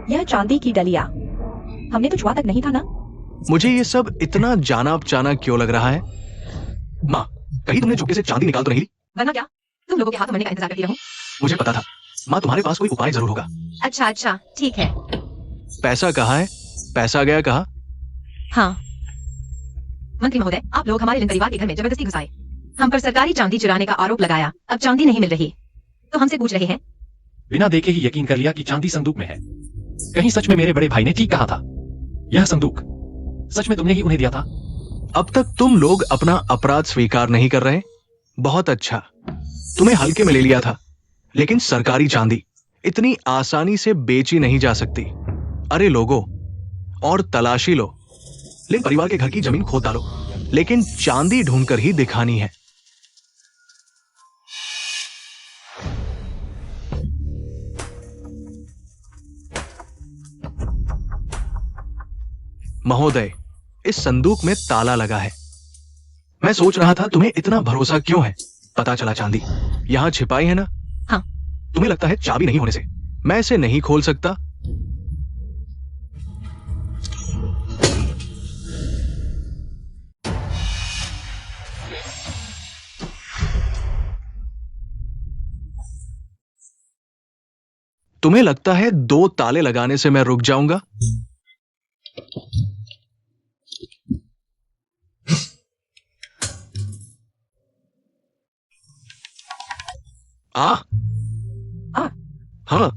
Speaker 1: यह चांदी की डलिया, हमने तो छुआ तक नहीं था ना।
Speaker 2: मुझे ये सब इतना जाना पहचाना क्यों लग रहा है? माँ, कहीं तुमने चुपके से चांदी निकाल तो नहीं ली?
Speaker 3: वरना क्या, तुम लोगों के हाथ मरने का इंतजार करती रहूं?
Speaker 2: मुझे पता था। माँ, तुम्हारे पास कोई उपाय जरूर होगा।
Speaker 3: अच्छा अच्छा, ठीक है।
Speaker 2: पैसा कहाँ है? पैसा गया कहाँ?
Speaker 3: हाँ मंत्री महोदय, आप लोग हमारे लिंग परिवार के घर में जबरदस्ती घुसाए, हम पर सरकारी चांदी चुराने का आरोप लगाया। अब चांदी नहीं मिल रही तो हमसे पूछ रहे हैं।
Speaker 4: बिना देखे ही यकीन कर लिया कि चांदी संदूक में है। कहीं सच में मेरे बड़े भाई ने ठीक कहा था? यह संदूक सच में तुमने ही उन्हें दिया था?
Speaker 2: अब तक तुम लोग अपना अपराध स्वीकार नहीं कर रहे। बहुत अच्छा, तुम्हें हल्के में ले लिया था। लेकिन सरकारी चांदी इतनी आसानी से बेची नहीं जा सकती। अरे लोगों, और तलाशी लो। लिंग परिवार के घर की जमीन खोद डालो, लेकिन चांदी ढूंढकर ही दिखानी है। महोदय, इस संदूक में ताला लगा है। मैं सोच रहा था तुम्हें इतना भरोसा क्यों है। पता चला चांदी यहाँ छिपाई है ना?
Speaker 1: हाँ।
Speaker 2: तुम्हें लगता है चाबी नहीं होने से मैं इसे नहीं खोल सकता? तुम्हें लगता है 2 ताले लगाने से मैं रुक जाऊंगा? आ हाँ,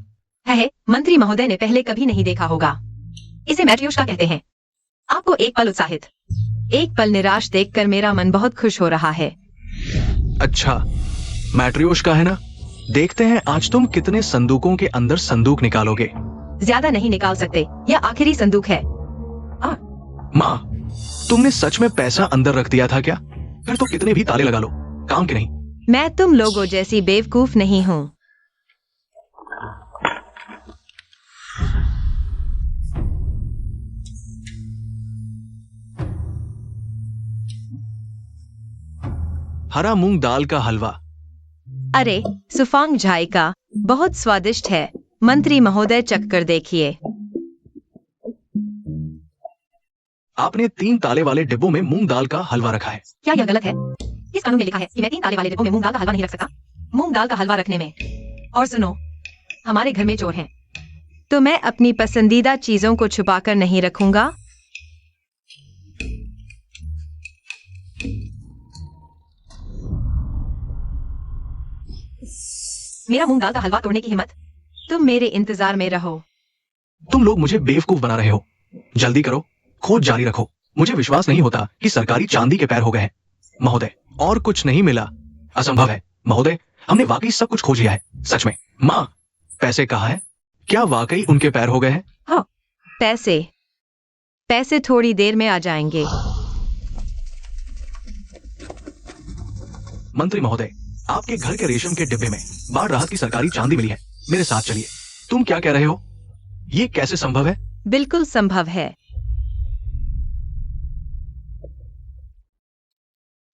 Speaker 3: है मंत्री महोदय ने पहले कभी नहीं देखा होगा। इसे मैट्रियोशका कहते हैं। आपको एक पल उत्साहित, एक पल निराश देखकर मेरा मन बहुत खुश हो रहा है।
Speaker 2: अच्छा, मैट्रियोशका है ना? देखते हैं आज तुम कितने संदूकों के अंदर संदूक निकालोगे।
Speaker 3: ज्यादा नहीं निकाल सकते, यह आखिरी संदूक है।
Speaker 2: माँ, तुमने सच में पैसा अंदर रख दिया था क्या? फिर तो कितने भी ताले लगा लो, काम के नहीं।
Speaker 3: मैं तुम लोगों जैसी बेवकूफ नहीं हूँ।
Speaker 2: हरा मूंग दाल का हलवा।
Speaker 3: अरे, सुफांग झाई का बहुत स्वादिष्ट है। मंत्री महोदय चखकर देखिए।
Speaker 2: आपने 3 ताले वाले डिब्बों में मूंग दाल का हलवा रखा है।
Speaker 3: क्या यह गलत है? इस कानून में लिखा है कि मैं 3 ताले वाले डिब्बों में मूंग दाल का हलवा नहीं रख सकता। मूंग दाल का हलवा रखने में। और सुनो, हमारे घर में चोर हैं, तो मैं अपनी पसंदीदा चीजों को छुपाकर नहीं रखूंगा। मेरा मूंग दाल का हलवा तोड़ने की हिम्मत? तुम मेरे इंतजार में रहो।
Speaker 2: तुम लोग मुझे बेवकूफ बना रहे हो। जल्दी करो, खोज जारी रखो। मुझे विश्वास नहीं होता कि सरकारी चांदी के पैर हो गए हैं। महोदय, और कुछ नहीं मिला? असंभव है महोदय, हमने वाकई सब कुछ खोज लिया है, सच में। माँ, पैसे कहाँ हैं? क्या वाकई उनके पैर हो गए हैं?
Speaker 3: हाँ, पैसे थोड़ी देर में आ जाएंगे।
Speaker 2: मंत्री महोदय, आपके घर के रेशम के डिब्बे में बाढ़ राहत की सरकारी चांदी मिली है। मेरे साथ चलिए। तुम क्या कह रहे हो? ये कैसे संभव है?
Speaker 3: बिल्कुल संभव है।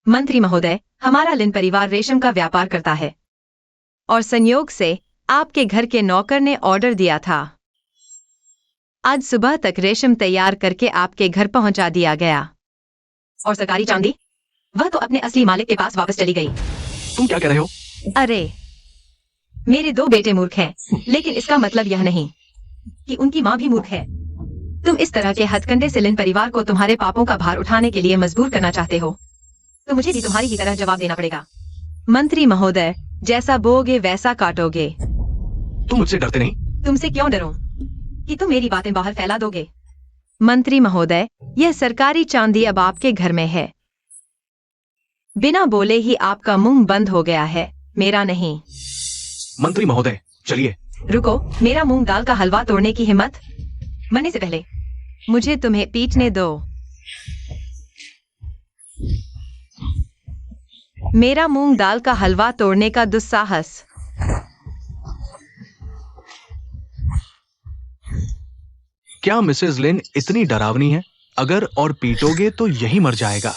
Speaker 3: मंत्री महोदय, हमारा लिन परिवार रेशम का व्यापार करता है और संयोग से आपके घर के नौकर ने ऑर्डर दिया था। आज सुबह तक रेशम तैयार करके आपके घर पहुंचा दिया गया। और सरकारी चांदी, वह तो अपने असली मालिक के पास वापस चली गई।
Speaker 2: तुम क्या कह रहे हो?
Speaker 3: अरे, मेरे 2 बेटे मूर्ख हैं, लेकिन इसका मतलब यह नहीं कि उनकी माँ भी मूर्ख है। तुम इस तरह के हथकंडे से लिन परिवार को तुम्हारे पापों का भार उठाने के लिए मजबूर करना चाहते हो, तो मुझे भी तुम्हारी ही तरह जवाब देना पड़ेगा। मंत्री महोदय, जैसा बोओगे वैसा काटोगे।
Speaker 2: तुम मुझसे डरते नहीं?
Speaker 3: तुमसे क्यों डरूं कि तुम मेरी बातें बाहर फैला दोगे? मंत्री महोदय, यह सरकारी चांदी अब आपके घर में है। बिना बोले ही आपका मुंह बंद हो गया है, मेरा नहीं।
Speaker 2: मंत्री महोदय, चलिए।
Speaker 3: रुको, मेरा मूंग दाल का हलवा तोड़ने की हिम्मत? मरने से पहले मुझे तुम्हें पीटने दो। मेरा मूंग दाल का हलवा तोड़ने का दुस्साहस।
Speaker 2: क्या मिसेस लिन इतनी डरावनी है? अगर और पीटोगे तो यही मर जाएगा।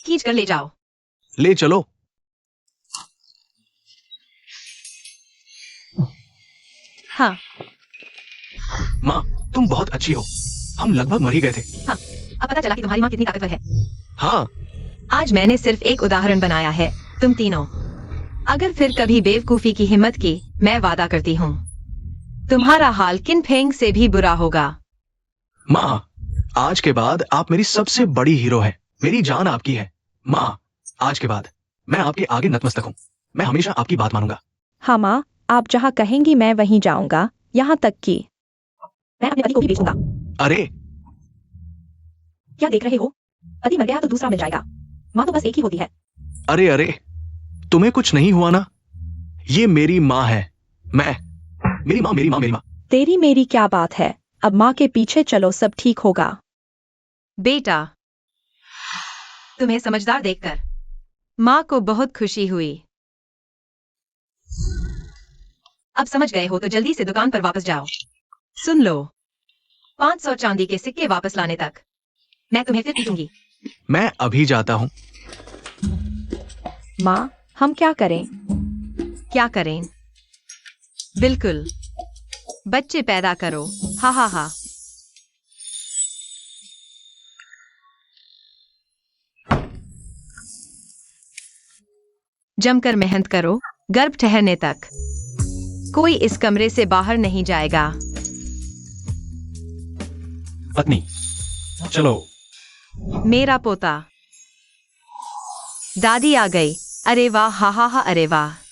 Speaker 3: खींच कर ले जाओ।
Speaker 2: ले चलो।
Speaker 3: हाँ।
Speaker 2: माँ, तुम बहुत अच्छी हो। हम लगभग मर ही गए थे।
Speaker 3: हाँ, अब पता चला कि तुम्हारी माँ कितनी ताकतवर है।
Speaker 2: हाँ।
Speaker 3: आज मैंने सिर्फ एक उदाहरण बनाया है, तुम तीनों। अगर फिर कभी बेवकूफी की हिम्मत की, मैं वादा करती हूँ, तुम्हारा हाल किन फेंग से भी बुरा होगा।
Speaker 2: माँ, आज के बाद आप मेरी सबसे बड़ी हीरो हैं। मेरी जान आपकी है। माँ, आज के बाद मैं आपके आगे नतमस्तक हूँ। मैं हमेशा आपकी बात मानूंगा।
Speaker 1: हाँ माँ, आप जहाँ कहेंगी मैं वहीं जाऊंगा, यहाँ तक कि मैं अपने पति को भी बेचूंगा।
Speaker 2: अरे,
Speaker 1: क्या देख रहे हो? पति मर गया तो दूसरा मिल जाएगा। माँ तो बस एक ही होती है।
Speaker 2: अरे अरे, तुम्हें कुछ नहीं हुआ ना? ये मेरी माँ है। मेरी माँ।
Speaker 1: तेरी मेरी क्या बात है? अब माँ के पीछे चलो, सब ठीक होगा।
Speaker 3: बेटा, तुम्हें समझदार देखकर माँ को बहुत खुशी हुई। अब समझ गए हो तो जल्दी से दुकान पर वापस जाओ। सुन लो, 500 चांदी के सिक्के वापस लाने तक मैं तुम्हें फिर पीटूंगी।
Speaker 2: मैं अभी जाता हूँ।
Speaker 1: माँ, हम क्या करें?
Speaker 3: क्या करें? बिल्कुल, बच्चे पैदा करो। हा हा हा। जमकर मेहनत करो, गर्भ ठहरने तक। कोई इस कमरे से बाहर नहीं जाएगा।
Speaker 4: पत्नी, चलो।
Speaker 3: मेरा पोता। दादी आ गई। अरे वाह, हा हा हा, अरे वाह।